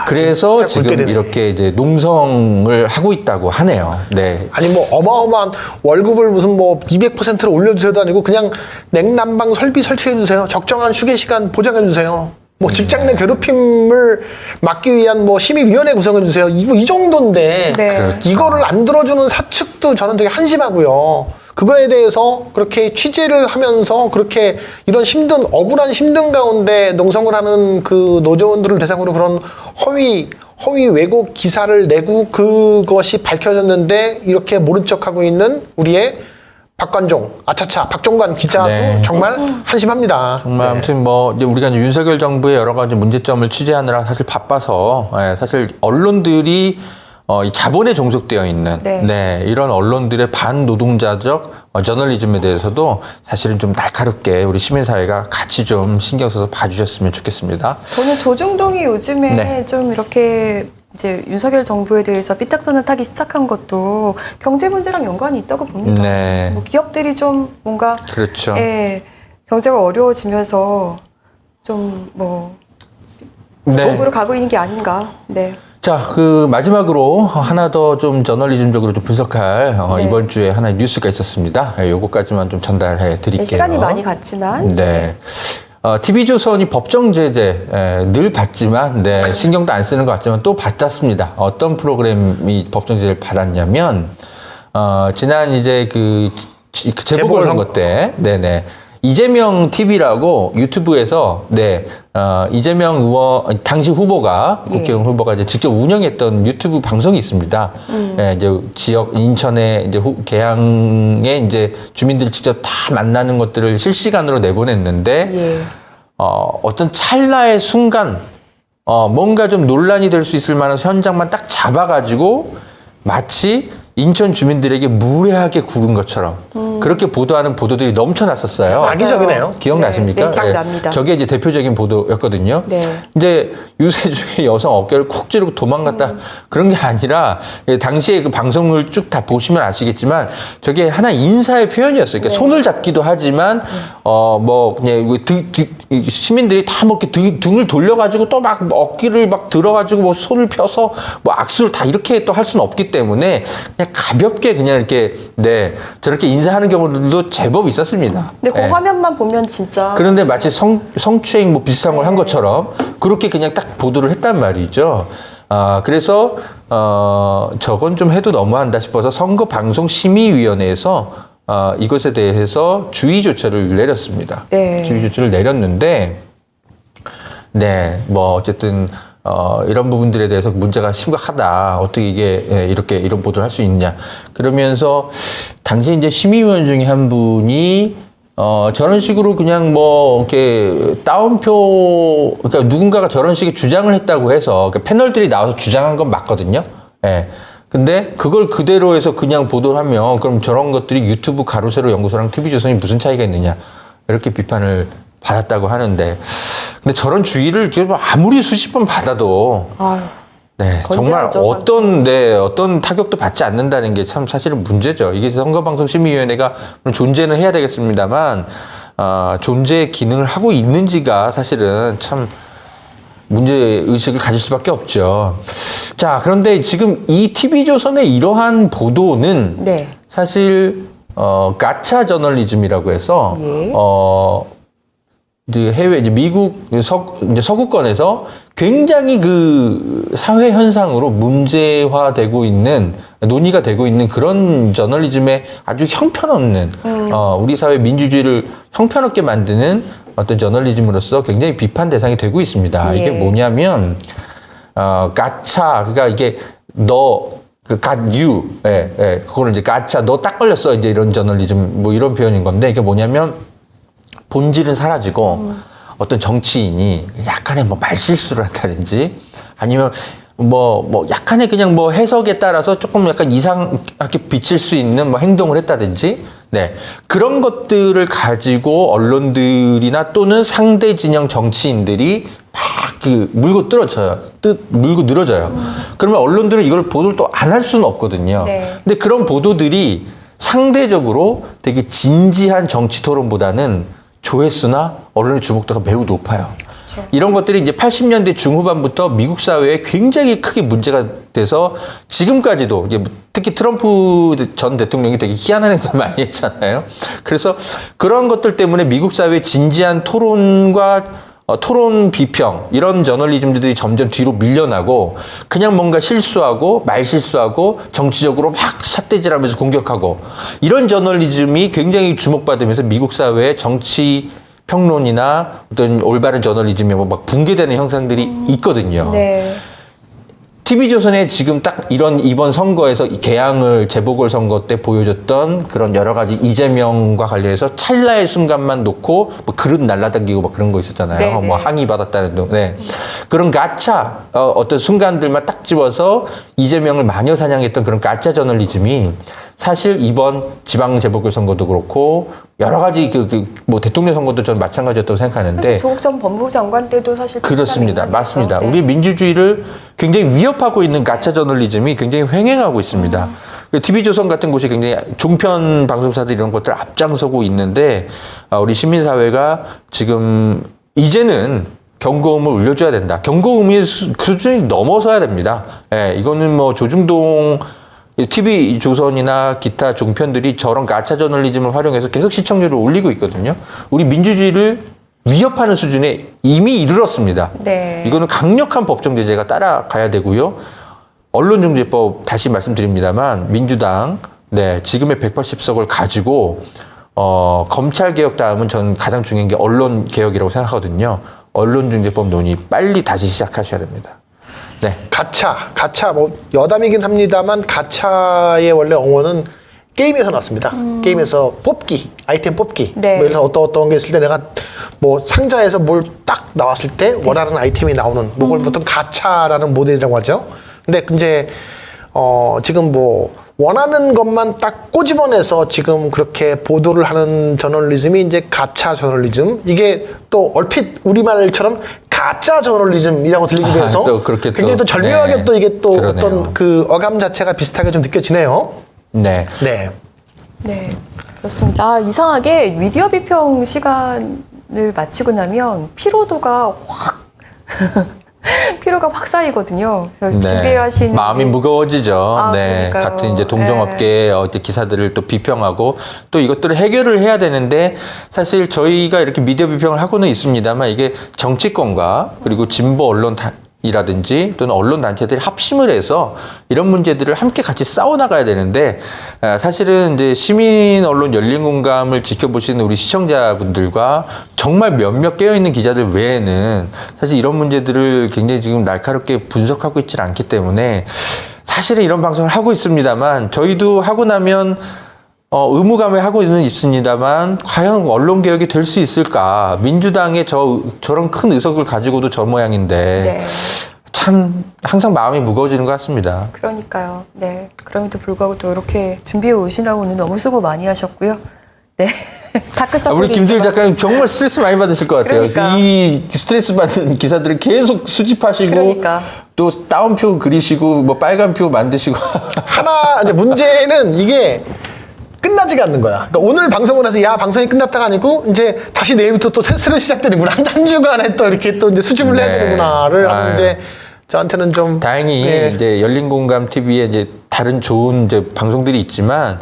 그래서 진짜 지금 골때리네. 이렇게 이제 농성을 하고 있다고 하네요. 네. 아니 뭐 어마어마한 월급을 무슨 뭐 200%를 올려주세요도 아니고 그냥 냉난방 설비 설치해 주세요. 적정한 휴게 시간 보장해 주세요. 뭐 직장 내 괴롭힘을 막기 위한 뭐 심의위원회 구성해 주세요. 이 정도인데 네. 그렇죠. 이거를 안 들어주는 사측도 저는 되게 한심하고요. 그거에 대해서 그렇게 취재를 하면서 그렇게 이런 억울한 힘든 가운데 농성을 하는 그 노조원들을 대상으로 그런 허위 왜곡 기사를 내고 그것이 밝혀졌는데 이렇게 모른 척하고 있는 우리의 박종관 기자도 네. 정말 한심합니다. 정말 네. 아무튼 뭐 이제 우리가 이제 윤석열 정부의 여러 가지 문제점을 취재하느라 사실 바빠서 사실 언론들이 이 자본에 종속되어 있는 네. 이런 언론들의 반노동자적 저널리즘에 대해서도 사실은 좀 날카롭게 우리 시민사회가 같이 좀 신경 써서 봐주셨으면 좋겠습니다. 저는 조중동이 요즘에 네. 좀 이렇게 이제 윤석열 정부에 대해서 삐딱선을 타기 시작한 것도 경제 문제랑 연관이 있다고 봅니다. 네. 뭐 기업들이 좀 뭔가 그렇죠. 경제가 어려워지면서 좀 뭐 네. 목으로 가고 있는 게 아닌가. 네. 자, 그 마지막으로 하나 더 좀 저널리즘적으로 좀 분석할 네. 이번 주에 하나의 뉴스가 있었습니다. 요거까지만 좀 전달해 드릴게요. 네, 시간이 많이 갔지만 네. TV조선이 법정 제재 늘 받지만 신경도 안 쓰는 것 같지만 또 받았습니다. 어떤 프로그램이 법정 제재를 받았냐면 지난 이제 그 재보궐선거 때 네네 이재명 TV라고 유튜브에서 이재명 의원 당시 후보가 국회의원 후보가 이제 직접 운영했던 유튜브 방송이 있습니다. 이제 지역 인천의 이제 계양의 이제 주민들 직접 다 만나는 것들을 실시간으로 내보냈는데 어떤 찰나의 순간 뭔가 좀 논란이 될 수 있을 만한 현장만 딱 잡아가지고 마치 인천 주민들에게 무례하게 구른 것처럼 그렇게 보도하는 보도들이 넘쳐났었어요. 악의적이네요. 기억나십니까? 네, 기억납니다. 저게 이제 대표적인 보도였거든요. 네. 이제 유세중에 여성 어깨를 콕 찌르고 도망갔다 그런 게 아니라 당시에 그 방송을 쭉 다 보시면 아시겠지만 저게 하나 인사의 표현이었어요. 그러니까 손을 잡기도 하지만 뭐 그냥 시민들이 다 뭐 이렇게 등을 돌려가지고 또 막 어깨를 막 들어가지고 뭐 손을 펴서 뭐 악수를 다 이렇게 또 할 수는 없기 때문에 그냥 가볍게 그냥 이렇게 저렇게 인사하는 경우들도 제법 있었습니다. 근데 그 화면만 보면 진짜 그런데 마치 성추행 뭐 비슷한 걸 한 것처럼 그렇게 그냥 딱 보도를 했단 말이죠. 그래서 저건 좀 해도 너무한다 싶어서 선거방송심의위원회에서 이것에 대해서 주의 조처를 내렸습니다. 네. 주의 조처를 내렸는데 뭐 어쨌든 이런 부분들에 대해서 문제가 심각하다. 어떻게 이게 이렇게 이런 보도를 할 수 있냐. 그러면서 당시 이제 심의위원 중에 한 분이 저런 식으로 그냥 뭐 이렇게 따옴표 그러니까 누군가가 저런 식의 주장을 했다고 해서 그러니까 패널들이 나와서 주장한 건 맞거든요. 근데 그걸 그대로 해서 그냥 보도를 하면 그럼 저런 것들이 유튜브 가로세로 연구소랑 TV조선이 무슨 차이가 있느냐. 이렇게 비판을 받았다고 하는데 근데 저런 주의를 아무리 수십 번 받아도 정말 건재하죠, 어떤 타격도 받지 않는다는 게 참 사실은 문제죠. 이게 선거방송심의위원회가 존재는 해야 되겠습니다만 존재의 기능을 하고 있는지가 사실은 참 문제 의식을 가질 수밖에 없죠. 자, 그런데 지금 이 TV조선의 이러한 보도는 네. 사실 가차 저널리즘이라고 해서 예. 이제 해외 이제 미국 이제 서구권에서 굉장히 그 사회 현상으로 문제화되고 있는 논의가 되고 있는 그런 저널리즘의 아주 형편없는 우리 사회 민주주의를 형편없게 만드는 어떤 저널리즘으로서 굉장히 비판 대상이 되고 있습니다. 예. 이게 뭐냐면 가차 그러니까 이게 got you 그거를 이제 가차 너 딱 걸렸어 이제 이런 저널리즘 뭐 이런 표현인 건데 이게 뭐냐면 본질은 사라지고 어떤 정치인이 약간의 뭐 말실수를 한다든지 아니면 뭐 약간의 그냥 뭐 해석에 따라서 조금 약간 이상하게 비칠 수 있는 뭐 행동을 했다든지 네 그런 것들을 가지고 언론들이나 또는 상대 진영 정치인들이 막 그 물고 늘어져요. 그러면 언론들은 이걸 보도를 또 안 할 수는 없거든요. 네. 근데 그런 보도들이 상대적으로 되게 진지한 정치 토론보다는 조회수나 언론의 주목도가 매우 높아요. 그렇죠. 이런 것들이 이제 80년대 중후반부터 미국 사회에 굉장히 크게 문제가 돼서 지금까지도 이제 특히 트럼프 전 대통령이 되게 희한한 행동을 많이 했잖아요. 그래서 그런 것들 때문에 미국 사회의 진지한 토론과 토론 비평 이런 저널리즘들이 점점 뒤로 밀려나고 그냥 뭔가 실수하고 말 실수하고 정치적으로 막 삿대질하면서 공격하고 이런 저널리즘이 굉장히 주목받으면서 미국 사회의 정치 평론이나 어떤 올바른 저널리즘이 막 붕괴되는 형상들이 있거든요. 네. TV조선에 지금 딱 이런 이번 선거에서 개항을 재보궐선거 때 보여줬던 그런 여러 가지 이재명과 관련해서 찰나의 순간만 놓고 뭐 그릇 날라다니고 막 그런 거 있었잖아요. 네, 뭐 네. 항의받았다는 둥. 네. 그런 가짜 어떤 순간들만 딱 집어서 이재명을 마녀 사냥했던 그런 가짜 저널리즘이 사실 이번 지방 재보궐선거도 그렇고 여러 가지 뭐 대통령 선거도 저는 마찬가지였다고 생각하는데 사실 조국 전 법무부 장관 때도 사실 그렇습니다. 비슷한 맞습니다. 맥락이었죠. 우리 민주주의를 굉장히 위협하고 있는 가짜 저널리즘이 굉장히 횡행하고 있습니다. TV조선 같은 곳이 굉장히 종편 방송사들 이런 것들 앞장서고 있는데 우리 시민사회가 지금 이제는 경고음을 울려줘야 된다. 경고음의 수준이 넘어서야 됩니다. 예, 이거는 뭐 조중동 TV조선이나 기타 종편들이 저런 가짜 저널리즘을 활용해서 계속 시청률을 올리고 있거든요. 우리 민주주의를 위협하는 수준에 이미 이르렀습니다. 네. 이거는 강력한 법정 제재가 따라가야 되고요. 언론중재법 다시 말씀드립니다만 민주당 지금의 180석을 가지고 검찰개혁 다음은 전 가장 중요한 게 언론개혁이라고 생각하거든요. 언론중재법 논의 빨리 다시 시작하셔야 됩니다. 네. 가차 뭐 여담이긴 합니다만 가차의 원래 어원은 게임에서 났습니다. 게임에서 뽑기, 아이템 뽑기. 네. 뭐 예를 들어 어떤 게 있을 때 내가 뭐 상자에서 뭘 딱 나왔을 때 원하는 아이템이 나오는 그걸 보통 가차라는 모델이라고 하죠. 근데 이제 지금 뭐 원하는 것만 딱 꼬집어내서 지금 그렇게 보도를 하는 저널리즘이 이제 가차 저널리즘. 이게 또 얼핏 우리말처럼 가짜 저널리즘이라고 들리기도 해서 또 그렇게 굉장히 또 절묘하게 네. 또 이게 또 그러네요. 어떤 그 어감 자체가 비슷하게 좀 느껴지네요. 네. 네. 네, 그렇습니다. 이상하게 미디어 비평 시간을 마치고 나면 피로도가 확 쌓이거든요. 그래서 준비하신 마음이 무거워지죠. 네. 그러니까요. 같은 이제 동종업계의 기사들을 또 비평하고 또 이것들을 해결을 해야 되는데 사실 저희가 이렇게 미디어 비평을 하고는 있습니다만 이게 정치권과 그리고 진보 언론이라든지 또는 언론 단체들이 합심을 해서 이런 문제들을 함께 같이 싸워나가야 되는데 사실은 이제 시민 언론 열린 공감을 지켜보시는 우리 시청자분들과 정말 몇몇 깨어있는 기자들 외에는 사실 이런 문제들을 굉장히 지금 날카롭게 분석하고 있지 않기 때문에 사실은 이런 방송을 하고 있습니다만 저희도 하고 나면 의무감에 하고는 있습니다만 과연 언론 개혁이 될 수 있을까? 민주당의 저런 큰 의석을 가지고도 저 모양인데 네. 참 항상 마음이 무거워지는 것 같습니다. 그러니까요. 네. 그럼에도 불구하고 또 이렇게 준비해 오시라고 오늘 너무 수고 많이 하셨고요. 네. 다크서클이 우리 김재일 있지만. 작가님 정말 스트레스 많이 받으실 것 같아요. 그러니까. 이 스트레스 받는 기사들을 계속 수집하시고 그러니까. 또 다운표 그리시고 뭐 빨간표 만드시고 하나 이제 문제는 이게 끝나지가 않는 거야. 그러니까 오늘 방송을 해서 야 방송이 끝났다가 아니고 이제 다시 내일부터 또 새로 시작되는구나. 한 주간에 또 이렇게 또 이제 수집을 해야 네. 되는구나를 하는 아유. 이제 저한테는 좀 다행히 네. 이제 열린공감 TV에 이제 다른 좋은 이제 방송들이 있지만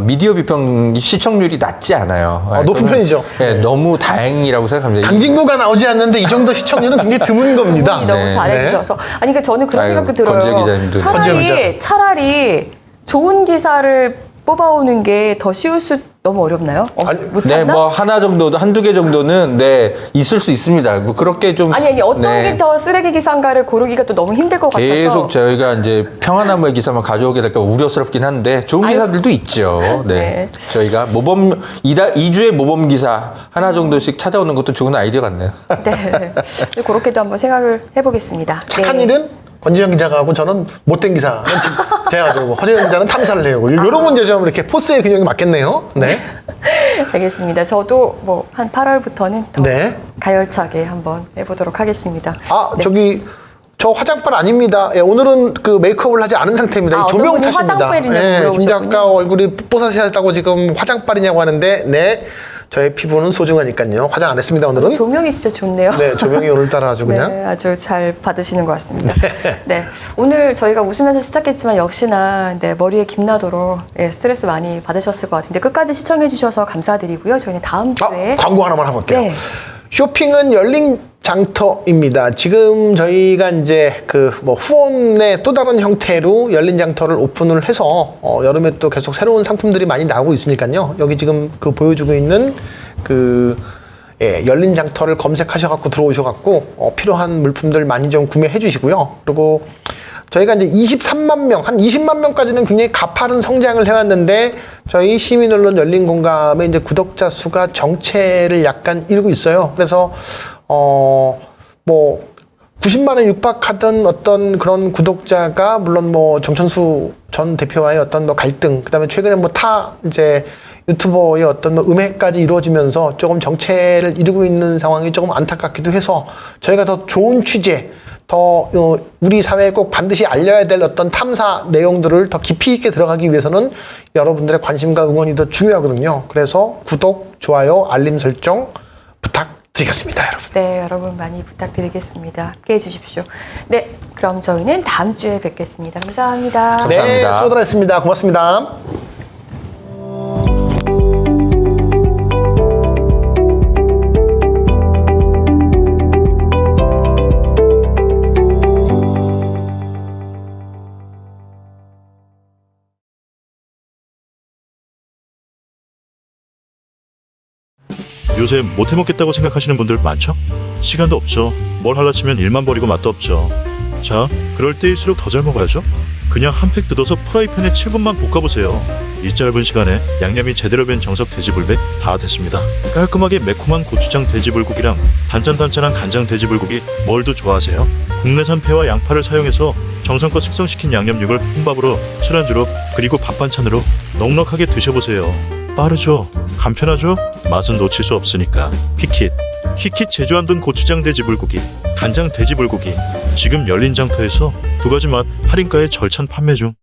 미디어 비평 시청률이 낮지 않아요. 높은 저는, 편이죠. 네, 너무 다행이라고 생각합니다. 강진구가 나오지 않는데 이 정도 시청률은 굉장히 드문 겁니다. 분이 너무 네. 잘해주셔서 아니 그러니까 저는 그런 아유, 생각도 권지혜 들어요. 기자님도. 권지혜 기자. 차라리 좋은 기사를 뽑아오는 게 더 쉬울 수 너무 어렵나요? 아니, 못 네, 찾나? 뭐 하나 정도도 한두 개 정도는 네 있을 수 있습니다. 뭐 그렇게 좀 아니 어떤 네, 게 더 쓰레기 기사인가를 고르기가 또 너무 힘들 것 같아서 계속 저희가 이제 평화나무의 기사만 가져오게 될까 우려스럽긴 한데 좋은 기사들도 있죠. 네. 네. 저희가 모범 2주의 모범 기사 하나 정도씩 찾아오는 것도 좋은 아이디어 같네요. 네. 그렇게도 한번 생각을 해보겠습니다. 착한 네. 일은 권지현 기자가 하고 저는 못된 기사는 제가 가지고 허재현 기자는 탐사를 해오고 이런 문제 좀 이렇게 포스의 균형이 맞겠네요. 네. 알겠습니다. 저도 뭐 한 8월부터는 더 네. 가열차게 한번 해보도록 하겠습니다. 아 네. 저기 저 화장빨 아닙니다. 예, 오늘은 그 메이크업을 하지 않은 상태입니다. 이 어떤 조명 분이 탓입니다. 화장빨이냐고 김 물어보셨군요. 작가 얼굴이 뽀사시하다고 지금 화장빨이냐고 하는데 네 저의 피부는 소중하니까요. 화장 안 했습니다 오늘은. 조명이 진짜 좋네요. 네 조명이 오늘따라 아주 그냥. 네, 아주 잘 받으시는 것 같습니다. 네, 오늘 저희가 웃으면서 시작했지만 역시나 네, 머리에 김나도록 예, 스트레스 많이 받으셨을 것 같은데 끝까지 시청해주셔서 감사드리고요. 저희는 다음 주에 광고 하나만 해볼게요. 네. 쇼핑은 열린 장터입니다. 지금 저희가 이제 그 뭐 후원의 또 다른 형태로 열린 장터를 오픈을 해서 여름에 또 계속 새로운 상품들이 많이 나오고 있으니까요. 여기 지금 그 보여주고 있는 그 예, 열린 장터를 검색하셔갖고 들어오셔갖고 필요한 물품들 많이 좀 구매해 주시고요. 그리고 저희가 이제 23만 명, 한 20만 명까지는 굉장히 가파른 성장을 해왔는데 저희 시민언론 열린 공감의 이제 구독자 수가 정체를 약간 이루고 있어요. 그래서 뭐 90만 원 육박하던 어떤 그런 구독자가 물론 뭐 정천수 전 대표와의 어떤 뭐 갈등, 그다음에 최근에 뭐 이제 유튜버의 어떤 뭐 음해까지 이루어지면서 조금 정체를 이루고 있는 상황이 조금 안타깝기도 해서 저희가 더 좋은 취재, 더 우리 사회에 꼭 반드시 알려야 될 어떤 탐사 내용들을 더 깊이 있게 들어가기 위해서는 여러분들의 관심과 응원이 더 중요하거든요. 그래서 구독, 좋아요, 알림 설정 부탁드리겠습니다, 여러분. 네, 여러분 많이 부탁드리겠습니다. 함께해 주십시오. 네, 그럼 저희는 다음 주에 뵙겠습니다. 감사합니다. 네, 감사합니다. 수고들 했습니다. 고맙습니다. 요새 못해 먹겠다고 생각하시는 분들 많죠? 시간도 없죠. 뭘 하려 치면 일만 버리고 맛도 없죠. 자, 그럴 때일수록 더 잘 먹어야죠. 그냥 한 팩 뜯어서 프라이팬에 7분만 볶아보세요. 이 짧은 시간에 양념이 제대로 된 정석 돼지불백 다 됐습니다. 깔끔하게 매콤한 고추장 돼지불고기랑 단짠단짠한 간장 돼지불고기 뭘 더 좋아하세요? 국내산 폐와 양파를 사용해서 정성껏 숙성시킨 양념육을 혼밥으로, 술안주로, 그리고 밥 반찬으로 넉넉하게 드셔보세요. 빠르죠? 간편하죠? 맛은 놓칠 수 없으니까. 킥킷 제주안돈 고추장 돼지불고기, 간장 돼지불고기 지금 열린 장터에서 두 가지 맛 할인가에 절찬 판매 중.